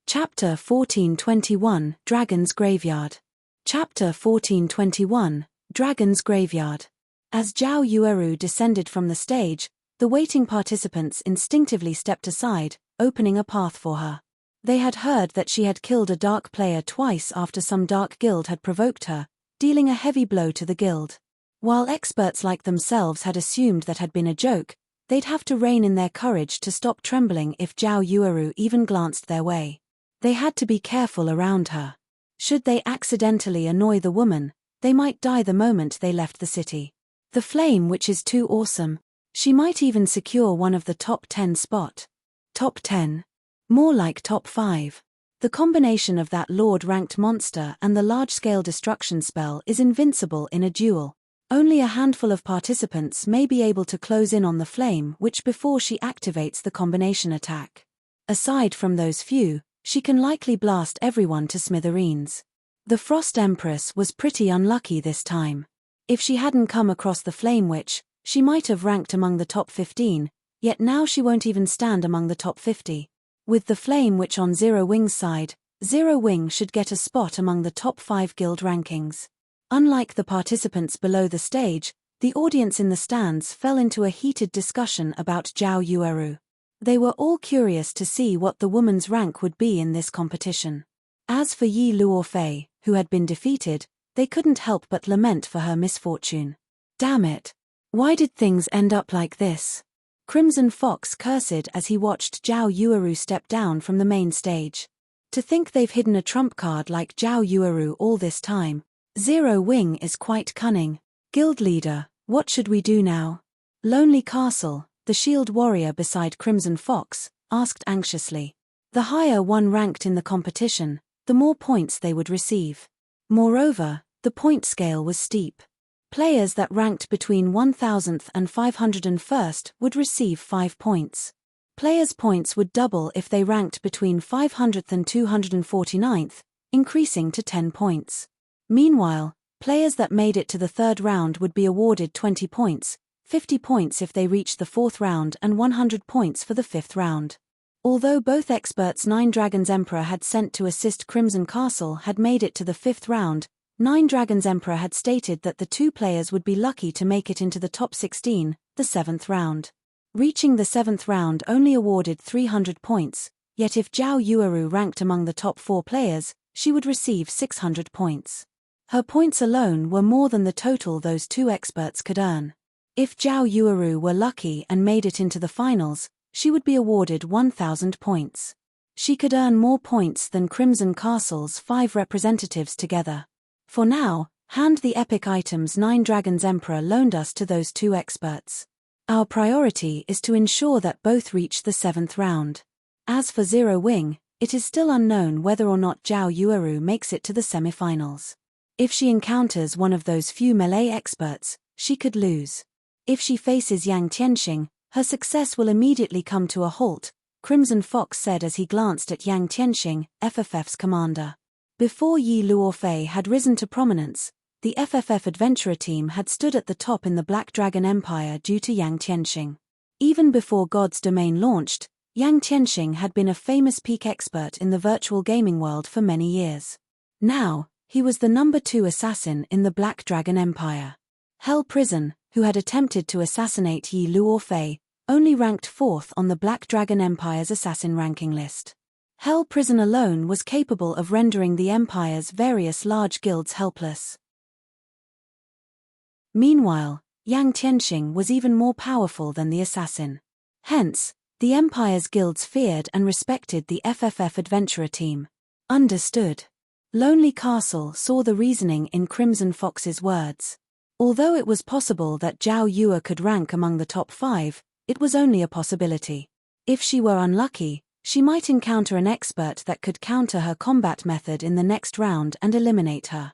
Chapter 1421, Dragon's Graveyard. Chapter 1421, Dragon's Graveyard. As Zhao Yueru descended from the stage, the waiting participants instinctively stepped aside, opening a path for her. They had heard that she had killed a dark player twice after some dark guild had provoked her, dealing a heavy blow to the guild. While experts like themselves had assumed that had been a joke, they'd have to rein in their courage to stop trembling if Zhao Yueru even glanced their way. They had to be careful around her. Should they accidentally annoy the woman, they might die the moment they left the city. The flame which is too awesome. She might even secure one of the top 10 spot. Top 10? More like top 5. The combination of that Lord-ranked monster and the large-scale destruction spell is invincible in a duel. Only a handful of participants may be able to close in on the flame which before she activates the combination attack. Aside from those few, she can likely blast everyone to smithereens. The Frost Empress was pretty unlucky this time. If she hadn't come across the Flame Witch, she might have ranked among the top 15, yet now she won't even stand among the top 50. With the Flame Witch on Zero Wing's side, Zero Wing should get a spot among the top 5 guild rankings. Unlike the participants below the stage, the audience in the stands fell into a heated discussion about Zhao Yueru. They were all curious to see what the woman's rank would be in this competition. As for Yi Luofei, who had been defeated, they couldn't help but lament for her misfortune. Damn it! Why did things end up like this? Crimson Fox cursed as he watched Zhao Yueru step down from the main stage. To think they've hidden a trump card like Zhao Yueru all this time. Zero Wing is quite cunning. Guild leader, what should we do now? Lonely Castle, the shield warrior beside Crimson Fox, asked anxiously. The higher one ranked in the competition, the more points they would receive. Moreover, the point scale was steep. Players that ranked between 1000th and 501st would receive 5 points. Players' points would double if they ranked between 500th and 249th, increasing to 10 points. Meanwhile, players that made it to the third round would be awarded 20 points, 50 points if they reached the fourth round and 100 points for the fifth round. Although both experts Nine Dragons Emperor had sent to assist Crimson Castle had made it to the fifth round, Nine Dragons Emperor had stated that the two players would be lucky to make it into the top 16, the seventh round. Reaching the seventh round only awarded 300 points, yet if Zhao Yueru ranked among the top 4 players, she would receive 600 points. Her points alone were more than the total those two experts could earn. If Zhao Yueru were lucky and made it into the finals, she would be awarded 1,000 points. She could earn more points than Crimson Castle's 5 representatives together. For now, hand the epic items Nine Dragons Emperor loaned us to those two experts. Our priority is to ensure that both reach the 7th round. As for Zero Wing, it is still unknown whether or not Zhao Yueru makes it to the semifinals. If she encounters one of those few melee experts, she could lose. If she faces Yang Tianxing, her success will immediately come to a halt, Crimson Fox said as he glanced at Yang Tianxing, FFF's commander. Before Yi Luofei had risen to prominence, the FFF adventurer team had stood at the top in the Black Dragon Empire due to Yang Tianxing. Even before God's Domain launched, Yang Tianxing had been a famous peak expert in the virtual gaming world for many years. Now, he was the number 2 assassin in the Black Dragon Empire. Hell Prison, who had attempted to assassinate Yi Luofei, only ranked 4th on the Black Dragon Empire's assassin ranking list. Hell Prison alone was capable of rendering the Empire's various large guilds helpless. Meanwhile, Yang Tianxing was even more powerful than the assassin. Hence, the Empire's guilds feared and respected the FFF adventurer team. Understood. Lonely Castle saw the reasoning in Crimson Fox's words. Although it was possible that Zhao Yue could rank among the top 5, it was only a possibility. If she were unlucky, she might encounter an expert that could counter her combat method in the next round and eliminate her.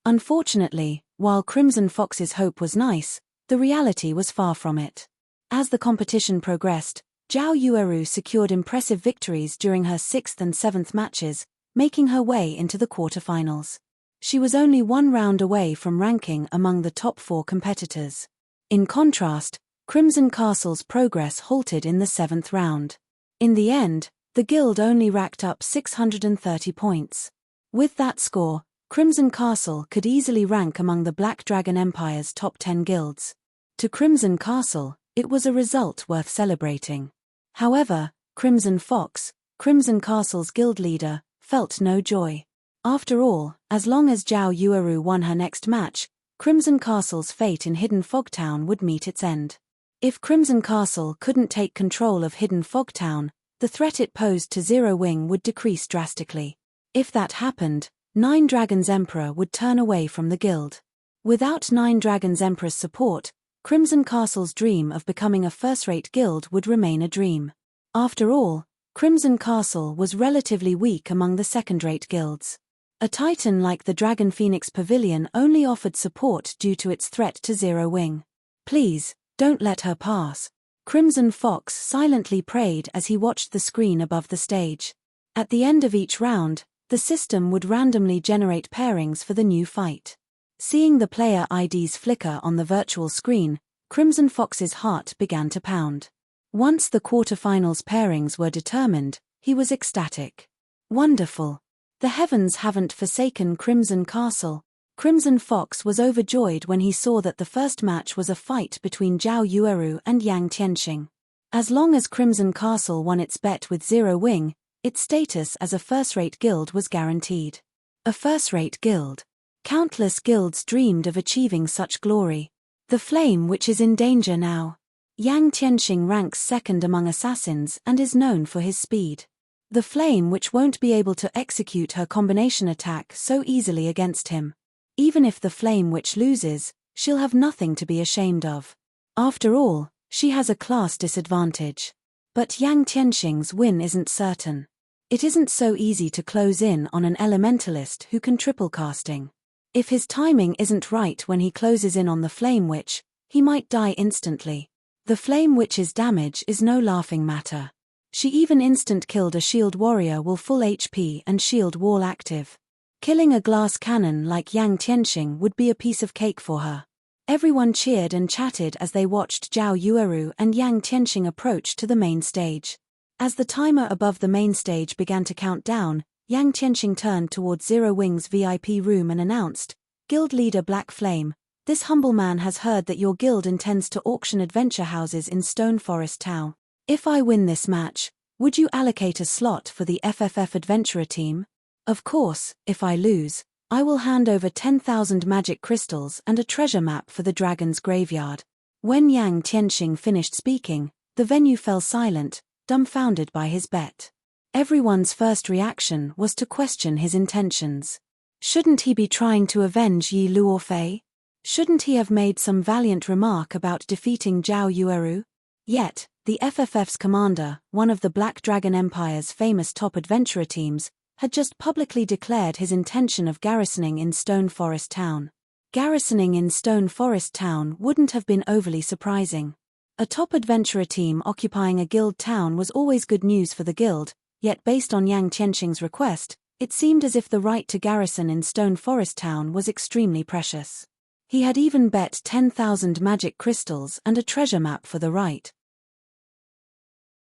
Unfortunately, while Crimson Fox's hope was nice, the reality was far from it. As the competition progressed, Zhao Yueru secured impressive victories during her 6th and 7th matches, making her way into the quarterfinals. She was only 1 round away from ranking among the top 4 competitors. In contrast, Crimson Castle's progress halted in the 7th round. In the end, the guild only racked up 630 points. With that score, Crimson Castle could easily rank among the Black Dragon Empire's top 10 guilds. To Crimson Castle, it was a result worth celebrating. However, Crimson Fox, Crimson Castle's guild leader, felt no joy. After all, as long as Zhao Yueru won her next match, Crimson Castle's fate in Hidden Fog Town would meet its end. If Crimson Castle couldn't take control of Hidden Fog Town, the threat it posed to Zero Wing would decrease drastically. If that happened, Nine Dragons Emperor would turn away from the guild. Without Nine Dragons Emperor's support, Crimson Castle's dream of becoming a first-rate guild would remain a dream. After all, Crimson Castle was relatively weak among the second-rate guilds. A titan like the Dragon Phoenix Pavilion only offered support due to its threat to Zero Wing. Please, don't let her pass. Crimson Fox silently prayed as he watched the screen above the stage. At the end of each round, the system would randomly generate pairings for the new fight. Seeing the player IDs flicker on the virtual screen, Crimson Fox's heart began to pound. Once the quarterfinals pairings were determined, he was ecstatic. Wonderful. The heavens haven't forsaken Crimson Castle. Crimson Fox was overjoyed when he saw that the first match was a fight between Zhao Yueru and Yang Tianxing. As long as Crimson Castle won its bet with Zero Wing, its status as a first-rate guild was guaranteed. A first-rate guild. Countless guilds dreamed of achieving such glory. The flame which is in danger now. Yang Tianxing ranks 2nd among assassins and is known for his speed. The flame which won't be able to execute her combination attack so easily against him. Even if the flame which loses, she'll have nothing to be ashamed of. After all, she has a class disadvantage. But Yang Tianxing's win isn't certain. It isn't so easy to close in on an elementalist who can triple casting. If his timing isn't right when he closes in on the Flame Witch, he might die instantly. The Flame Witch's damage is no laughing matter. She even instant-killed a shield warrior while full HP and shield wall active. Killing a glass cannon like Yang Tianxing would be a piece of cake for her. Everyone cheered and chatted as they watched Zhao Yueru and Yang Tianxing approach to the main stage. As the timer above the main stage began to count down, Yang Tianxing turned towards Zero Wing's VIP room and announced, "Guild leader Black Flame, this humble man has heard that your guild intends to auction adventure houses in Stone Forest Town. If I win this match, would you allocate a slot for the FFF adventurer team? Of course, if I lose, I will hand over 10,000 magic crystals and a treasure map for the dragon's graveyard." When Yang Tianxing finished speaking, the venue fell silent, dumbfounded by his bet. Everyone's first reaction was to question his intentions. Shouldn't he be trying to avenge Yi Luofei? Shouldn't he have made some valiant remark about defeating Zhao Yueru? Yet, the FFF's commander, one of the Black Dragon Empire's famous top adventurer teams, had just publicly declared his intention of garrisoning in Stone Forest Town. Garrisoning in Stone Forest Town wouldn't have been overly surprising. A top adventurer team occupying a guild town was always good news for the guild, yet based on Yang Tianxing's request, it seemed as if the right to garrison in Stone Forest Town was extremely precious. He had even bet 10,000 magic crystals and a treasure map for the right.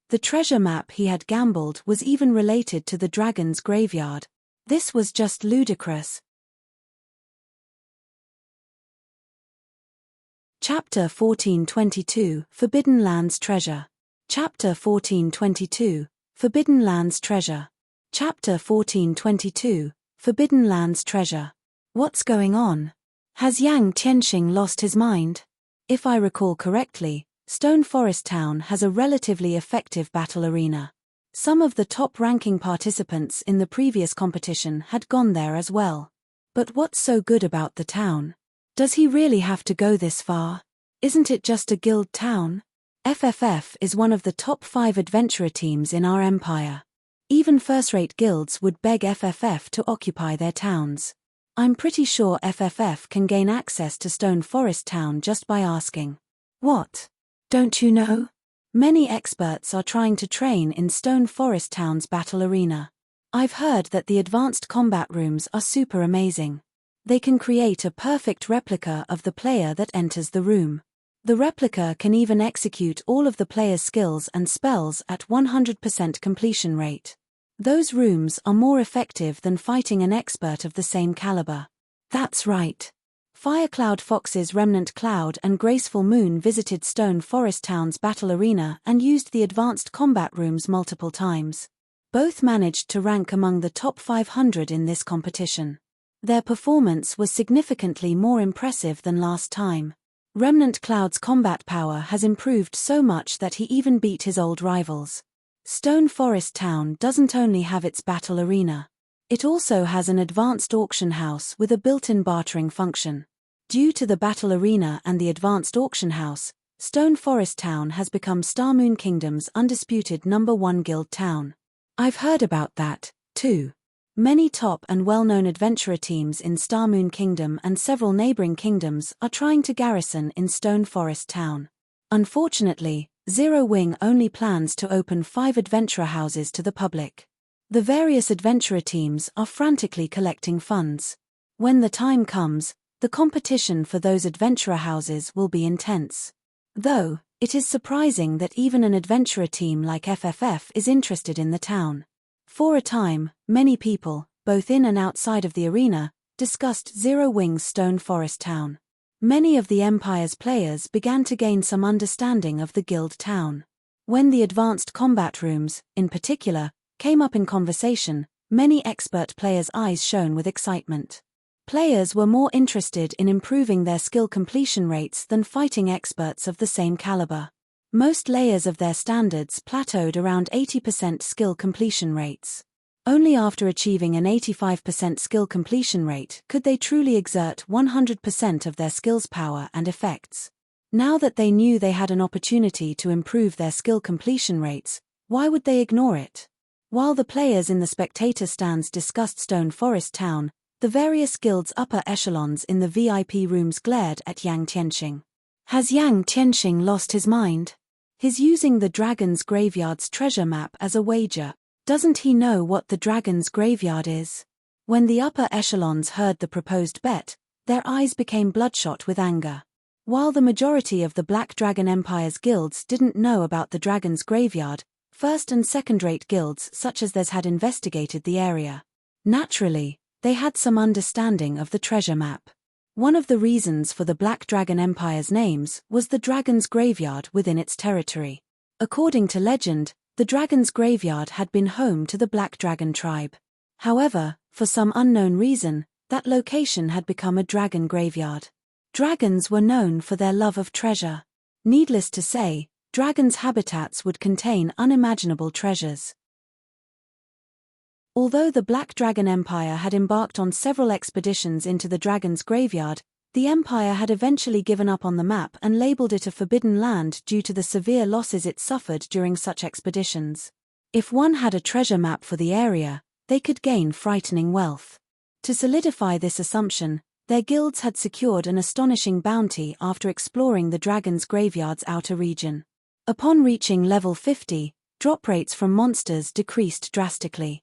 The treasure map he had gambled was even related to the dragon's graveyard. This was just ludicrous. Chapter 1422, Forbidden Lands Treasure. Chapter 1422, Forbidden Lands Treasure. Chapter 1422, Forbidden Lands Treasure. What's going on? Has Yang Tianxing lost his mind? If I recall correctly, Stone Forest Town has a relatively effective battle arena. Some of the top-ranking participants in the previous competition had gone there as well. But what's so good about the town? Does he really have to go this far? Isn't it just a guild town? FFF is one of the top 5 adventurer teams in our empire. Even first-rate guilds would beg FFF to occupy their towns. I'm pretty sure FFF can gain access to Stone Forest Town just by asking. What? Don't you know? Many experts are trying to train in Stone Forest Town's battle arena. I've heard that the advanced combat rooms are super amazing. They can create a perfect replica of the player that enters the room. The replica can even execute all of the player's skills and spells at 100% completion rate. Those rooms are more effective than fighting an expert of the same caliber. That's right. Firecloud Fox's Remnant Cloud and Graceful Moon visited Stone Forest Town's battle arena and used the advanced combat rooms multiple times. Both managed to rank among the top 500 in this competition. Their performance was significantly more impressive than last time. Remnant Cloud's combat power has improved so much that he even beat his old rivals. Stone Forest Town doesn't only have its battle arena. It also has an advanced auction house with a built-in bartering function. Due to the battle arena and the advanced auction house, Stone Forest Town has become Starmoon Kingdom's undisputed #1 guild town. I've heard about that, too. Many top and well-known adventurer teams in Starmoon Kingdom and several neighboring kingdoms are trying to garrison in Stone Forest Town. Unfortunately, Zero Wing only plans to open 5 adventurer houses to the public. The various adventurer teams are frantically collecting funds. When the time comes, the competition for those adventurer houses will be intense. Though, it is surprising that even an adventurer team like FFF is interested in the town. For a time, many people, both in and outside of the arena, discussed Zero Wing's Stone Forest Town. Many of the Empire's players began to gain some understanding of the guild town. When the advanced combat rooms, in particular, came up in conversation, many expert players' eyes shone with excitement. Players were more interested in improving their skill completion rates than fighting experts of the same caliber. Most layers of their standards plateaued around 80% skill completion rates. Only after achieving an 85% skill completion rate could they truly exert 100% of their skills power and effects. Now that they knew they had an opportunity to improve their skill completion rates, why would they ignore it? While the players in the spectator stands discussed Stone Forest Town, the various guilds' upper echelons in the VIP rooms glared at Yang Tianxing. Has Yang Tianxing lost his mind? He's using the Dragon's Graveyard's treasure map as a wager. Doesn't he know what the Dragon's Graveyard is? When the upper echelons heard the proposed bet, their eyes became bloodshot with anger. While the majority of the Black Dragon Empire's guilds didn't know about the Dragon's Graveyard, first- and second-rate guilds such as theirs had investigated the area. Naturally, they had some understanding of the treasure map. One of the reasons for the Black Dragon Empire's names was the Dragon's Graveyard within its territory. According to legend, the Dragon's Graveyard had been home to the Black Dragon tribe. However, for some unknown reason, that location had become a dragon graveyard. Dragons were known for their love of treasure. Needless to say, dragons' habitats would contain unimaginable treasures. Although the Black Dragon Empire had embarked on several expeditions into the Dragon's Graveyard, the Empire had eventually given up on the map and labeled it a forbidden land due to the severe losses it suffered during such expeditions. If one had a treasure map for the area, they could gain frightening wealth. To solidify this assumption, their guilds had secured an astonishing bounty after exploring the Dragon's Graveyard's outer region. Upon reaching level 50, drop rates from monsters decreased drastically.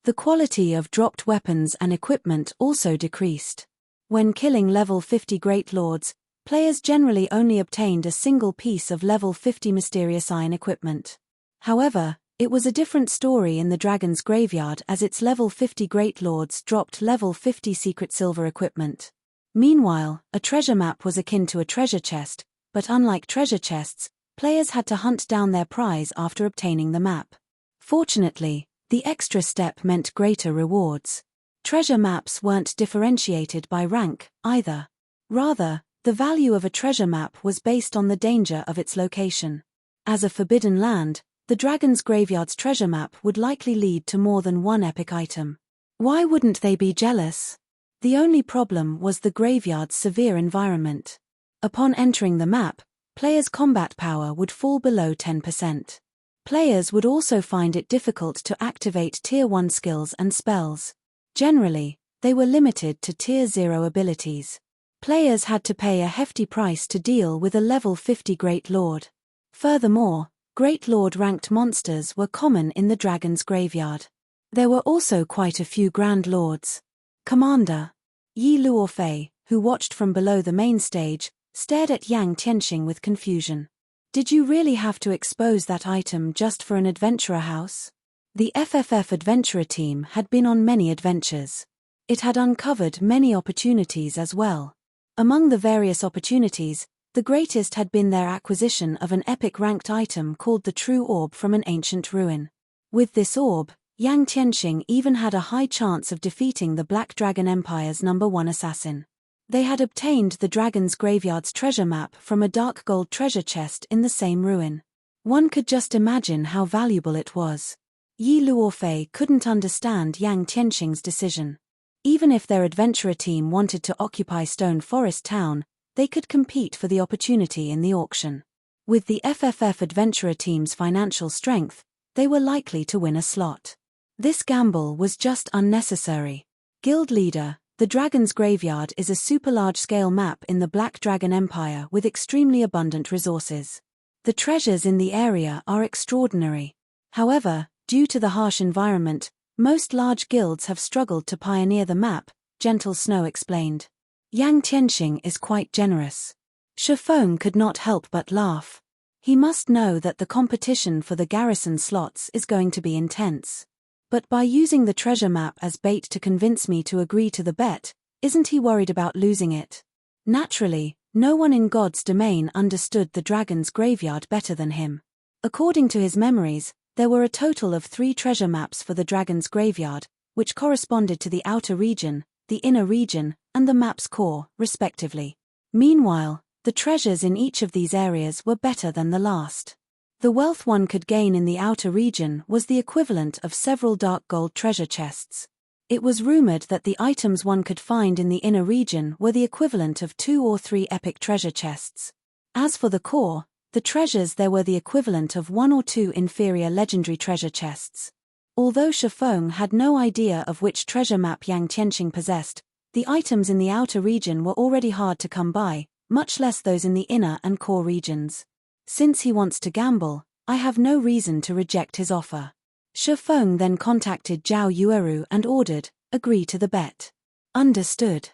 The quality of dropped weapons and equipment also decreased. When killing level 50 Great Lords, players generally only obtained a single piece of level 50 mysterious iron equipment. However, it was a different story in the dragon's graveyard, as its level 50 Great Lords dropped level 50 secret silver equipment. Meanwhile, a treasure map was akin to a treasure chest, but unlike treasure chests, players had to hunt down their prize after obtaining the map. Fortunately, the extra step meant greater rewards. Treasure maps weren't differentiated by rank, either. Rather, the value of a treasure map was based on the danger of its location. As a forbidden land, the dragon's graveyard's treasure map would likely lead to more than one epic item. Why wouldn't they be jealous? The only problem was the graveyard's severe environment. Upon entering the map, players' combat power would fall below 10%. Players would also find it difficult to activate Tier 1 skills and spells. Generally, they were limited to Tier 0 abilities. Players had to pay a hefty price to deal with a level 50 Great Lord. Furthermore, Great Lord-ranked monsters were common in the dragon's graveyard. There were also quite a few Grand Lords. Commander Yi Luofei, who watched from below the main stage, stared at Yang Tianxing with confusion. Did you really have to expose that item just for an adventurer house? The FFF adventurer team had been on many adventures. It had uncovered many opportunities as well. Among the various opportunities, the greatest had been their acquisition of an epic ranked item called the True Orb from an ancient ruin. With this orb, Yang Tianxing even had a high chance of defeating the Black Dragon Empire's #1 assassin. They had obtained the dragon's graveyard's treasure map from a dark gold treasure chest in the same ruin. One could just imagine how valuable it was. Yi Luofei couldn't understand Yang Tianxing's decision. Even if their adventurer team wanted to occupy Stone Forest Town, they could compete for the opportunity in the auction. With the FFF adventurer team's financial strength, they were likely to win a slot. This gamble was just unnecessary. Guild Leader, the Dragon's Graveyard is a super large-scale map in the Black Dragon Empire with extremely abundant resources. The treasures in the area are extraordinary. However, due to the harsh environment, most large guilds have struggled to pioneer the map, Gentle Snow explained. Yang Tianxing is quite generous. Shifeng could not help but laugh. He must know that the competition for the garrison slots is going to be intense. But by using the treasure map as bait to convince me to agree to the bet, isn't he worried about losing it? Naturally, no one in God's domain understood the dragon's graveyard better than him. According to his memories, there were a total of 3 treasure maps for the dragon's graveyard, which corresponded to the outer region, the inner region, and the map's core, respectively. Meanwhile, the treasures in each of these areas were better than the last. The wealth one could gain in the outer region was the equivalent of several dark gold treasure chests. It was rumored that the items one could find in the inner region were the equivalent of 2 or 3 epic treasure chests. As for the core, the treasures there were the equivalent of 1 or 2 inferior legendary treasure chests. Although Shifeng had no idea of which treasure map Yang Tianxing possessed, the items in the outer region were already hard to come by, much less those in the inner and core regions. Since he wants to gamble, I have no reason to reject his offer. Shifeng then contacted Zhao Yueru and ordered, agree to the bet. Understood.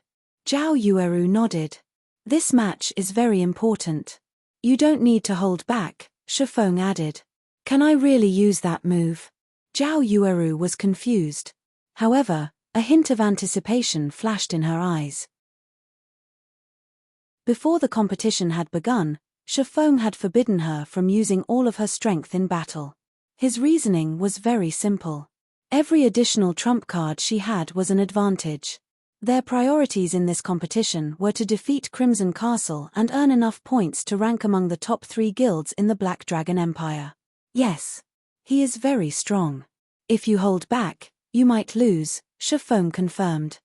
Zhao Yueru nodded. This match is very important. You don't need to hold back, Shifeng added. Can I really use that move? Zhao Yueru was confused. However, a hint of anticipation flashed in her eyes. Before the competition had begun, Shifeng had forbidden her from using all of her strength in battle. His reasoning was very simple. Every additional trump card she had was an advantage. Their priorities in this competition were to defeat Crimson Castle and earn enough points to rank among the top 3 guilds in the Black Dragon Empire. Yes. He is very strong. If you hold back, you might lose, Shifeng confirmed.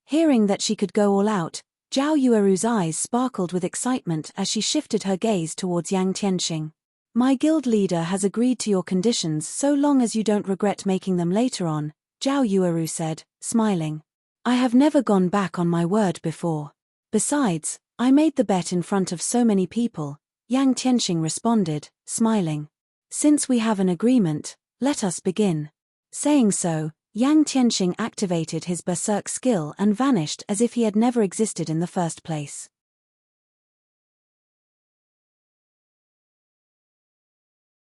Hearing that she could go all out, Zhao Yueru's eyes sparkled with excitement as she shifted her gaze towards Yang Tianxing. My guild leader has agreed to your conditions so long as you don't regret making them later on, Zhao Yueru said, smiling. I have never gone back on my word before. Besides, I made the bet in front of so many people, Yang Tianxing responded, smiling. Since we have an agreement, let us begin. Saying so, Yang Tianxing activated his berserk skill and vanished as if he had never existed in the first place.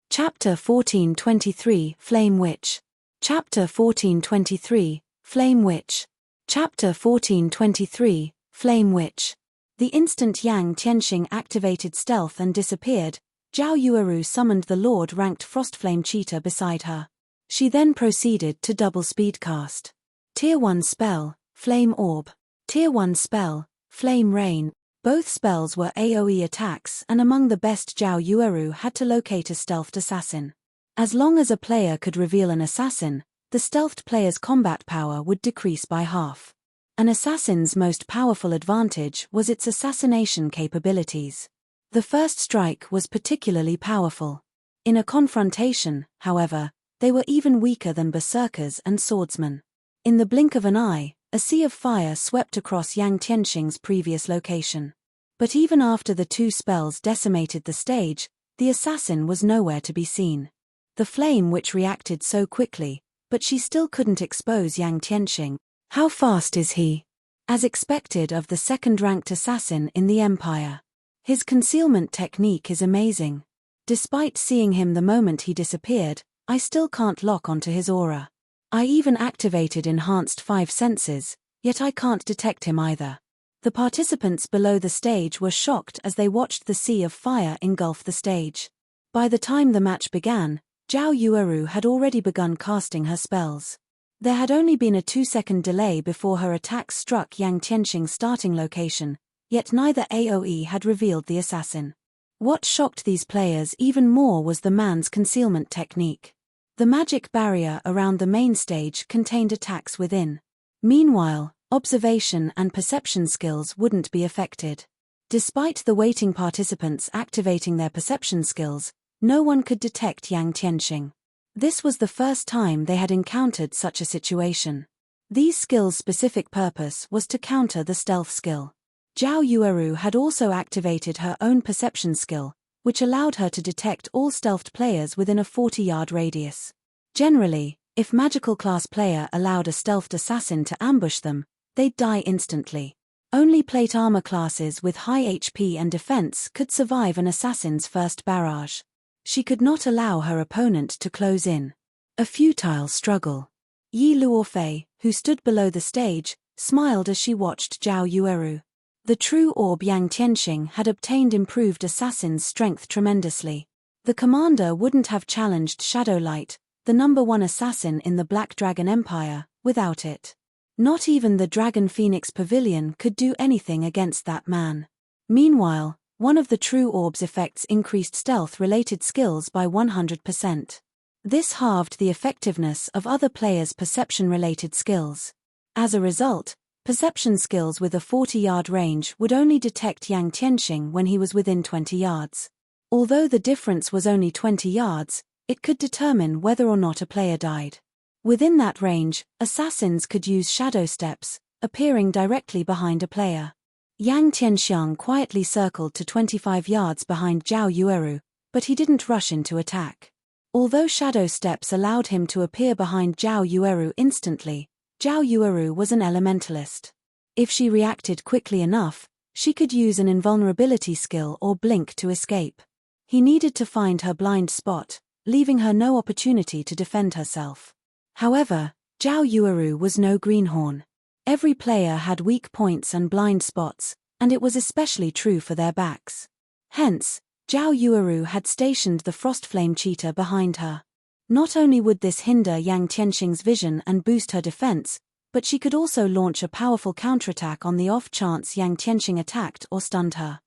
Chapter 1423, Flame Witch. Chapter 1423, Flame Witch. Chapter 1423, Flame Witch. The instant Yang Tianxing activated stealth and disappeared, Zhao Yueru summoned the Lord-ranked Frostflame Cheetah beside her. She then proceeded to double speed cast. Tier 1 spell, Flame Orb. Tier 1 spell, Flame Rain. Both spells were AoE attacks, and among the best, Zhao Yueru had to locate a stealthed assassin. As long as a player could reveal an assassin, the stealthed player's combat power would decrease by half. An assassin's most powerful advantage was its assassination capabilities. The first strike was particularly powerful. In a confrontation, however, they were even weaker than berserkers and swordsmen. In the blink of an eye, a sea of fire swept across Yang Tianxing's previous location. But even after the two spells decimated the stage, the assassin was nowhere to be seen. The flame witch reacted so quickly, but she still couldn't expose Yang Tianxing. How fast is he? As expected of the second-ranked assassin in the Empire. His concealment technique is amazing. Despite seeing him the moment he disappeared, I still can't lock onto his aura. I even activated enhanced 5 senses, yet I can't detect him either. The participants below the stage were shocked as they watched the sea of fire engulf the stage. By the time the match began, Zhao Yueru had already begun casting her spells. There had only been a 2-second delay before her attacks struck Yang Tianxing's starting location, yet neither AoE had revealed the assassin. What shocked these players even more was the man's concealment technique. The magic barrier around the main stage contained attacks within. Meanwhile, observation and perception skills wouldn't be affected. Despite the waiting participants activating their perception skills, no one could detect Yang Tianxing. This was the first time they had encountered such a situation. These skills' specific purpose was to counter the stealth skill. Zhao Yueru had also activated her own perception skill, which allowed her to detect all stealthed players within a 40-yard radius. Generally, if magical class player allowed a stealthed assassin to ambush them, they'd die instantly. Only plate armor classes with high HP and defense could survive an assassin's first barrage. She could not allow her opponent to close in. A futile struggle. Yi Luofei, who stood below the stage, smiled as she watched Zhao Yueru. The true orb Yang Tianxing had obtained improved assassin's strength tremendously. The commander wouldn't have challenged Shadowlight, the #1 assassin in the Black Dragon Empire, without it. Not even the Dragon Phoenix Pavilion could do anything against that man. Meanwhile, one of the true orb's effects increased stealth-related skills by 100%. This halved the effectiveness of other players' perception-related skills. As a result, perception skills with a 40-yard range would only detect Yang Tianxing when he was within 20 yards. Although the difference was only 20 yards, it could determine whether or not a player died. Within that range, assassins could use shadow steps, appearing directly behind a player. Yang Tianxiang quietly circled to 25 yards behind Zhao Yueru, but he didn't rush into attack. Although shadow steps allowed him to appear behind Zhao Yueru instantly, Zhao Yueru was an elementalist. If she reacted quickly enough, she could use an invulnerability skill or blink to escape. He needed to find her blind spot, leaving her no opportunity to defend herself. However, Zhao Yueru was no greenhorn. Every player had weak points and blind spots, and it was especially true for their backs. Hence, Zhao Yueru had stationed the Frostflame Cheetah behind her. Not only would this hinder Yang Tianxing's vision and boost her defense, but she could also launch a powerful counterattack on the off chance Yang Tianxing attacked or stunned her.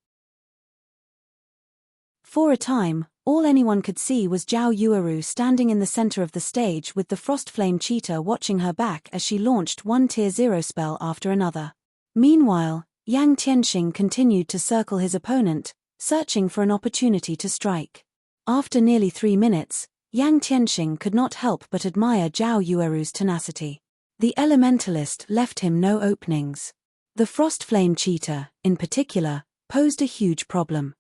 For a time, all anyone could see was Zhao Yueru standing in the center of the stage with the Frostflame Cheetah watching her back as she launched one Tier 0 spell after another. Meanwhile, Yang Tianxing continued to circle his opponent, searching for an opportunity to strike. After nearly 3 minutes, Yang Tianxing could not help but admire Zhao Yueru's tenacity. The elementalist left him no openings. The Frostflame Cheetah, in particular, posed a huge problem.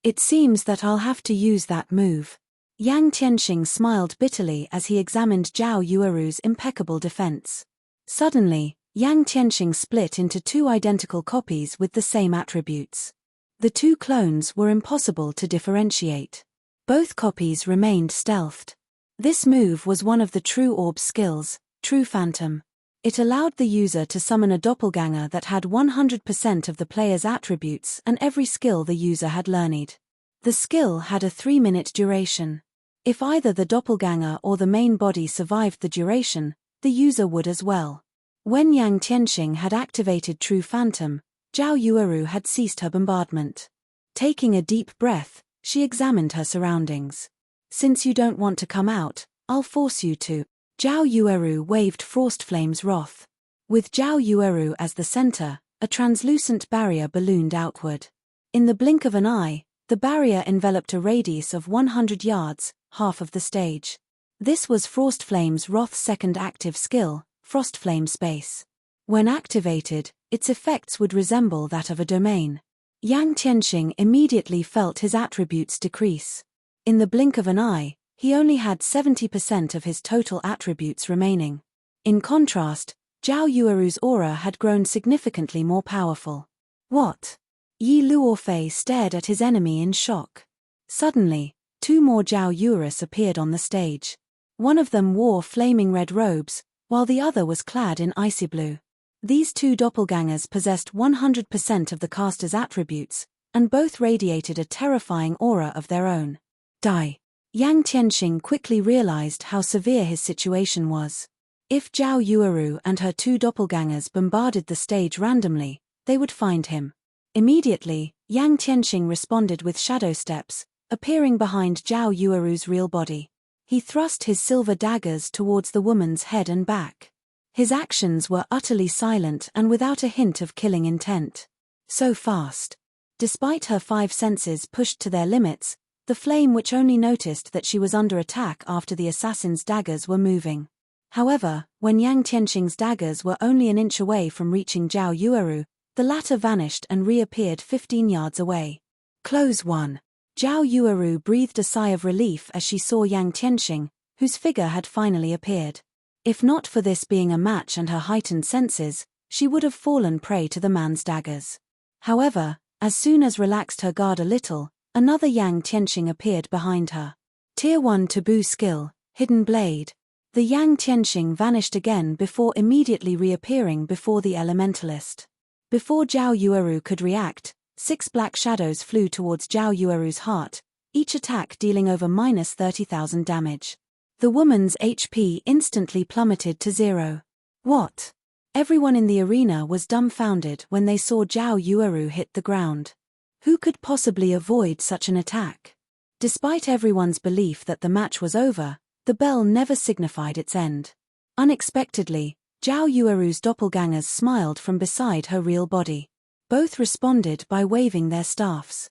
It seems that I'll have to use that move. Yang Tianxing smiled bitterly as he examined Zhao Yueru's impeccable defense. Suddenly, Yang Tianxing split into two identical copies with the same attributes. The two clones were impossible to differentiate. Both copies remained stealthed. This move was one of the True Orb's skills, True Phantom. It allowed the user to summon a doppelganger that had 100% of the player's attributes and every skill the user had learned. The skill had a 3-minute duration. If either the doppelganger or the main body survived the duration, the user would as well. When Yang Tianxing had activated True Phantom, Zhao Yueru had ceased her bombardment. Taking a deep breath, she examined her surroundings. Since you don't want to come out, I'll force you to. Zhao Yueru waved Frost Flame's wrath. With Zhao Yueru as the center, a translucent barrier ballooned outward. In the blink of an eye, the barrier enveloped a radius of 100 yards, half of the stage. This was Frost Flame's Wrath's second active skill, Frost Flame Space. When activated, its effects would resemble that of a domain. Yang Tianxing immediately felt his attributes decrease. In the blink of an eye, he only had 70% of his total attributes remaining. In contrast, Zhao Yueru's aura had grown significantly more powerful. What? Yi Luofei stared at his enemy in shock. Suddenly, two more Zhao Yuerus appeared on the stage. One of them wore flaming red robes, while the other was clad in icy blue. These two doppelgangers possessed 100% of the caster's attributes, and both radiated a terrifying aura of their own. Die. Yang Tianxing quickly realized how severe his situation was. If Zhao Yueru and her two doppelgangers bombarded the stage randomly, they would find him. Immediately, Yang Tianxing responded with shadow steps, appearing behind Zhao Yueru's real body. He thrust his silver daggers towards the woman's head and back. His actions were utterly silent and without a hint of killing intent. So fast. Despite her 5 senses pushed to their limits, the flame which only noticed that she was under attack after the assassin's daggers were moving. However, when Yang Tianxing's daggers were only an inch away from reaching Zhao Yueru, the latter vanished and reappeared 15 yards away. Close one. Zhao Yueru breathed a sigh of relief as she saw Yang Tianxing, whose figure had finally appeared. If not for this being a match and her heightened senses, she would have fallen prey to the man's daggers. However, as soon as relaxed her guard a little, another Yang Tianxing appeared behind her. Tier 1 Taboo Skill, Hidden Blade. The Yang Tianxing vanished again before immediately reappearing before the elementalist. Before Zhao Yueru could react, 6 black shadows flew towards Zhao Yueru's heart, each attack dealing over -30,000 damage. The woman's HP instantly plummeted to 0. What? Everyone in the arena was dumbfounded when they saw Zhao Yueru hit the ground. Who could possibly avoid such an attack? Despite everyone's belief that the match was over, the bell never signified its end. Unexpectedly, Zhao Yueru's doppelgangers smiled from beside her real body. Both responded by waving their staffs.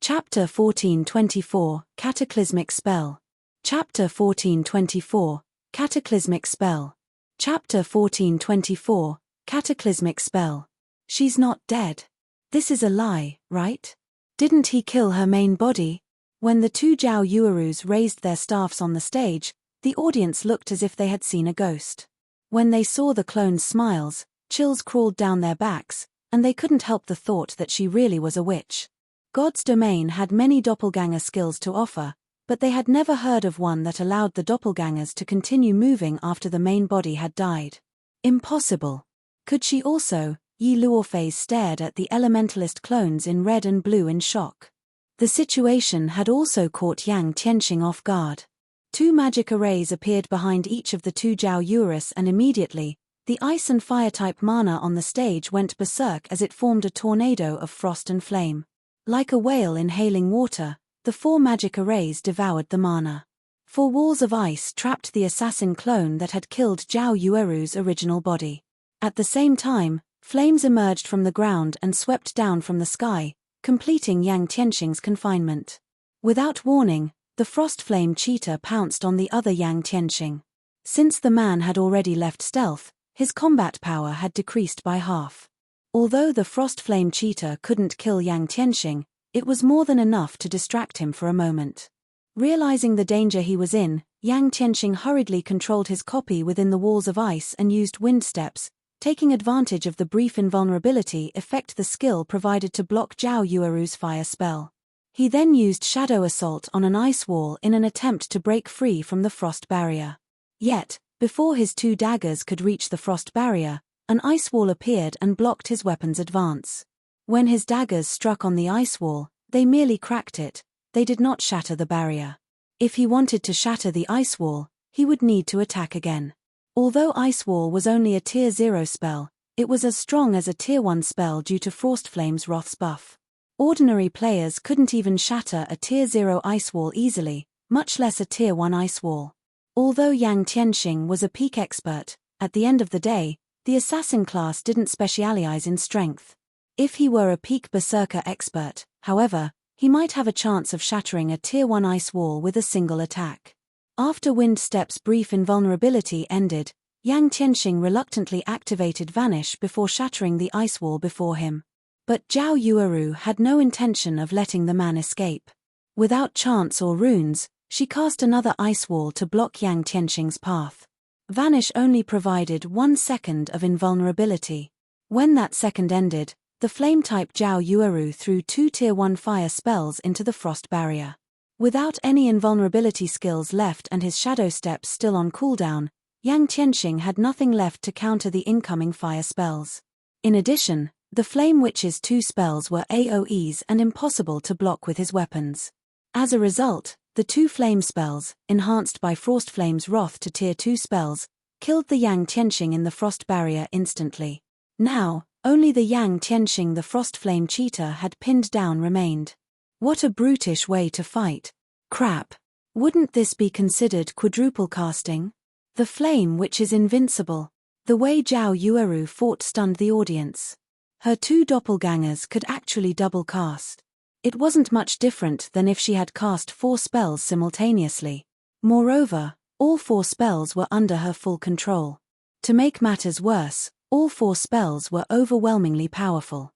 Chapter 1424, Cataclysmic Spell. Chapter 1424, Cataclysmic Spell. Chapter 1424, Cataclysmic Spell. She's not dead. This is a lie, right? Didn't he kill her main body? When the two Zhao Yuerus raised their staffs on the stage, the audience looked as if they had seen a ghost. When they saw the clones' smiles, chills crawled down their backs, and they couldn't help the thought that she really was a witch. God's domain had many doppelganger skills to offer, but they had never heard of one that allowed the doppelgangers to continue moving after the main body had died. Impossible. Could she also? Yi Luofei stared at the elementalist clones in red and blue in shock. The situation had also caught Yang Tianxing off guard. 2 magic arrays appeared behind each of the 2 Zhao Yuerus and immediately, the ice and fire type mana on the stage went berserk as it formed a tornado of frost and flame. Like a whale inhaling water, the 4 magic arrays devoured the mana. 4 walls of ice trapped the assassin clone that had killed Zhao Yueru's original body. At the same time, flames emerged from the ground and swept down from the sky, completing Yang Tianxing's confinement. Without warning, the frost flame cheetah pounced on the other Yang Tianxing. Since the man had already left stealth, his combat power had decreased by half. Although the frost flame cheetah couldn't kill Yang Tianxing, it was more than enough to distract him for a moment. Realizing the danger he was in, Yang Tianxing hurriedly controlled his copy within the walls of ice and used wind steps, taking advantage of the brief invulnerability effect the skill provided to block Zhao Yueru's fire spell. He then used shadow assault on an ice wall in an attempt to break free from the frost barrier. Yet, before his two daggers could reach the frost barrier, an ice wall appeared and blocked his weapon's advance. When his daggers struck on the ice wall, they merely cracked it, they did not shatter the barrier. If he wanted to shatter the ice wall, he would need to attack again. Although Ice Wall was only a Tier 0 spell, it was as strong as a Tier 1 spell due to Frostflame's Wrath's buff. Ordinary players couldn't even shatter a Tier 0 ice wall easily, much less a Tier 1 ice wall. Although Yang Tianxing was a peak expert, at the end of the day, the assassin class didn't specialize in strength. If he were a peak berserker expert, however, he might have a chance of shattering a Tier 1 ice wall with a single attack. After Wind Step's brief invulnerability ended, Yang Tianxing reluctantly activated Vanish before shattering the ice wall before him. But Zhao Yueru had no intention of letting the man escape. Without chants or runes, she cast another ice wall to block Yang Tianxing's path. Vanish only provided 1 second of invulnerability. When that second ended, the flame-type Zhao Yueru threw 2 Tier 1 fire spells into the frost barrier. Without any invulnerability skills left and his shadow steps still on cooldown, Yang Tianxing had nothing left to counter the incoming fire spells. In addition, the Flame Witch's 2 spells were AoEs and impossible to block with his weapons. As a result, the 2 flame spells, enhanced by Frostflame's Wrath to Tier 2 spells, killed the Yang Tianxing in the frost barrier instantly. Now, only the Yang Tianxing the Frostflame cheetah had pinned down remained. What a brutish way to fight. Crap. Wouldn't this be considered quadruple casting? The Flame Witch is invincible. The way Zhao Yueru fought stunned the audience. Her 2 doppelgangers could actually double cast. It wasn't much different than if she had cast 4 spells simultaneously. Moreover, all 4 spells were under her full control. To make matters worse, all 4 spells were overwhelmingly powerful.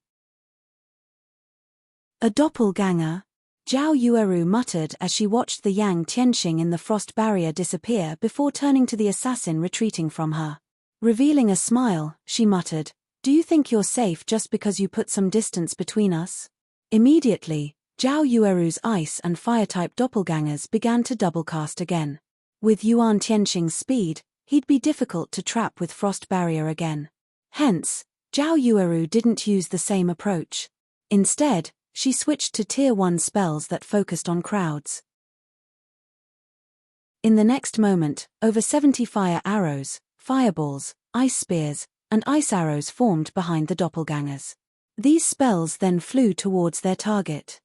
A doppelganger? Zhao Yueru muttered as she watched the Yang Tianxing in the frost barrier disappear before turning to the assassin retreating from her. Revealing a smile, she muttered, "Do you think you're safe just because you put some distance between us?" Immediately, Zhao Yueru's ice and fire-type doppelgangers began to double-cast again. With Yuan Tianxing's speed, he'd be difficult to trap with frost barrier again. Hence, Zhao Yueru didn't use the same approach. Instead, she switched to Tier 1 spells that focused on crowds. In the next moment, over 70 fire arrows, fireballs, ice spears, and ice arrows formed behind the doppelgangers. These spells then flew towards their target.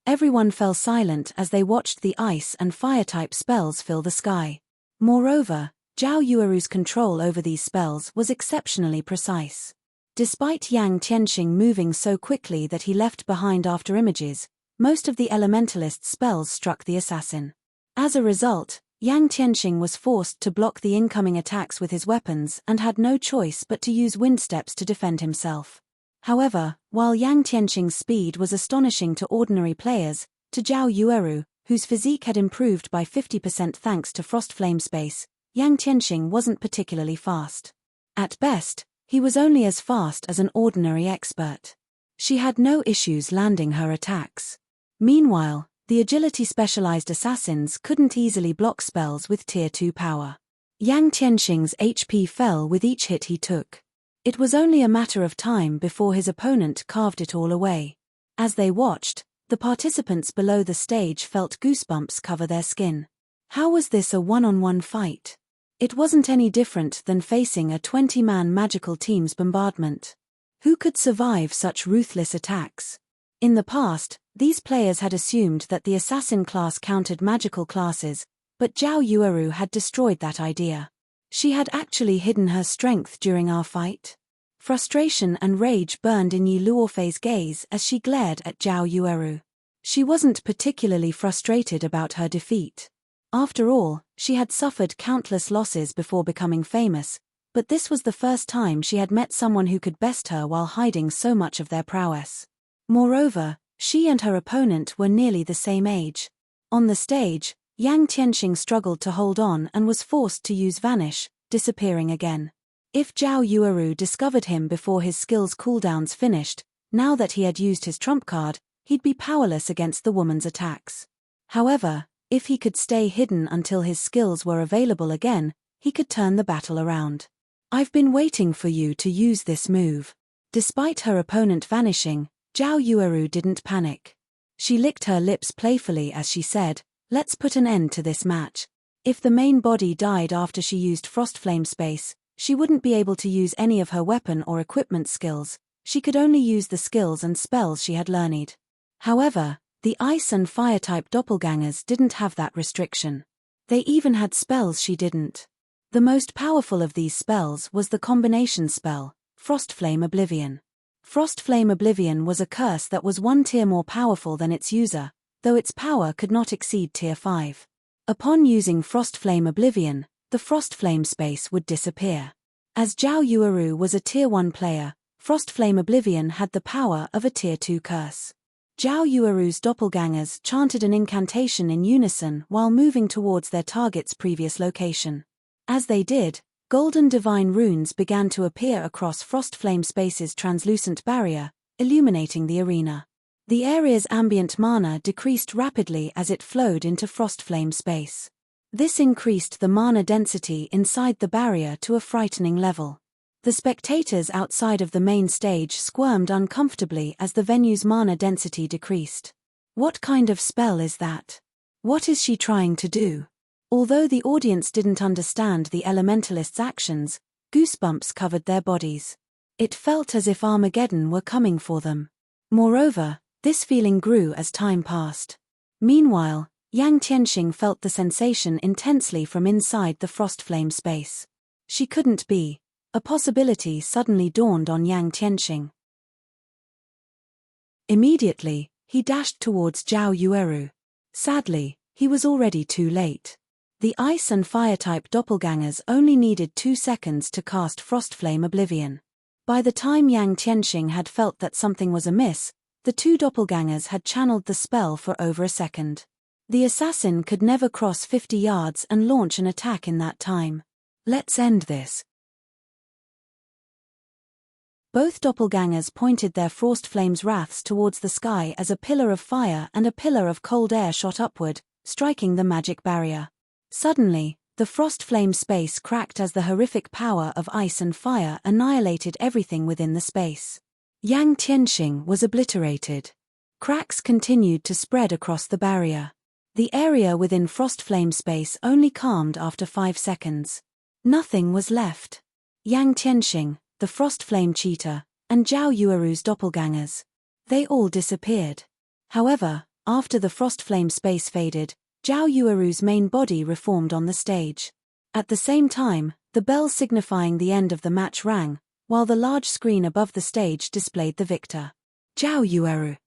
Everyone fell silent as they watched the ice and fire-type spells fill the sky. Moreover, Zhao Yueru's control over these spells was exceptionally precise. Despite Yang Tianxing moving so quickly that he left behind after images, most of the elementalist spells struck the assassin. As a result, Yang Tianxing was forced to block the incoming attacks with his weapons and had no choice but to use wind steps to defend himself. However, while Yang Tianxing's speed was astonishing to ordinary players, to Zhao Yueru, whose physique had improved by 50% thanks to Frostflame space, Yang Tianxing wasn't particularly fast. At best, he was only as fast as an ordinary expert. She had no issues landing her attacks. Meanwhile, the agility-specialized assassins couldn't easily block spells with Tier 2 power. Yang Tianxing's HP fell with each hit he took. It was only a matter of time before his opponent carved it all away. As they watched, the participants below the stage felt goosebumps cover their skin. How was this a one-on-one fight? It wasn't any different than facing a 20-man magical team's bombardment. Who could survive such ruthless attacks? In the past, these players had assumed that the assassin class countered magical classes, but Zhao Yueru had destroyed that idea. She had actually hidden her strength during our fight. Frustration and rage burned in Yi Luofei's gaze as she glared at Zhao Yueru. She wasn't particularly frustrated about her defeat. After all, she had suffered countless losses before becoming famous, But this was the first time she had met someone who could best her while hiding so much of their prowess. Moreover, she and her opponent were nearly the same age. On the stage, Yang Tianxing struggled to hold on and was forced to use Vanish, disappearing again. If Zhao Yueru discovered him before his skill's cooldowns finished, now that he had used his trump card, he'd be powerless against the woman's attacks. However, if he could stay hidden until his skills were available again, he could turn the battle around. "I've been waiting for you to use this move." Despite her opponent vanishing, Zhao Yueru didn't panic. She licked her lips playfully as she said, "Let's put an end to this match." If the main body died after she used Frostflame Space, she wouldn't be able to use any of her weapon or equipment skills. She could only use the skills and spells she had learned. However, the Ice and Fire-type doppelgangers didn't have that restriction. They even had spells she didn't. The most powerful of these spells was the combination spell, Frostflame Oblivion. Frostflame Oblivion was a curse that was one tier more powerful than its user, though its power could not exceed tier 5. Upon using Frostflame Oblivion, the Frostflame Space would disappear. As Zhao Yueru was a tier 1 player, Frostflame Oblivion had the power of a tier 2 curse. Zhao Yueru's doppelgangers chanted an incantation in unison while moving towards their target's previous location. As they did, golden divine runes began to appear across Frostflame Space's translucent barrier, illuminating the arena. The area's ambient mana decreased rapidly as it flowed into Frostflame Space. This increased the mana density inside the barrier to a frightening level. The spectators outside of the main stage squirmed uncomfortably as the venue's mana density decreased. What kind of spell is that? What is she trying to do? Although the audience didn't understand the elementalist's actions, goosebumps covered their bodies. It felt as if Armageddon were coming for them. Moreover, this feeling grew as time passed. Meanwhile, Yang Tianxing felt the sensation intensely from inside the Frostflame Space. She couldn't be. A possibility suddenly dawned on Yang Tianxing. Immediately, he dashed towards Zhao Yueru. Sadly, he was already too late. The Ice and Fire-type doppelgangers only needed 2 seconds to cast Frostflame Oblivion. By the time Yang Tianxing had felt that something was amiss, the 2 doppelgangers had channeled the spell for over a second. The assassin could never cross 50 yards and launch an attack in that time. "Let's end this." Both doppelgangers pointed their Frostflame's wraths towards the sky as a pillar of fire and a pillar of cold air shot upward, striking the magic barrier. Suddenly, the Frostflame Space cracked as the horrific power of ice and fire annihilated everything within the space. Yang Tianxing was obliterated. Cracks continued to spread across the barrier. The area within Frostflame Space only calmed after 5 seconds. Nothing was left. Yang Tianxing, the Frostflame Cheetah, and Zhao Yueru's doppelgangers. They all disappeared. However, after the Frostflame Space faded, Zhao Yueru's main body reformed on the stage. At the same time, the bell signifying the end of the match rang, while the large screen above the stage displayed the victor. Zhao Yueru.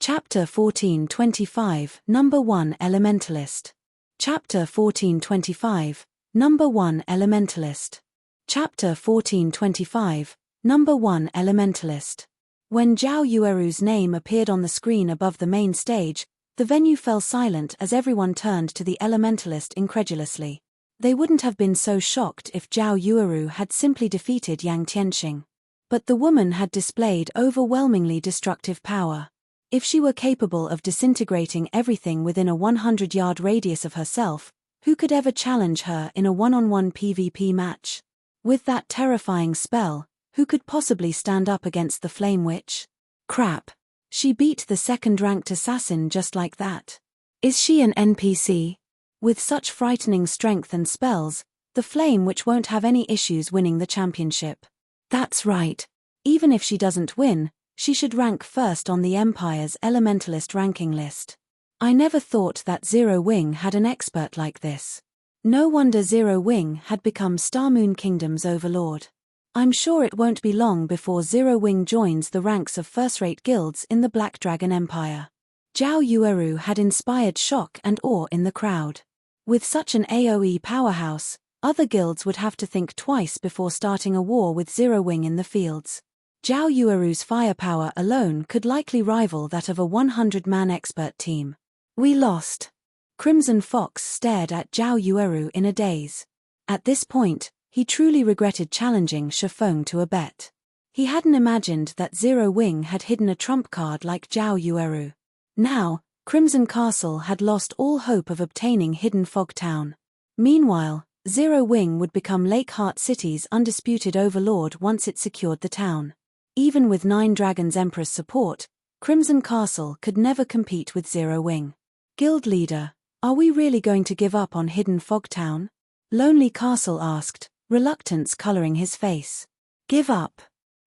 Chapter 1425, Number 1 Elementalist. Chapter 1425, Number 1 Elementalist. Chapter 1425, Number 1 Elementalist. When Zhao Yueru's name appeared on the screen above the main stage, the venue fell silent as everyone turned to the elementalist incredulously. They wouldn't have been so shocked if Zhao Yueru had simply defeated Yang Tianxing. But the woman had displayed overwhelmingly destructive power. If she were capable of disintegrating everything within a 100-yard radius of herself, who could ever challenge her in a one-on-one PvP match? With that terrifying spell, who could possibly stand up against the Flame Witch? Crap. She beat the second-ranked assassin just like that. Is she an NPC? With such frightening strength and spells, the Flame Witch won't have any issues winning the championship. That's right. Even if she doesn't win, she should rank first on the Empire's Elementalist ranking list. I never thought that Zero Wing had an expert like this. No wonder Zero Wing had become Starmoon Kingdom's overlord. I'm sure it won't be long before Zero Wing joins the ranks of first-rate guilds in the Black Dragon Empire. Zhao Yueru had inspired shock and awe in the crowd. With such an AoE powerhouse, other guilds would have to think twice before starting a war with Zero Wing in the fields. Zhao Yueru's firepower alone could likely rival that of a 100-man expert team. We lost. Crimson Fox stared at Zhao Yueru in a daze. At this point, he truly regretted challenging Shifeng to a bet. He hadn't imagined that Zero Wing had hidden a trump card like Zhao Yueru. Now, Crimson Castle had lost all hope of obtaining Hidden Fog Town. Meanwhile, Zero Wing would become Lakeheart City's undisputed overlord once it secured the town. Even with Nine Dragons Emperor's support, Crimson Castle could never compete with Zero Wing. Guild leader, are we really going to give up on Hidden Fog Town? Lonely Castle asked, reluctance coloring his face. Give up?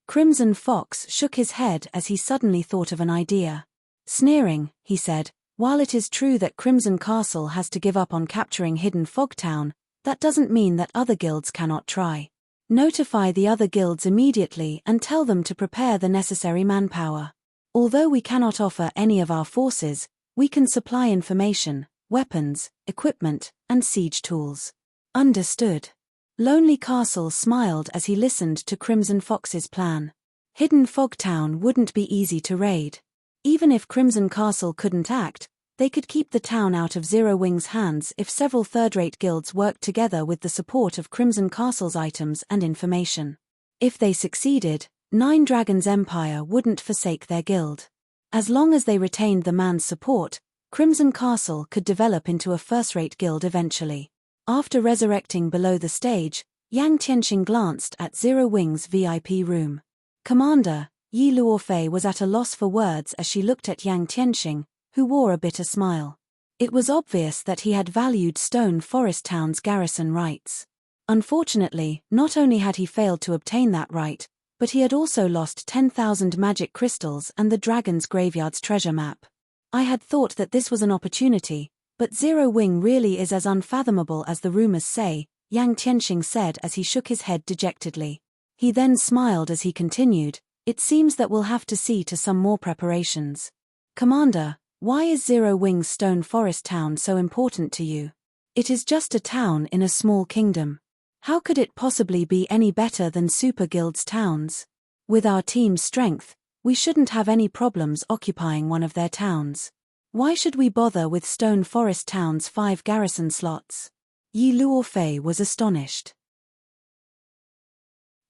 Crimson Fox shook his head as he suddenly thought of an idea. Sneering, he said, while it is true that Crimson Castle has to give up on capturing Hidden Fog Town, that doesn't mean that other guilds cannot try. Notify the other guilds immediately and tell them to prepare the necessary manpower. Although we cannot offer any of our forces, we can supply information, weapons, equipment, and siege tools. Understood. Lonely Castle smiled as he listened to Crimson Fox's plan. Hidden Fog Town wouldn't be easy to raid. Even if Crimson Castle couldn't act, they could keep the town out of Zero Wing's hands if several third-rate guilds worked together with the support of Crimson Castle's items and information. If they succeeded, Nine Dragons Empire wouldn't forsake their guild. As long as they retained the man's support, Crimson Castle could develop into a first-rate guild eventually. After resurrecting below the stage, Yang Tianxing glanced at Zero Wing's VIP room. Commander, Yi Luofei was at a loss for words as she looked at Yang Tianxing, who wore a bitter smile. It was obvious that he had valued Stone Forest Town's garrison rights. Unfortunately, not only had he failed to obtain that right, but he had also lost 10,000 magic crystals and the Dragon's Graveyard's treasure map. I had thought that this was an opportunity, but Zero Wing really is as unfathomable as the rumors say, Yang Tianxing said as he shook his head dejectedly. He then smiled as he continued, it seems that we'll have to see to some more preparations. Commander, why is Zero Wing's Stone Forest Town so important to you? It is just a town in a small kingdom. How could it possibly be any better than Super Guild's towns? With our team's strength, we shouldn't have any problems occupying one of their towns. Why should we bother with Stone Forest Town's 5 garrison slots? Yi Luofei was astonished.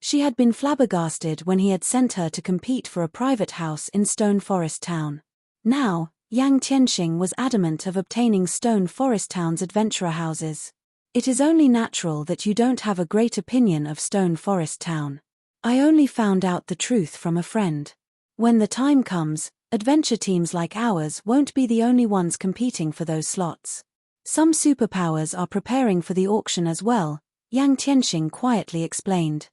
She had been flabbergasted when he had sent her to compete for a private house in Stone Forest Town. Now, Yang Tianxing was adamant of obtaining Stone Forest Town's adventurer houses. It is only natural that you don't have a great opinion of Stone Forest Town. I only found out the truth from a friend. When the time comes, adventure teams like ours won't be the only ones competing for those slots. Some superpowers are preparing for the auction as well, Yang Tianxing quietly explained.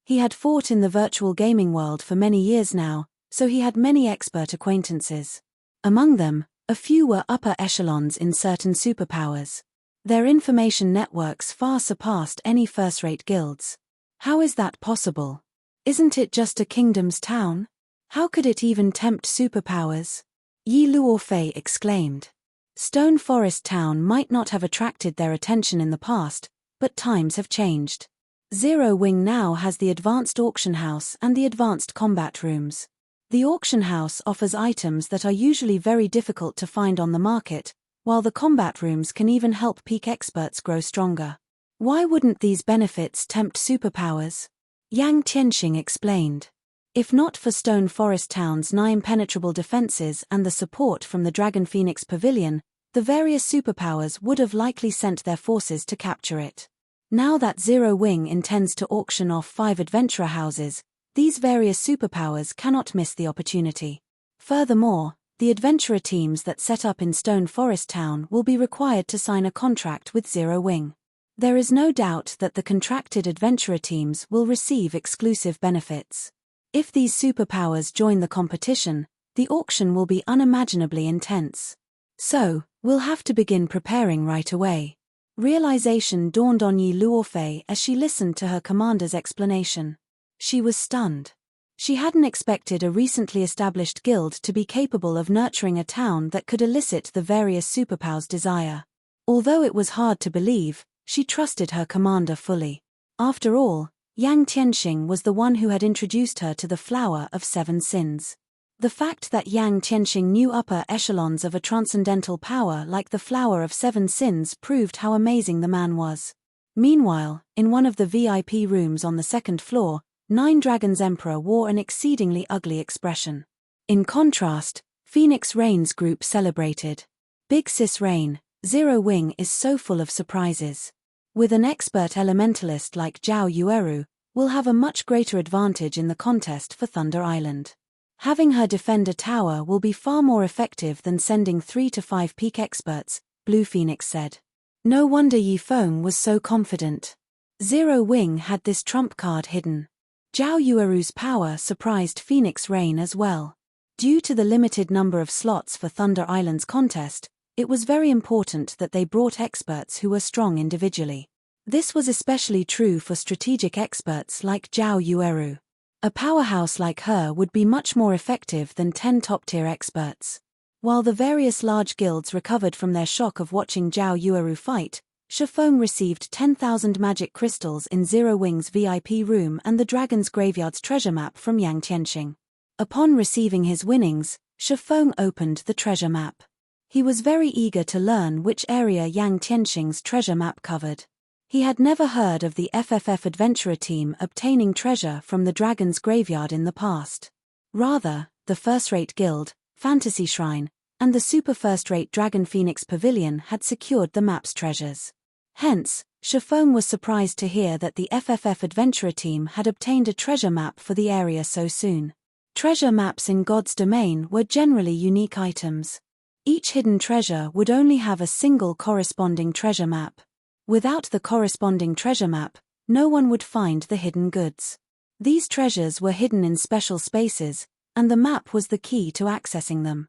He had fought in the virtual gaming world for many years now, so he had many expert acquaintances. Among them, a few were upper echelons in certain superpowers. Their information networks far surpassed any first-rate guilds. How is that possible? Isn't it just a kingdom's town? How could it even tempt superpowers? Yi Luofei exclaimed. Stone Forest Town might not have attracted their attention in the past, but times have changed. Zero Wing now has the advanced auction house and the advanced combat rooms. The auction house offers items that are usually very difficult to find on the market, while the combat rooms can even help peak experts grow stronger. Why wouldn't these benefits tempt superpowers? Yang Tianxing explained. If not for Stone Forest Town's 9 impenetrable defenses and the support from the Dragon Phoenix Pavilion, the various superpowers would have likely sent their forces to capture it. Now that Zero Wing intends to auction off 5 adventurer houses, these various superpowers cannot miss the opportunity. Furthermore, the adventurer teams that set up in Stone Forest Town will be required to sign a contract with Zero Wing. There is no doubt that the contracted adventurer teams will receive exclusive benefits. If these superpowers join the competition, the auction will be unimaginably intense. So, we'll have to begin preparing right away. Realization dawned on Yi Luofei as she listened to her commander's explanation. She was stunned. She hadn't expected a recently established guild to be capable of nurturing a town that could elicit the various superpowers' desire. Although it was hard to believe, she trusted her commander fully. After all, Yang Tianxing was the one who had introduced her to the Flower of Seven Sins. The fact that Yang Tianxing knew upper echelons of a transcendental power like the Flower of Seven Sins proved how amazing the man was. Meanwhile, in one of the VIP rooms on the second floor, Nine Dragons Emperor wore an exceedingly ugly expression. In contrast, Phoenix Rain's group celebrated. Big Sis Rain, Zero Wing is so full of surprises. With an expert elementalist like Zhao Yueru, we'll have a much greater advantage in the contest for Thunder Island. Having her defend a tower will be far more effective than sending 3 to 5 peak experts, Blue Phoenix said. No wonder Yi Feng was so confident. Zero Wing had this trump card hidden. Zhao Yueru's power surprised Phoenix Rain as well. Due to the limited number of slots for Thunder Island's contest, it was very important that they brought experts who were strong individually. This was especially true for strategic experts like Zhao Yueru. A powerhouse like her would be much more effective than 10 top-tier experts. While the various large guilds recovered from their shock of watching Zhao Yueru fight, Shifeng received 10,000 magic crystals in Zero Wing's VIP room and the Dragon's Graveyard's treasure map from Yang Tianxing. Upon receiving his winnings, Shifeng opened the treasure map. He was very eager to learn which area Yang Tianxing's treasure map covered. He had never heard of the FFF adventurer team obtaining treasure from the Dragon's Graveyard in the past. Rather, the first-rate guild, Fantasy Shrine, and the super first-rate Dragon Phoenix Pavilion had secured the map's treasures. Hence, Shifeng was surprised to hear that the FFF adventurer team had obtained a treasure map for the area so soon. Treasure maps in God's domain were generally unique items. Each hidden treasure would only have a single corresponding treasure map. Without the corresponding treasure map, no one would find the hidden goods. These treasures were hidden in special spaces, and the map was the key to accessing them.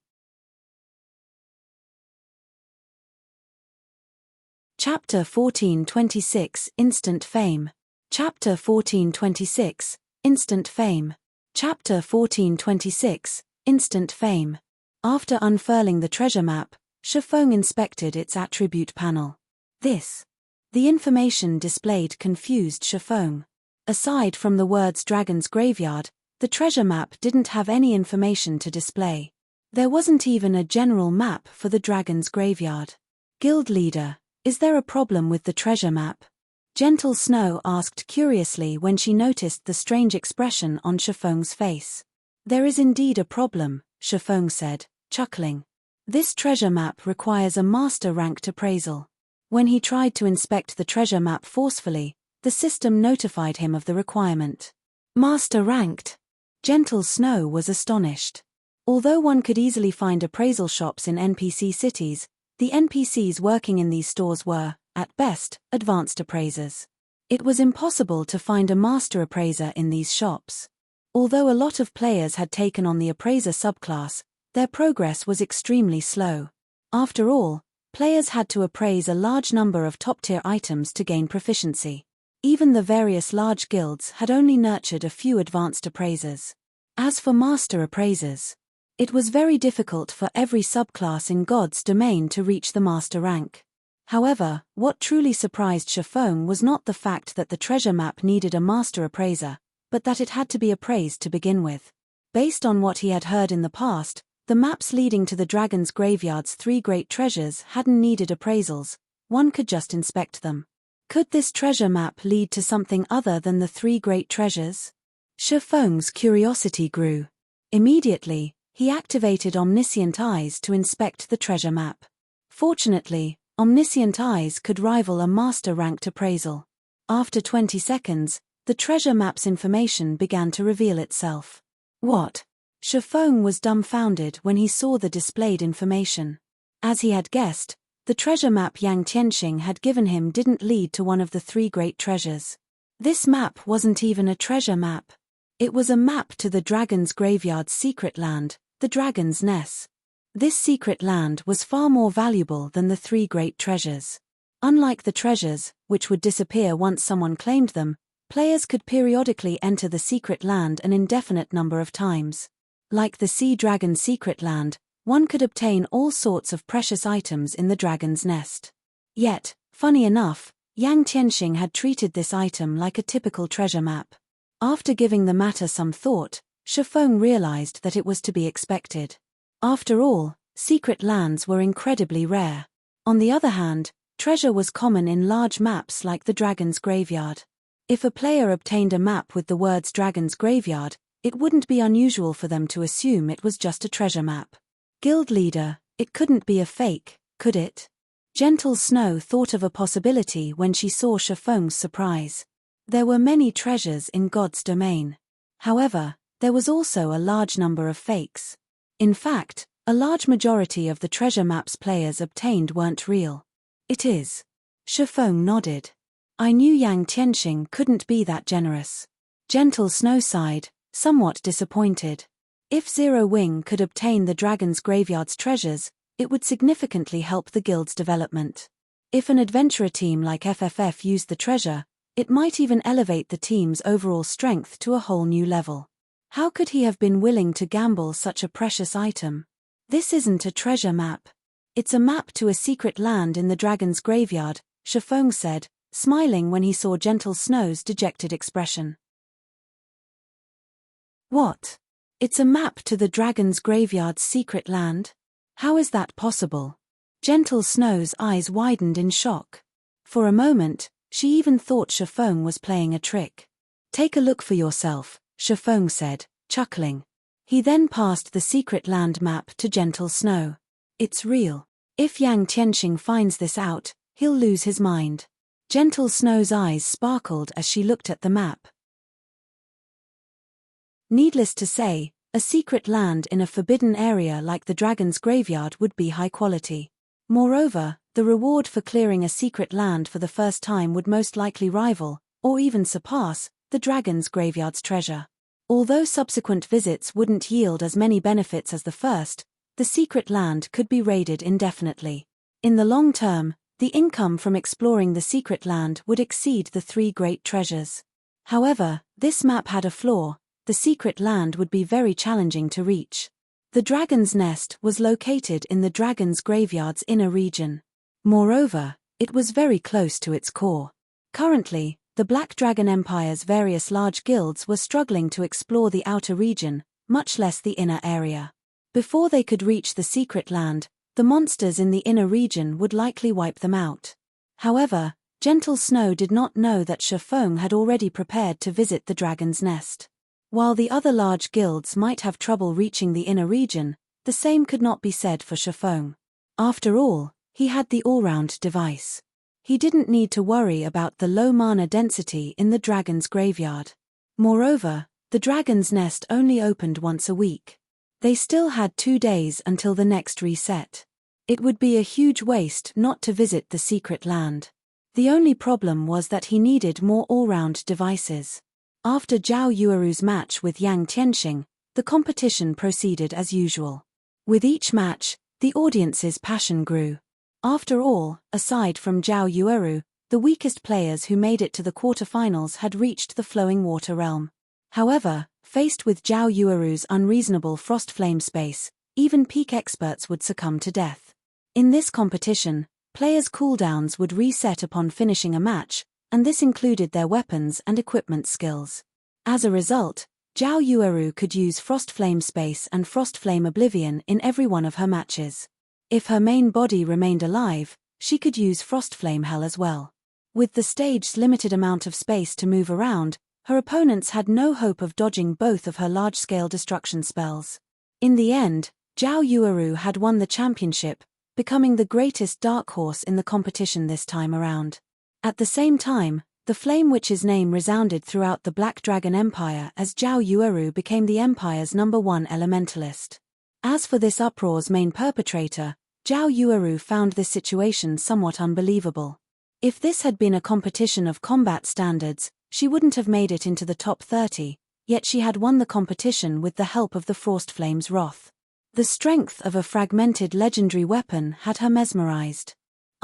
Chapter 1426 Instant Fame. Chapter 1426 Instant Fame. Chapter 1426 Instant Fame. After unfurling the treasure map, Shifeng inspected its attribute panel. The information displayed confused Shifeng. Aside from the words Dragon's Graveyard, the treasure map didn't have any information to display. There wasn't even a general map for the Dragon's Graveyard. Guild leader, is there a problem with the treasure map? Gentle Snow asked curiously when she noticed the strange expression on Shifeng's face. There is indeed a problem, Shifeng said, chuckling. This treasure map requires a master-ranked appraisal. When he tried to inspect the treasure map forcefully, the system notified him of the requirement. Master-ranked? Gentle Snow was astonished. Although one could easily find appraisal shops in NPC cities, the NPCs working in these stores were, at best, advanced appraisers. It was impossible to find a master appraiser in these shops. Although a lot of players had taken on the appraiser subclass, their progress was extremely slow. After all, players had to appraise a large number of top-tier items to gain proficiency. Even the various large guilds had only nurtured a few advanced appraisers. As for master appraisers, it was very difficult for every subclass in God's domain to reach the master rank. However, what truly surprised Shifeng was not the fact that the treasure map needed a master appraiser, but that it had to be appraised to begin with. Based on what he had heard in the past, the maps leading to the Dragon's Graveyard's 3 great treasures hadn't needed appraisals, one could just inspect them. Could this treasure map lead to something other than the 3 great treasures? Shifeng's curiosity grew. Immediately, he activated Omniscient Eyes to inspect the treasure map. Fortunately, Omniscient Eyes could rival a master-ranked appraisal. After 20 seconds, the treasure map's information began to reveal itself. What? Shifeng was dumbfounded when he saw the displayed information. As he had guessed, the treasure map Yang Tianxing had given him didn't lead to one of the 3 great treasures. This map wasn't even a treasure map. It was a map to the Dragon's Graveyard's secret land, the Dragon's Nest. This secret land was far more valuable than the 3 great treasures. Unlike the treasures, which would disappear once someone claimed them, Players could periodically enter the secret land an indefinite number of times. Like the sea dragon's secret land, one could obtain all sorts of precious items in the dragon's nest. Yet, funny enough, Yang Tianxing had treated this item like a typical treasure map. After giving the matter some thought, Shifeng realized that it was to be expected. After all, secret lands were incredibly rare. On the other hand, treasure was common in large maps like the Dragon's Graveyard. If a player obtained a map with the words Dragon's Graveyard, it wouldn't be unusual for them to assume it was just a treasure map. Guild leader, it couldn't be a fake, could it? Gentle Snow thought of a possibility when she saw Shifeng's surprise. There were many treasures in God's domain. However, there was also a large number of fakes. In fact, a large majority of the treasure maps players obtained weren't real. It is. Shifeng nodded. I knew Yang Tianxing couldn't be that generous. Gentle Snow sighed, somewhat disappointed. If Zero Wing could obtain the Dragon's Graveyard's treasures, it would significantly help the guild's development. If an adventurer team like FFF used the treasure, it might even elevate the team's overall strength to a whole new level. How could he have been willing to gamble such a precious item? This isn't a treasure map. It's a map to a secret land in the Dragon's Graveyard, Shifeng said, smiling when he saw Gentle Snow's dejected expression. What? It's a map to the Dragon's Graveyard's secret land? How is that possible? Gentle Snow's eyes widened in shock. For a moment, she even thought Shifeng was playing a trick. Take a look for yourself, Shifeng said, chuckling. He then passed the secret land map to Gentle Snow. It's real. If Yang Tianxing finds this out, he'll lose his mind. Gentle Snow's eyes sparkled as she looked at the map. Needless to say, a secret land in a forbidden area like the Dragon's Graveyard would be high quality. Moreover, the reward for clearing a secret land for the first time would most likely rival, or even surpass, the Dragon's Graveyard's treasure. Although subsequent visits wouldn't yield as many benefits as the first, the secret land could be raided indefinitely. In the long term, the income from exploring the secret land would exceed the 3 great treasures. However, this map had a flaw: the secret land would be very challenging to reach. The dragon's nest was located in the Dragon's Graveyard's inner region. Moreover, it was very close to its core. Currently, the Black Dragon Empire's various large guilds were struggling to explore the outer region, much less the inner area. Before they could reach the secret land, the monsters in the inner region would likely wipe them out. However, Gentle Snow did not know that Shifeng had already prepared to visit the dragon's nest. While the other large guilds might have trouble reaching the inner region, the same could not be said for Shifeng. After all, he had the all-round device. He didn't need to worry about the low mana density in the dragon's graveyard. Moreover, the dragon's nest only opened once a week. They still had 2 days until the next reset. It would be a huge waste not to visit the secret land. The only problem was that he needed more all-round devices. After Zhao Yueru's match with Yang Tianxing, the competition proceeded as usual. With each match, the audience's passion grew. After all, aside from Zhao Yueru, the weakest players who made it to the quarterfinals had reached the Flowing Water Realm. However, faced with Zhao Yueru's unreasonable frost flame space, even peak experts would succumb to death. In this competition, players' cooldowns would reset upon finishing a match, and this included their weapons and equipment skills. As a result, Zhao Yueru could use Frost Flame Space and Frost Flame Oblivion in every one of her matches. If her main body remained alive, she could use Frost Flame Hell as well. With the stage's limited amount of space to move around, her opponents had no hope of dodging both of her large-scale destruction spells. In the end, Zhao Yueru had won the championship, becoming the greatest dark horse in the competition this time around. At the same time, the Flame Witch's name resounded throughout the Black Dragon Empire as Zhao Yueru became the Empire's #1 elementalist. As for this uproar's main perpetrator, Zhao Yueru found this situation somewhat unbelievable. If this had been a competition of combat standards, she wouldn't have made it into the top 30, yet she had won the competition with the help of the Frost Flame's wrath. The strength of a fragmented legendary weapon had her mesmerized.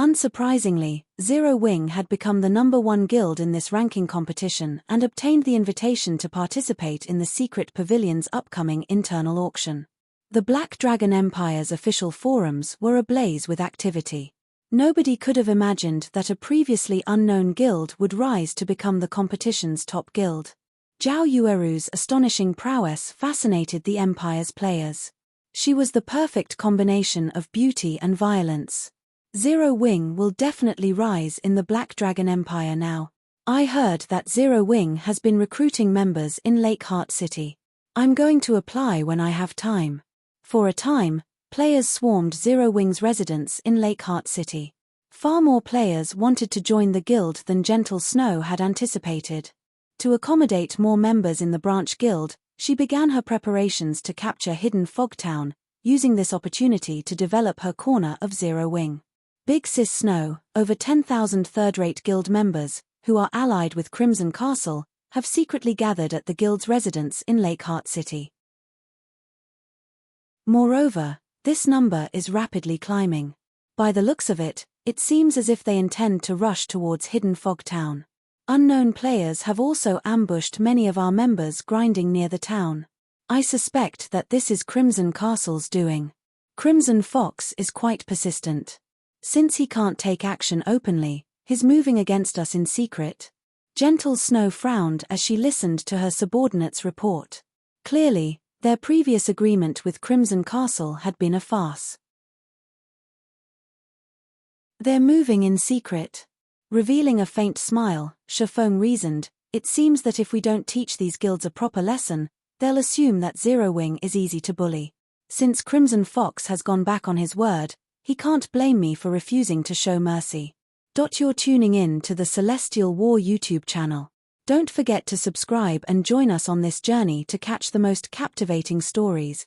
Unsurprisingly, Zero Wing had become the #1 guild in this ranking competition and obtained the invitation to participate in the Secret Pavilion's upcoming internal auction. The Black Dragon Empire's official forums were ablaze with activity. Nobody could have imagined that a previously unknown guild would rise to become the competition's top guild. Zhao Yueru's astonishing prowess fascinated the Empire's players. She was the perfect combination of beauty and violence. Zero Wing will definitely rise in the Black Dragon Empire now. I heard that Zero Wing has been recruiting members in Lakeheart City. I'm going to apply when I have time. For a time, players swarmed Zero Wing's residence in Lakeheart City. Far more players wanted to join the guild than Gentle Snow had anticipated. To accommodate more members in the branch guild, she began her preparations to capture Hidden Fog Town, using this opportunity to develop her corner of Zero Wing. Big Sis Snow, over 10,000 third-rate guild members, who are allied with Crimson Castle, have secretly gathered at the guild's residence in Lakeheart City. Moreover, this number is rapidly climbing. By the looks of it, it seems as if they intend to rush towards Hidden Fog Town. Unknown players have also ambushed many of our members grinding near the town. I suspect that this is Crimson Castle's doing. Crimson Fox is quite persistent. Since he can't take action openly, he's moving against us in secret. Gentle Snow frowned as she listened to her subordinate's report. Clearly, their previous agreement with Crimson Castle had been a farce. They're moving in secret. Revealing a faint smile, Shafeng reasoned, it seems that if we don't teach these guilds a proper lesson, they'll assume that Zero Wing is easy to bully. Since Crimson Fox has gone back on his word, he can't blame me for refusing to show mercy. You're tuning in to the Celestial War YouTube channel. Don't forget to subscribe and join us on this journey to catch the most captivating stories.